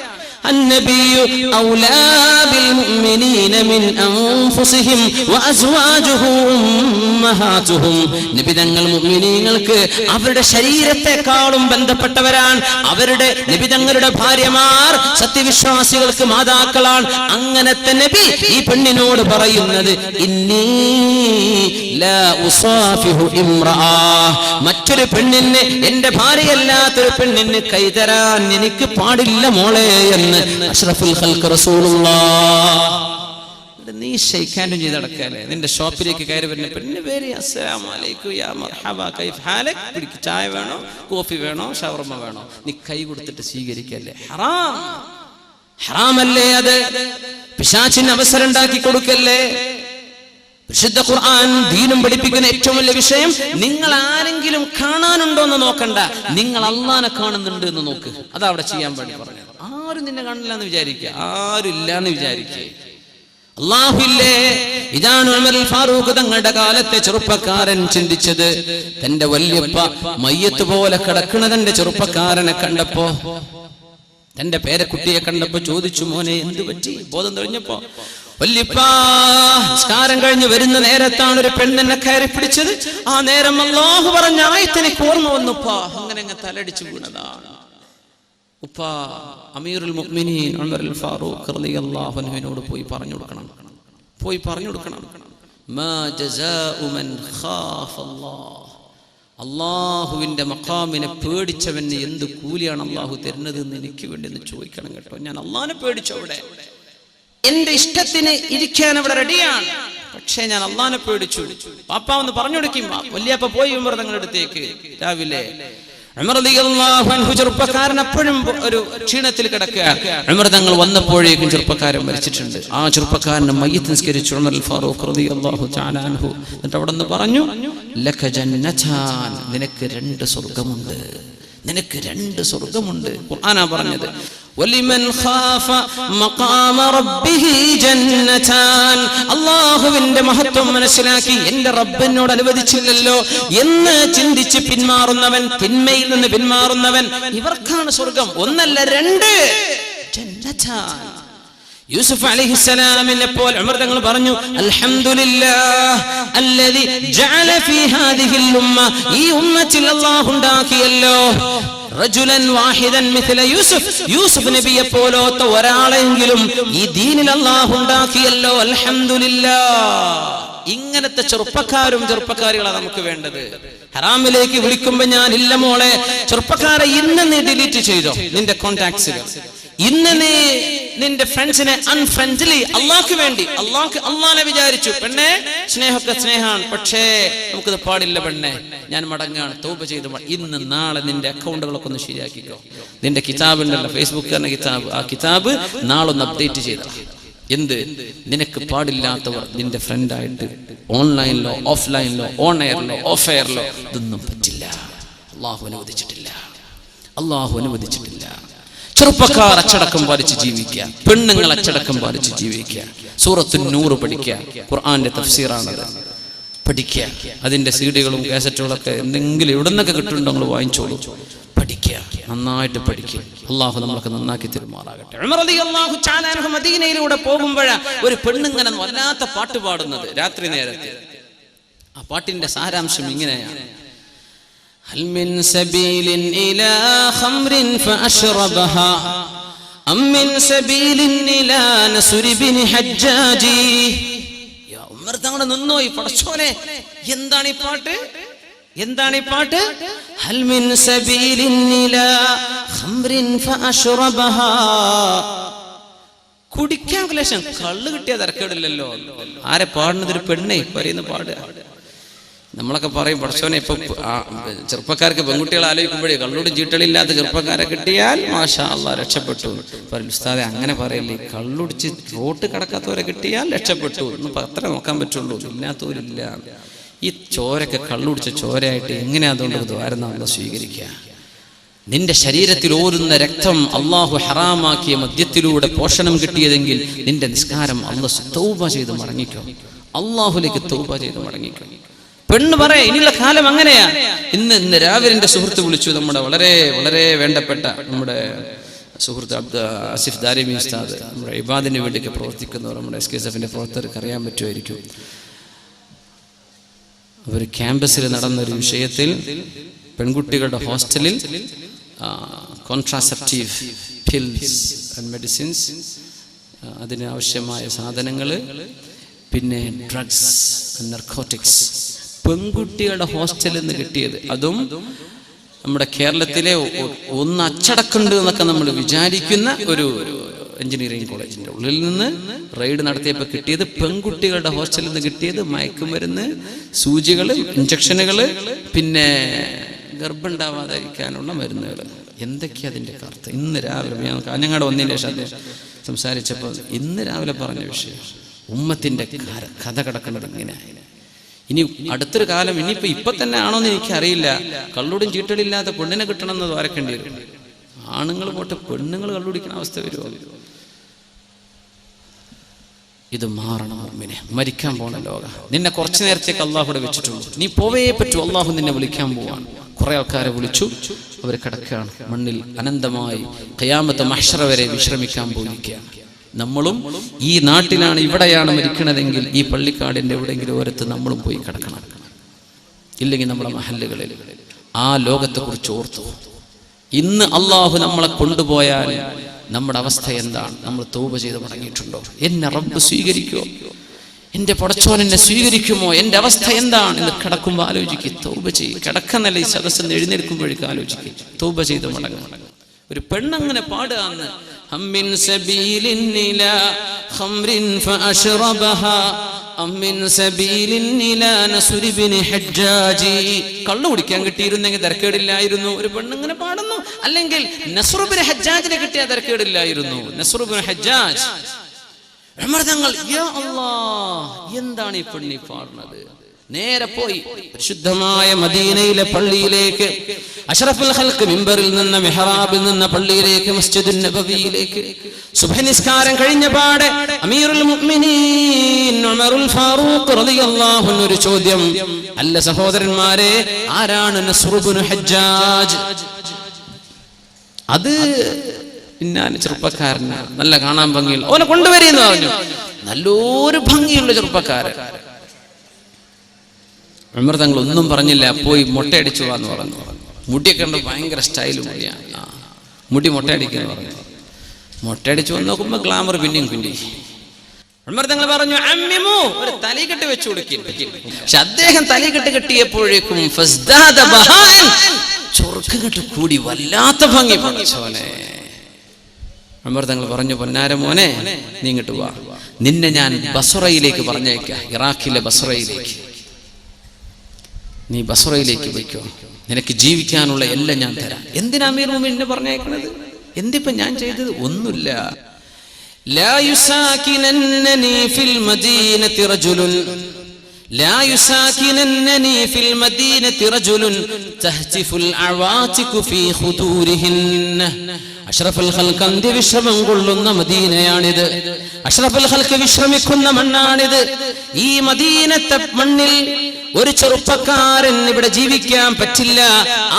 النبي أولى بالمؤمنين من أنفسهم وأزواجه أمهاتهم. നബി തങ്ങൾ മുഅ്മിനീങ്ങൾക്ക് അവരുടെ ശരീരത്തെക്കാളും ബന്ധപ്പെട്ടവരാണ്. അവരുടെ നബി തങ്ങളുടെ ഭാര്യമാർ സത്യവിശ്വാസികൾക്ക് മാതാക്കളാണ്. അങ്ങനത്തെ നബി ഈ പെണ്ണിനോട് പറയുന്നത് ഇന്നി ലാ ഉസാഫിഹു ഇംറഅ, മറ്റൊരു പെണ്ണിന്, എന്റെ ഭാര്യയല്ലാത്തൊരു പെണ്ണിന് കൈതരാൻ എനിക്ക് പാടില്ല മോളെ എന്ന് അഷ്റഫുൽ ഖൽഖ് റസൂലുള്ളാഹ്. നീ ഷെയ്ഖാൻഡും ചെയ്ത് നടക്കാല്ലേ? നിന്റെ ഷോപ്പിലേക്ക് കയറി വരുന്ന പെണ്ണിന്റെ പേര് അസ്സലാമു അലൈക്കും, യാ മർഹബ, കൈഫ് ഹാലക്, കുടിക്ക് ചായ വേണോ, കോഫി വേണോ, ഷവർമ വേണോ, നീ കൈ കൊടുത്തിട്ട് സ്വീകരിക്കല്ലേ? ഹറാം, ഹറാമല്ലേ അത്? പിശാചിന് അവസരം ഉണ്ടാക്കി കൊടുക്കല്ലേ? വിശുദ്ധ ഖുർആൻ ദീനും പഠിപ്പിക്കുന്ന ഏറ്റവും വലിയ വിഷയം, നിങ്ങൾ ആരെങ്കിലും കാണാനുണ്ടോ എന്ന് നോക്കണ്ട, നിങ്ങൾ അള്ളാനെ കാണുന്നുണ്ട് എന്ന് നോക്ക്. അതാ അവിടെ ചെയ്യാൻ വേണ്ടി പറഞ്ഞത്. ആരും നിന്നെ കാണില്ല എന്ന് വിചാരിക്കുക, ആരും ഇല്ല എന്ന് വിചാരിക്കുക. അല്ലാഹുവില്ലേ, ഇതാണ് ഉമർ ഫാറൂഖ് തങ്ങളുടെ കാലത്തെ ചെറുപ്പക്കാരൻ ചിന്തിച്ചത്. തന്റെ വല്യപ്പ മയ്യത്ത് പോലെ കിടക്കുന്ന തന്റെ ചെറുപ്പക്കാരനെ കണ്ടപ്പോ, തന്റെ പേരക്കുട്ടിയെ കണ്ടപ്പോ ചോദിച്ചു, മോനെ എന്ത് പറ്റി? ബോധം തെളിഞ്ഞപ്പോ, വല്യപ്പാ നിസ്കാരം കഴിഞ്ഞ് വരുന്ന നേരത്താണ് ഒരു പെണ്ണെന്നെ കയറി പിടിച്ചത്. ആ നേരം അല്ലാഹു പറഞ്ഞ ആയത്ത് എനിക്ക് ഓർമ്മ വന്നുപ്പാ. അങ്ങനെ തലടിച്ചു വീണതാണ്. ഉപ്പാ അമീറുൽ മുഅ്മിനീൻ ഉമർ ഫാറൂഖ് റളിയല്ലാഹു അൻഹുവിനോട് പോയി പറഞ്ഞു കൊടുക്കണം. മാ ജസാഉ മൻ ഖാഫ അല്ലാഹ്, അല്ലാഹുവിന്റെ മഖാമിനെ പേടിച്ചവന് എന്ത് കൂലിയാണ് അല്ലാഹു തരുന്നത് എന്ന് എനിക്ക് വേണ്ടി ഒന്ന് ചോദിക്കണം കേട്ടോ. ഞാൻ അല്ലാഹുവിനെ പേടിച്ചു, അവിടെ എന്റെ ഇഷ്ടത്തിന് ഇരിക്കാൻ അവിടെ റെഡിയാണ്, പക്ഷേ ഞാൻ അല്ലാഹുവിനെ പേടിച്ചു. പാപ്പ ഒന്ന് പറഞ്ഞു കൊടുക്കും. വല്യപ്പ പോയി ഉമർ തങ്ങളുടെ അടുത്തേക്ക് രാവിലെ. ഉമർ റളിയല്ലാഹു അൻഹു ചെറുപ്പക്കാരൻ അപ്പോഴും ഒരു ക്ഷീണത്തിൽ കിടക്കുകയാണ്. ഉമർ തങ്ങൾ വന്നപ്പോഴേക്കും ചെറുപ്പക്കാരൻ മരിച്ചിട്ടുണ്ട്. ആ ചെറുപ്പക്കാരനെ മയ്യിത്ത് നിസ്കരിച്ചു ഉമർ ഫാറൂഖ് റളിയല്ലാഹു തആല അൻഹു. എന്നിട്ട് അവിടെ നിന്ന് പറഞ്ഞു, ലക ജന്നതാൻ, നിനക്ക് 2 സ്വർഗ്ഗമുണ്ട്, നിനക്ക് 2 സ്വർഗ്ഗമുണ്ട്. ഖുർആനാ പറഞ്ഞത്. വലിമൻ ഖാഫ മഖാമ റബ്ബിഹി ജന്നതാൻ, അല്ലാഹുവിന്റെ മഹത്വം മനസ്സിലാക്കി എന്റെ റബ്ബ് എന്നോട് അനുവദിച്ചില്ലല്ലോ എന്ന് ചിന്തിച്ച് പിന്മാറുന്നവൻ, തിന്മയിൽ നിന്ന് പിന്മാറുന്നവൻ, ഇവർക്കാണ് സ്വർഗ്ഗം. 1 അല്ല 2 ജന്നതാൻ. യൂസുഫ് അലൈഹിസ്സലാമിനെ പോലെ ഉമർ തങ്ങൾ പറഞ്ഞു, അൽഹംദുലില്ലാഹ് അല്ലദി ജഅല ഫീ ഹാദിഹിൽ ഉമ്മ, ഈ ഉമ്മത്തിൽ അല്ലാഹു ഉണ്ടാക്കിയല്ലോ റജുലൻ വാഹിദൻ മിഥല യൂസുഫ്, യൂസുഫ് നബിയെ പോലത്തെ ഒരാളെങ്കിലും ഈ ദീനിൽ അല്ലാഹു ഉണ്ടാക്കിയല്ലോ. അൽഹംദുലില്ലാഹ്. ഇങ്ങനത്തെ ചെറുപ്പക്കാരികളാണ് നമുക്ക് വേണ്ടത്. ഹറാമിലേക്ക് വിളിക്കുമ്പോ ഞാൻ ഇല്ല മോളെ, ചെറുപ്പക്കാരെ ഇന്ന് നീ ഡിലീറ്റ് ചെയ്തോ നിന്റെ കോണ്ടാക്ട്സിൽ, ഇന്ന് നീ നിന്റെ ഫ്രണ്ട്സിനെ അൺഫ്രണ്ട്ലി, അള്ളാഹ്ക്ക് വേണ്ടി. അള്ളാഹിനെ വിചാരിച്ചു. പെണ്ണെ സ്നേഹമൊക്കെ സ്നേഹമാണ്, പക്ഷേ നമുക്കിത് പാടില്ല പെണ്ണെ, ഞാൻ മടങ്ങാണ്, തൗബ ചെയ്ത് ഇന്ന് നാളെ നിന്റെ അക്കൗണ്ടുകളൊക്കെ ഒന്ന് ശരിയാക്കിക്കോ. നിന്റെ കിതാബ് ഉണ്ടല്ലോ, ഫേസ്ബുക്ക് തന്നെ കിതാബ്, ആ കിതാബ് നാളെ ഒന്ന് അപ്ഡേറ്റ് ചെയ്ത. എന്ത്? നിനക്ക് പാടില്ലാത്തവർ നിന്റെ ഫ്രണ്ടായിട്ട് ഓൺലൈനിലോ ഓഫ്ലൈനിലോ ഓൺ എയറിലോ ഓഫ് എയറിലോ ഇതൊന്നും പറ്റില്ല. അള്ളാഹു അനുവദിച്ചിട്ടില്ല. ചെറുപ്പക്കാർ അച്ചടക്കം പാലിച്ച് ജീവിക്കുക, പെണ്ണുങ്ങൾ അച്ചടക്കം പാലിച്ച് ജീവിക്കുക. സൂറത്തുൻ നൂർ പഠിക്കുക, ഖുർആന്റെ തഫ്സീറാണത്, പഠിക്കുക. അതിന്റെ സീഡികളും കാസറ്റുകളൊക്കെ എന്തെങ്കിലും എവിടെ നിന്നൊക്കെ കിട്ടുന്നുണ്ടോ നിങ്ങൾ വാങ്ങിച്ചോളൂ, പഠിക്കുക, നന്നായിട്ട് പഠിക്കുക. അള്ളാഹു നമ്മളൊക്കെ നന്നാക്കി തിരുമാറാകട്ടെ. ഉമർ റളിയല്ലാഹു തആല അൻഹു മദീനയിലൂടെ പോകുമ്പോഴാണ് ഒരു പെണ്ണുങ്ങനെ വല്ലാത്ത പാട്ട് പാടുന്നത് രാത്രി നേരത്തെ. ആ പാട്ടിന്റെ സാരാംശം ഇങ്ങനെയാണ്: هل من سبيل إلى خمر فأشربها أم من سبيل إلى نسر بن حجاج. യാ ഉമർ തങ്ങൾ നിന്നോയി, പടച്ചോനെ എന്താണ് ഈ പാട്ട്? ഹൽ മിൻ സബീലിൻ ഇലാ ഖംറിൻ ഫഅശ്റബഹാ. കുടിക്കാൻ ക്ലേശം, കള്ള് കിട്ടിയ തരക്കേടില്ലല്ലോ. ആരെ പാടുന്നത്? ഒരു പെണ്ണേ പറയുന്ന പാടുക. നമ്മളൊക്കെ പറയും, പടച്ചോനെ ഇപ്പൊ ചെറുപ്പക്കാർക്ക് പെൺകുട്ടികളെ ആലോചിക്കുമ്പോഴേ കള്ളോടും ചീട്ടളില്ലാത്ത ചെറുപ്പക്കാരെ കിട്ടിയാൽ മാഷാ അല്ലാഹ് രക്ഷപ്പെട്ടു. ഉസ്താദെ അങ്ങനെ പറയല്ലേ, കള്ളുടിച്ച് റോട്ട് കടക്കാത്തവരെ കിട്ടിയാൽ രക്ഷപ്പെട്ടു എന്ന് അത്ര നോക്കാൻ പറ്റുള്ളൂ, ഇല്ലാത്തവരില്ല. ഈ ചോരൊക്കെ കള്ളുടിച്ച ചോരയായിട്ട് എങ്ങനെ അതുകൊണ്ട് ദ്വാരം നമ്മൾ സ്വീകരിക്കുക? നിന്റെ ശരീരത്തിൽ ഓരുന്ന രക്തം അള്ളാഹു ഹറാമാക്കിയ മദ്യത്തിലൂടെ പോഷണം കിട്ടിയതെങ്കിൽ നിന്റെ നിസ്കാരം അല്ലാഹു തൗബ ചെയ്ത് മടങ്ങിക്കോ, അള്ളാഹുലേക്ക് തൗബ ചെയ്ത് മടങ്ങിക്കോ. പെണ്ണ് പറയാ ഇനിയുള്ള കാലം അങ്ങനെയാ. ഇന്ന് രാവിലെ എൻ്റെ സുഹൃത്ത് വിളിച്ചു, നമ്മുടെ വളരെ വളരെ വേണ്ടപ്പെട്ട നമ്മുടെ സുഹൃത്ത് ആസിഫ് ദാരിമി ഉസ്താദ്, നമ്മുടെ ഇബാദിന് വേണ്ടിയൊക്കെ പ്രവർത്തിക്കുന്നവർ, നമ്മുടെ SKSFന്റെ പ്രവർത്തകർക്ക് അറിയാൻ പറ്റുമായിരിക്കും. അവർ ക്യാമ്പസിൽ നടന്നൊരു വിഷയത്തിൽ പെൺകുട്ടികളുടെ ഹോസ്റ്റലിൽ കോൺട്രാസെപ്റ്റീവ് പിൽസ് ആൻഡ് മെഡിസിൻസ്, അതിന് ആവശ്യമായ സാധനങ്ങൾ, പിന്നെ ഡ്രഗ്സ് ആൻഡ് നർക്കോട്ടിക്സ് പെൺകുട്ടികളുടെ ഹോസ്റ്റലിൽ നിന്ന് കിട്ടിയത്. അതും നമ്മുടെ കേരളത്തിലെ ഒന്ന് അച്ചടക്കമുണ്ട് എന്നൊക്കെ നമ്മൾ വിചാരിക്കുന്ന ഒരു എഞ്ചിനീയറിംഗ് കോളേജിന്റെ ഉള്ളിൽ നിന്ന് റെയ്ഡ് നടത്തിയപ്പോൾ കിട്ടിയത്, പെൺകുട്ടികളുടെ ഹോസ്റ്റലിൽ നിന്ന് കിട്ടിയത് മയക്കുമരുന്ന്, സൂചികൾ, ഇഞ്ചക്ഷനുകൾ, പിന്നെ ഗർഭമുണ്ടാവാതിരിക്കാനുള്ള മരുന്നുകൾ. എന്തൊക്കെയാ അതിൻ്റെ അർത്ഥം? ഇന്ന് രാവിലെ ഞാൻ കാഞ്ഞങ്ങാട് വന്നതിന് ശേഷം സംസാരിച്ചപ്പോൾ ഇന്ന് രാവിലെ പറഞ്ഞ വിഷയം, ഉമ്മത്തിന്റെ കഥ കിടക്കുന്നത് ഇങ്ങനെ. ഇനി അടുത്തൊരു കാലം, ഇപ്പൊ തന്നെ ആണോന്ന് എനിക്കറിയില്ല, കള്ളുടും ചീട്ടലില്ലാത്ത പെണ്ണിനെ കിട്ടണമെന്ന് ദ്വാരക്കേണ്ടി വരും. ആണുങ്ങൾ പോട്ടെ, പെണ്ണുങ്ങൾ കള്ളുടിക്കുന്ന അവസ്ഥ വരുമോ? ഇത് മാറണം മുഅ്മിനെ. മരിക്കാൻ പോണ ലോക, നിന്നെ കുറച്ചു നേരത്തേക്ക് അള്ളാഹു ഇവിടെ വെച്ചിട്ടുള്ളൂ, നീ പോവേ പറ്റൂ. അള്ളാഹു നിന്നെ വിളിക്കാൻ പോവാണ്. കുറെ ആൾക്കാരെ വിളിച്ചു, അവർ കിടക്കുകയാണ് മണ്ണിൽ അനന്തമായി ഖിയാമത്ത് മഹ്ശറ വരെ വിശ്രമിക്കാൻ പോയിരിക്കുകയാണ്. നമ്മളും ഈ നാട്ടിലാണ്, ഇവിടെയാണ് മരിക്കണതെങ്കിൽ ഈ പള്ളിക്കാടിന്റെ എവിടെയെങ്കിലും ഓരത്ത് നമ്മളും പോയി കിടക്കണം. ഇല്ലെങ്കിൽ നമ്മുടെ മഹല്ലുകളിൽ ആ ലോകത്തെക്കുറിച്ച് ഓർത്തു. ഇന്ന് അള്ളാഹു നമ്മളെ കൊണ്ടുപോയാൽ നമ്മുടെ അവസ്ഥ എന്താണ്? നമ്മൾ തൗബ ചെയ്ത് മടങ്ങിയിട്ടുണ്ടോ? എന്നെ റബ്ബ് സ്വീകരിക്കുമോ? എൻ്റെ പടച്ചോൻ എന്നെ സ്വീകരിക്കുമോ? എൻ്റെ അവസ്ഥ എന്താണ് എന്ന് കിടക്കുമ്പോൾ ആലോചിക്കുക. തൗബ ചെയ്യും. കിടക്കുന്നല്ല, ഈ സദസ്സിൽ എഴുന്നേൽക്കുമ്പോഴേക്കും ആലോചിക്കുക. തൗബ ചെയ്ത് മടങ്ങും. ഒരു പെണ്ണങ്ങനെ പാടുകയെന്ന്, അമ്മിൻ സബീലിൻ ഇലാ ഖംറിൻ ഫഅശ്റബഹ അമ്മിൻ സബീലിൻ ഇലാ നസ്ർ ഇബ്നു ഹജ്ജാജി. കള്ളു കുടിക്കാൻ കിട്ടിയിരുന്നെങ്കിൽ തരക്കേടില്ലായിരുന്നു. ഒരു പെണ്ണങ്ങനെ പാടുന്നു. അല്ലെങ്കിൽ നസ്ർ ഇബ്നു ഹജ്ജാജിനെ കിട്ടിയാൽ തരക്കേടില്ലായിരുന്നു. നസ്ർ ഇബ്നു ഹജ്ജാജ് ഉമർ തങ്ങൾ, യാ അല്ലാഹ്, എന്താണ് ഈ പെണ്ണി പാടുന്നത്? നേരെ പോയി പരിശുദ്ധമായ മദീനയിലെ പള്ളിയിലേക്ക്, അഷ്റഫുൽ ഖൽഖ് മിമ്പറിൽ നിന്ന്, മിഹ്റാബിൽ നിന്ന് പള്ളിയിലേക്ക്, മസ്ജിദുൻ നബവിയിലേക്ക് സുബ്ഹി നിസ്കാരം കഴിഞ്ഞ പാടെ അമീറുൽ മുഅ്മിനീൻ ഉമറുൽ ഫാറൂഖ് റളിയല്ലാഹു അൻഹു ഒരു ചോദ്യം. അല്ല സഹോദരന്മാരെ, ആരാണ് നസ്ർ ഇബ്നു ഹജ്ജാജ്? അത് ഇന്നാണ് ചെറുപ്പക്കാരനാണ്, നല്ല കാണാൻ ഭംഗിയുള്ള, അവനെ കൊണ്ടുവരിയെന്ന് പറഞ്ഞു. നല്ലൊരു ഭംഗിയുള്ള ചെറുപ്പക്കാരൻ. ഉമർ തങ്ങൾ ഒന്നും പറഞ്ഞില്ല, പോയി മൊട്ടയടിച്ചു എന്ന് പറഞ്ഞു. മുടിയൊക്കെ ഉണ്ട്, ഭയങ്കര സ്റ്റൈലും മുടിയാണ്. മുടി മൊട്ടയടിക്കുന്നു പറഞ്ഞു. മൊട്ടയടിച്ചു വന്ന് നോക്കുമ്പോ ഗ്ലാമർ പിന്നെയും പിന്നി. ഉമർ തങ്ങൾ പറഞ്ഞു, അമ്മിമു, ഒരു തലക്കെട്ട് വെച്ചു കൊടുക്കും. പക്ഷെ അദ്ദേഹം തലക്കെട്ട് കെട്ടിയപ്പോഴേക്കും ചൊറുക്കങ്ങട്ട് കൂടി, വല്ലാത്ത ഭംഗി. ഉമർ തങ്ങൾ പറഞ്ഞു, പൊന്നാര മോനെ, നീ ഇങ്ങോട്ട് വാ, നിന്നെ ഞാൻ ബസ്റയിലേക്ക് പറഞ്ഞേക്കാം, ഇറാഖിലെ ബസ്റയിലേക്ക്. നീ ബസ്റയിലേക്ക് പോയിക്കോ, നിനക്ക് ജീവിക്കാനുള്ള എല്ലാം ഞാൻ തരാം. എന്തിനാ അമീർ മുഅ്മിനീനെ പറഞ്ഞേക്കണത്? എന്തിപ്പം ഞാൻ ചെയ്തത്? ഒന്നുമില്ല. ലാ യുസാകിനന്നനി ഫിൽ മദീനതി റജുലുൻ ലാ യുസാകിനന്നനി ഫിൽ മദീനതി റജുലുൻ തഹ്തിഫുൽ അവാതികു ഫീ ഖുദൂരിഹിന്ന. അഷ്റഫുൽ ഖൽഖ് അന്ത്യവിശ്രമം കൊള്ളുന്ന മദീനയാണിത്. അഷ്റഫുൽ ഖൽഖ് വിശ്രമിക്കുന്ന മണ്ണാണിത്. ഈ മദീനത്തെ മണ്ണിൽ ഒരു ചെറുപ്പക്കാരൻ ഇവിടെ ജീവിക്കാൻ പറ്റില്ല.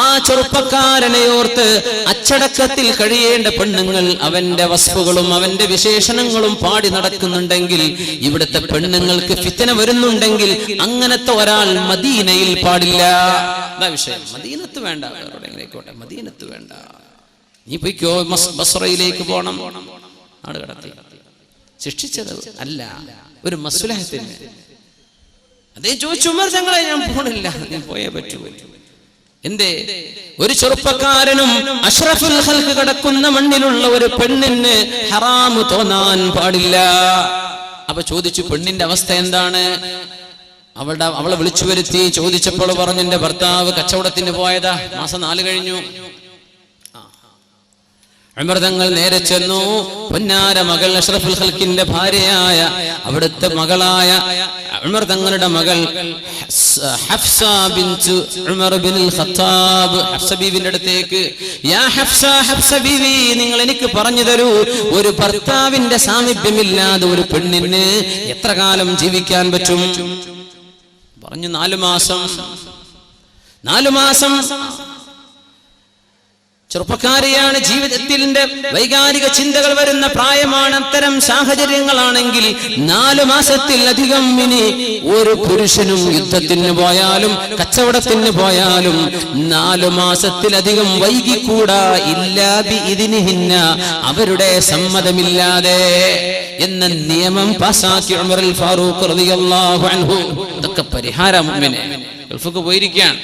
ആ ചെറുപ്പക്കാരനെ ഓർത്ത് അച്ചടക്കത്തിൽ കഴിയേണ്ട പെണ്ണുങ്ങൾ അവന്റെ വസ്തുക്കളും അവന്റെ വിശേഷണങ്ങളും പാടി നടക്കുന്നുണ്ടെങ്കിൽ, ഇവിടുത്തെ പെണ്ണുങ്ങൾക്ക് ഫിത്ന വരുന്നുണ്ടെങ്കിൽ, അങ്ങനത്തെ ഒരാൾ മദീനയിൽ പാടില്ല. അതാ വിഷയം. മദീനത്ത് വേണ്ട, വേറെവിടെയെങ്കിലേക്കോട്ടെ, മദീനത്ത് വേണ്ട. നീ പോയിക്കോ, ബസ്റയിലേക്ക് പോണം. നാട് കടത്തി ശിക്ഷിച്ചത് അല്ല, ഒരു മസ്ലഹത്തിന്. അതേ ചോദിച്ചു ഉമർ തങ്ങളെ, ഞാൻ പോണില്ല, നീ പോയേ പറ്റൂ. എന്തേ? ഒരു ചെറുപ്പക്കാരനും അഷ്റഫുൽ ഖൽഖ് കിടക്കുന്ന മണ്ണിലുള്ള ഒരു പെണ്ണിന് ഹറാമു തോന്നാൻ പാടില്ല. അപ്പൊ ചോദിച്ചു, പെണ്ണിന്റെ അവസ്ഥ എന്താണ്? അവളെ വിളിച്ചു വരുത്തി ചോദിച്ചപ്പോൾ പറഞ്ഞു, എന്റെ ഭർത്താവ് കച്ചവടത്തിന് പോയതാ, മാസം 4 കഴിഞ്ഞു. ഉമർ തങ്ങൾ നേരെ ചെന്നു. പൊന്നാര മകൾ അഷ്റഫുൽ ഖൽഖിന്റെ ഭാര്യയായ, അവിടുത്തെ മകളായ ഉമർ തങ്ങളുടെ മകൾ ഹഫ്സ ബിൻത് ഉമർ ബിനുൽ ഖത്താബ്, ഹഫ്സ ബീവിന്റെ അടുത്തേക്ക്, യാ ഹഫ്സ, ഹഫ്സ ബീവി, നിങ്ങൾ എനിക്ക് പറഞ്ഞു തരൂ, ഒരു ഭർത്താവിന്റെ സാമീപ്യമില്ലാതെ ഒരു പെണ്ണിന് എത്ര കാലം ജീവിക്കാൻ പറ്റും? പറഞ്ഞു, 4 മാസം. 4 മാസം. ചെറുപ്പക്കാരിയാണ്, ജീവിതത്തിന്റെ വൈകാരിക ചിന്തകൾ വരുന്ന പ്രായമാണ്. അത്തരം സാഹചര്യങ്ങളാണെങ്കിൽ 4 മാസത്തിലധികം ഇനി ഒരു പുരുഷനും യുദ്ധത്തിന് പോയാലും കച്ചവടത്തിന് പോയാലും 4 മാസത്തിലധികം വൈകിക്കൂടാ. ഇല്ലാ ബിഇദ്നിഹിന്ന, അവരുടെ സമ്മതമില്ലാതെ എന്ന നിയമം പാസാക്കി ഉമറുൽ ഫാറൂഖ് റളിയല്ലാഹു അൻഹു. ഇതൊക്കെ പരിഹാരം. മുഅ്മിനെ ഗൾഫൊക്കെ പോയിരിക്കുകയാണ്,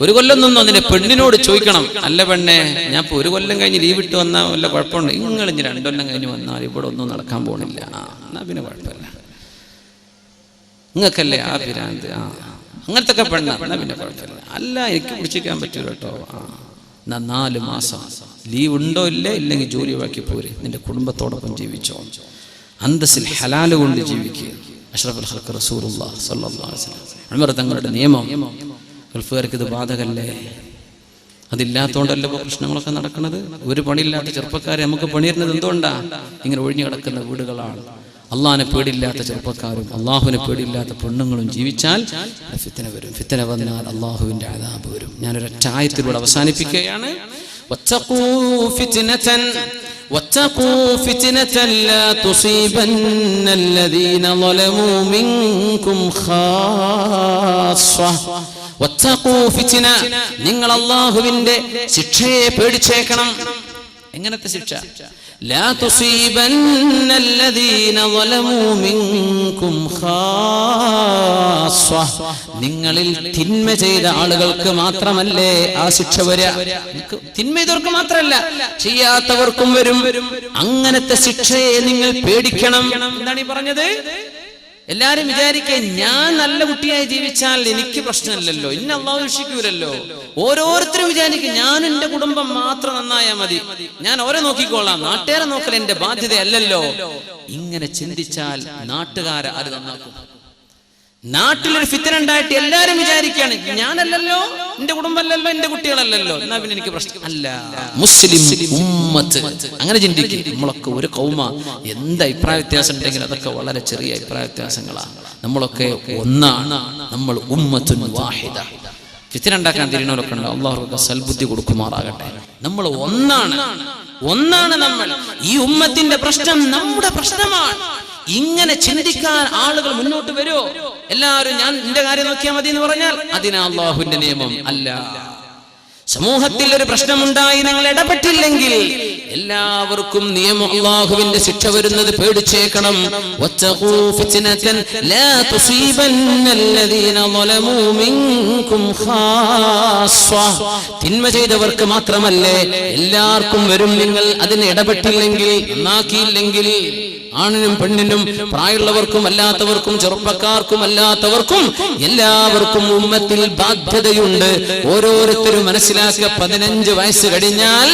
1 കൊല്ലം നിന്നോ, നിന്റെ പെണ്ണിനോട് ചോദിക്കണം, അല്ല പെണ്ണെ, ഞാൻ ഇപ്പൊ 1 കൊല്ലം കഴിഞ്ഞ് ലീവ് ഇട്ട് വന്നാൽ വല്ല കുഴപ്പമുണ്ട്? നിങ്ങൾ ഇനി 2 കൊല്ലം കഴിഞ്ഞ് വന്നാൽ ഇവിടെ ഒന്നും നടക്കാൻ പോണില്ല, എന്നാ പിന്നെ കുഴപ്പമില്ല, നിങ്ങൾക്കല്ലേ ആ പിരാന്ത്, അങ്ങനത്തെ ഒക്കെ പെണ്ണ, എന്നാ പിന്നെ കുഴപ്പമില്ല. അല്ല, എനിക്ക് പിടിച്ചിരിക്കാൻ പറ്റൂല കേട്ടോ. 4 മാസം ലീവ് ഉണ്ടോ ഇല്ലേ, ഇല്ലെങ്കിൽ ജോലി ബാക്കി പോരെ, നിന്റെ കുടുംബത്തോടൊപ്പം ജീവിച്ചോ, അന്തസ്സിൽ ഹലാല് കൊണ്ട് ജീവിക്കുക. അഷ്റഫുൽ ഖൽഖ് റസൂലുള്ളാഹി സ്വല്ലല്ലാഹു അലൈഹി വസല്ലം. ഉമർ തങ്ങളുടെ നിയമം. ഗൾഫുകാർക്ക് ഇത് ബാധകല്ലേ? അതില്ലാത്തതുകൊണ്ടല്ല ഇപ്പോൾ പ്രശ്നങ്ങളൊക്കെ നടക്കുന്നത്. ഒരു പണിയില്ലാത്ത ചെറുപ്പക്കാരെ നമുക്ക് പണി തരുന്നത് എന്തുകൊണ്ടാ? ഇങ്ങനെ ഒഴിഞ്ഞു കിടക്കുന്ന വീടുകളാണ്. അള്ളാഹിനെ പേടിയില്ലാത്ത ചെറുപ്പക്കാരും അള്ളാഹുവിനെ പേടിയില്ലാത്ത പെണ്ണുങ്ങളും ജീവിച്ചാൽ ഫിത്ന വരും. ഫിത്ന വന്നാൽ അള്ളാഹുവിന്റെ അദാബ് വരും. ഞാനൊരൊറ്റ ആയത്തിലൂടെ അവസാനിപ്പിക്കുകയാണ്. واتقوا فتنة لا تصيبن الذين ظلموا منكم خاصة. واتقوا فتنة, നിങ്ങൾ അല്ലാഹുവിന്റെ ശിക്ഷയെ പേടിച്ചേക്കണം. എങ്ങനത്തെ ശിക്ഷ? لا تصيبن الذين ظلموا منكم خاصة. നിങ്ങളിൽ തിന്മ ചെയ്ത ആളുകൾക്ക് മാത്രമല്ലേ ആ ശിക്ഷ വരിക. തിന്മ ചെയ്തവർക്ക് മാത്രമല്ല, ചെയ്യാത്തവർക്കും വരും. അങ്ങനത്തെ ശിക്ഷയെ നിങ്ങൾ പേടിക്കണം. എന്താണ് ഈ പറഞ്ഞത്? എല്ലാരും വിചാരിക്കേ ഞാൻ നല്ല കുട്ടിയായി ജീവിച്ചാൽ എനിക്ക് പ്രശ്നമില്ലല്ലോ, ഇന്ന അള്ളാഹു രക്ഷിക്കൂലല്ലോ. ഓരോരുത്തരും വിചാരിക്കും ഞാൻ എന്റെ കുടുംബം മാത്രം നന്നായാൽ മതി, ഞാൻ ഓരെ നോക്കിക്കോളാം, നാട്ടുകാരെ നോക്കൽ എന്റെ ബാധ്യതയല്ലല്ലോ. ഇങ്ങനെ ചിന്തിച്ചാൽ നാട്ടുകാരെ ആര് നന്നാക്കും? നാട്ടിലൊരു ഫിത്ന ഉണ്ടായിട്ട് എല്ലാരും വിചാരിക്കുകയാണ് ഞാനല്ലല്ലോ, എന്റെ കുടുംബമല്ലല്ലോ, എന്റെ കുട്ടികളല്ലല്ലോ, എന്നാ പിന്നെ എനിക്ക് പ്രശ്നം അല്ല. മുസ്ലിം ഉമ്മത്ത് അങ്ങനെ ചിന്തിക്കും. നമ്മളൊക്കെ ഒരു കൗമ. എന്ത് അഭിപ്രായ വ്യത്യാസം ഉണ്ടെങ്കിൽ അതൊക്കെ വളരെ ചെറിയ അഭിപ്രായ വ്യത്യാസങ്ങളാണ്. നമ്മളൊക്കെ ഒന്നാണ്. നമ്മൾ ഉമ്മത്തുൻ വാഹിദ. ഫിത്ന ഉണ്ടാക്കാൻ തിരിയുന്നവരൊക്കെ ഉണ്ട്. അല്ലാഹു സൽബുദ്ധി കൊടുക്കുമാറാകട്ടെ. നമ്മൾ ഒന്നാണ് നമ്മൾ. ഈ ഉമ്മത്തിന്റെ പ്രശ്നം നമ്മുടെ പ്രശ്നമാണ്. ഇങ്ങനെ ചിന്തിക്കാൻ ആളുകൾ മുന്നോട്ട് വരുമോ? എല്ലാവരും ഞാൻ എന്റെ കാര്യം നോക്കിയാൽ മതി എന്ന് പറഞ്ഞാൽ അതിനാ അല്ലാഹുവിന്റെ നിയമം അല്ല. സമൂഹത്തിൽ ഒരു പ്രശ്നമുണ്ടായി നിങ്ങൾ ഇടപെട്ടില്ലെങ്കിൽ എല്ലാവർക്കും നിയമം അല്ലാഹുവിന്റെ ശിക്ഷ വരുന്നത് പേടിച്ചേക്കണം. വത്തഖൂ ഫിത്നതൻ ലാ തുസീബന്നല്ലദീന ളലമൂ മിൻകും ഖാസ്സ. തിന്മ ചെയ്തവർക്ക് മാത്രമല്ലേ, എല്ലാവർക്കും വരും. നിങ്ങൾ അതിന് ഇടപെട്ടില്ലെങ്കിൽ, നന്നാക്കിയില്ലെങ്കിൽ, ആണിനും പെണ്ണിനും, പ്രായമുള്ളവർക്കും അല്ലാത്തവർക്കും, ചെറുപ്പക്കാർക്കും അല്ലാത്തവർക്കും എല്ലാവർക്കും ഉമ്മത്തിൽ ബാധ്യതയുണ്ട്. ഓരോരുത്തരും മനസ്സിലാക്കുക, 15 വയസ്സ് കഴിഞ്ഞാൽ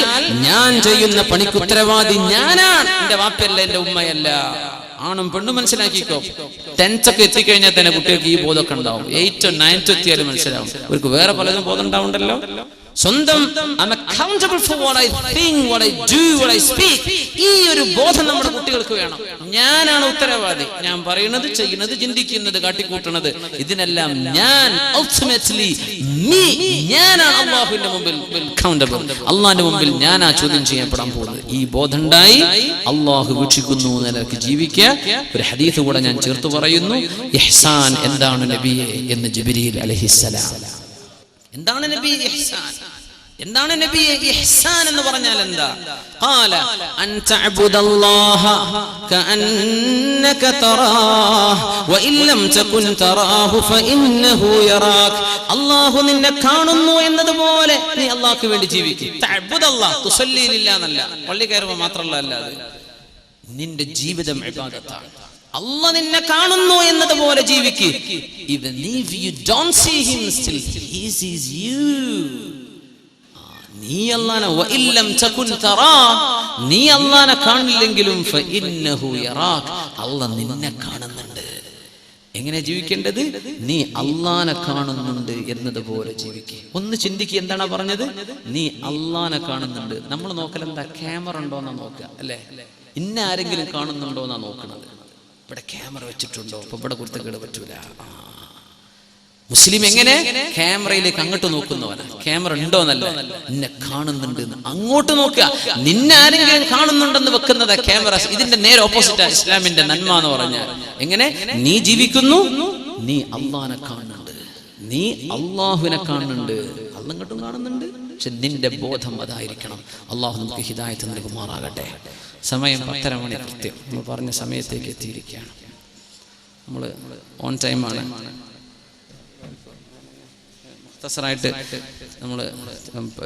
ഞാൻ ചെയ്യുന്ന പണിക്ക് ഉത്തരവാദി ഞാനാണ്, എന്റെ വാപ്പയല്ല, എന്റെ ഉമ്മയല്ല. ആണും പെണ്ണും മനസ്സിലാക്കിക്കോ. 10th ഒക്കെ എത്തിക്കഴിഞ്ഞാൽ തന്നെ കുട്ടികൾക്ക് ഈ ബോധമൊക്കെ ഉണ്ടാവും. 8th 9th എത്തിയാലും മനസ്സിലാവും. അവർക്ക് വേറെ പലതും ബോധം ഉണ്ടാവുണ്ടല്ലോ. സ്വന്തം I'm accountable for what I think, what I do, what I speak. ഈ ഒരു ബോധം നമ്മുടെ കുട്ടികൾക്ക് വേണം. ഞാനാണ് ഉത്തരവാദി. ഞാൻ പറയുന്നത്, ചെയ്യുന്നത്, ചിന്തിക്കുന്നത്, കാട്ടിക്കൂട്ടുന്നത്, ഇതിനെല്ലാം ഞാൻ ultimately ഞാനാണ് അല്ലാഹുവിന്റെ മുമ്പിൽ accountable. അല്ലാഹുവിന്റെ മുമ്പിൽ ഞാനാ ചോദ്യം ചെയ്യപ്പെടാൻ പോകുന്നത്. ഈ ബോധം ഉണ്ടായി അല്ലാഹു വീക്ഷിക്കുന്നു എന്നതിലേക്ക് ജീവിക്കുക. ഒരു ഹദീസ് കൂടെ ഞാൻ ചേർത്ത് പറയുന്നു. ഇഹ്സാൻ എന്താണ് നബിയെ എന്ന് ജിബ്രീൽ അലൈഹിസ്സലാം. എന്താണ് നബി ഇഹ്സാൻ? എന്താണ് നബി ഇഹ്സാൻ എന്ന് പറഞ്ഞാൽ എന്താ? ഖാല അൻ തഅബുദല്ലാഹ കഅന്നക തറാഹ് വഇൻ ലം തകുൻ തറാഹു ഫഇന്നഹു യറാക്. അല്ലാഹു നിന്നെ കാണുന്നു എന്നതുപോലെ നീ അല്ലാഹുവിന് വേണ്ടി ജീവിക്കുക. തഅബുദല്ലാഹ് തുസല്ലി ലില്ലാഹ് എന്നല്ല, പള്ളി കയറുമ്പോൾ മാത്രമല്ല, അല്ലാതെ നിന്റെ ജീവിതം ഇബാദത്താണ്. Allah നിന്നെ കാണുന്നു എന്നതുപോലെ ജീവിക്ക്. Even if you don't see him, still he sees you. നീ അല്ലാഹനെ വഇല്ലം തകുൻ തറാ, നീ അല്ലാഹനെ കാണില്ലെങ്കിലും ഫഇന്നഹു യറാക്, അല്ലാഹ് നിന്നെ കാണുന്നുണ്ട്. എങ്ങനെ ജീവിക്കേണ്ടത്? നീ അല്ലാഹനെ കാണുന്നുണ്ട് എന്നതുപോലെ ജീവിക്കുക. ഒന്ന് ചിന്തിക്കുക, എന്താണ് പറഞ്ഞത്? നീ അല്ലാഹനെ കാണുന്നുണ്ട്. നമ്മൾ നോക്കലെന്താ? ക്യാമറ ഉണ്ടോന്നാ നോക്കുക, അല്ലേ? ഇന്ന ആരെങ്കിലും കാണുന്നുണ്ടോന്നാ നോക്കണത്. ഇവിടെ ക്യാമറ വെച്ചിട്ടുണ്ടോ? ഇപ്പൊ ഇവിടെ കുരുത്തക്കേട് പറ്റൂല. മുസ്ലിം എങ്ങനെ? ക്യാമറയിലേക്ക് അങ്ങോട്ട് നോക്കുന്നവനാ. ക്യാമറ ഉണ്ടോന്നല്ല, നിന്നെ കാണുന്നുണ്ട് അങ്ങോട്ട് നോക്കുക. നിന്നെ ആരെങ്കിലും കാണുന്നുണ്ടെന്ന് വെക്കുന്നത് ക്യാമറ. ഇതിന്റെ നേരെ ഓപ്പോസിറ്റാ ഇസ്ലാമിന്റെ നന്മ എന്ന് പറഞ്ഞാൽ. എങ്ങനെ? നീ ജീവിക്കുന്നു, നീ അല്ലാഹനെ കാണുന്നുണ്ട്, നീ അല്ലാഹുവിനെ കാണുന്നുണ്ട്, അല്ലാഹ് ഇങ്ങോട്ടും കാണുന്നുണ്ട്. പക്ഷെ നിന്റെ ബോധം അതായിരിക്കണം. അല്ലാഹു നമുക്ക് ഹിദായത്ത് നൽകുമാറാകട്ടെ. സമയം 10:30 മണി കൃത്യം. നമ്മൾ പറഞ്ഞ സമയത്തേക്ക് എത്തിയിരിക്കുകയാണ്. നമ്മൾ ഓൺ ടൈമാണ്. മുഖ്തസറായിട്ട് നമ്മൾ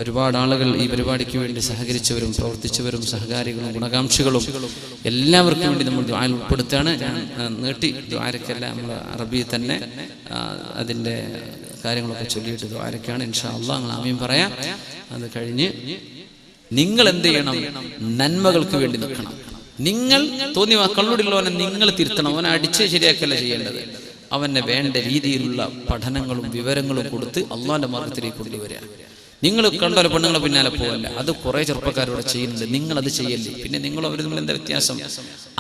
ഒരുപാട് ആളുകൾ ഈ പരിപാടിക്ക് വേണ്ടി സഹകരിച്ചവരും പ്രവർത്തിച്ചവരും സഹകാരികളും ഗുണകാംക്ഷികളും എല്ലാവർക്കും വേണ്ടി നമ്മൾ ദുആയിൽ ഉൾപ്പെടുത്തുകയാണ്. ഞാൻ നീട്ടി ദുആരക്കല്ല, നമ്മൾ അറബി തന്നെ അതിൻ്റെ കാര്യങ്ങളൊക്കെ ചൊല്ലിയിട്ട് ദുആരക്കാണ്. ഇൻഷാ അല്ലാഹ് ഞങ്ങൾ ആമീൻ പറയാം. അത് കഴിഞ്ഞ് നിങ്ങൾ എന്ത് ചെയ്യണം? നന്മകൾക്ക് വേണ്ടി നിൽക്കണം. നിങ്ങൾ തോന്നിയ കള്ളുടിയുള്ളവനെ നിങ്ങൾ തിരുത്തണം. അവനെ അടിച്ച് ശരിയാക്കല്ല ചെയ്യേണ്ടത്. അവനെ വേണ്ട രീതിയിലുള്ള പഠനങ്ങളും വിവരങ്ങളും കൊടുത്ത് അള്ളാന്റെ മാർഗത്തിലേക്ക് കൊണ്ടുവരിക. നിങ്ങൾ കണ്ടോലെ പെണ്ണുങ്ങളെ പിന്നാലെ പോവല്ല. അത് കുറെ ചെറുപ്പക്കാരോടെ ചെയ്യുന്നുണ്ട്. നിങ്ങളത് ചെയ്യല്ലേ. പിന്നെ നിങ്ങൾ അവർ തമ്മിൽ എന്താ വ്യത്യാസം?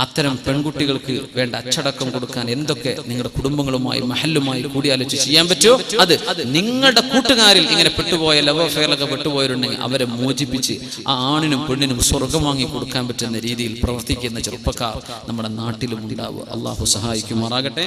അത്തരം പെൺകുട്ടികൾക്ക് വേണ്ട അച്ചടക്കം കൊടുക്കാൻ എന്തൊക്കെ നിങ്ങളുടെ കുടുംബങ്ങളുമായി മഹല്ലുമായി കൂടിയാലോചിച്ച് ചെയ്യാൻ പറ്റുമോ അത് നിങ്ങളുടെ കൂട്ടുകാരിൽ ഇങ്ങനെ പെട്ടുപോയ ലവ് അഫെയറിലൊക്കെ പെട്ടുപോയിട്ടുണ്ടെങ്കിൽ അവരെ മോചിപ്പിച്ച് ആ ആണിനും പെണ്ണിനും സ്വർഗം വാങ്ങി കൊടുക്കാൻ പറ്റുന്ന രീതിയിൽ പ്രവർത്തിക്കുന്ന ചെറുപ്പക്കാർ നമ്മുടെ നാട്ടിലും ഉണ്ടാവുക. അള്ളാഹു സഹായിക്കുമാറാകട്ടെ.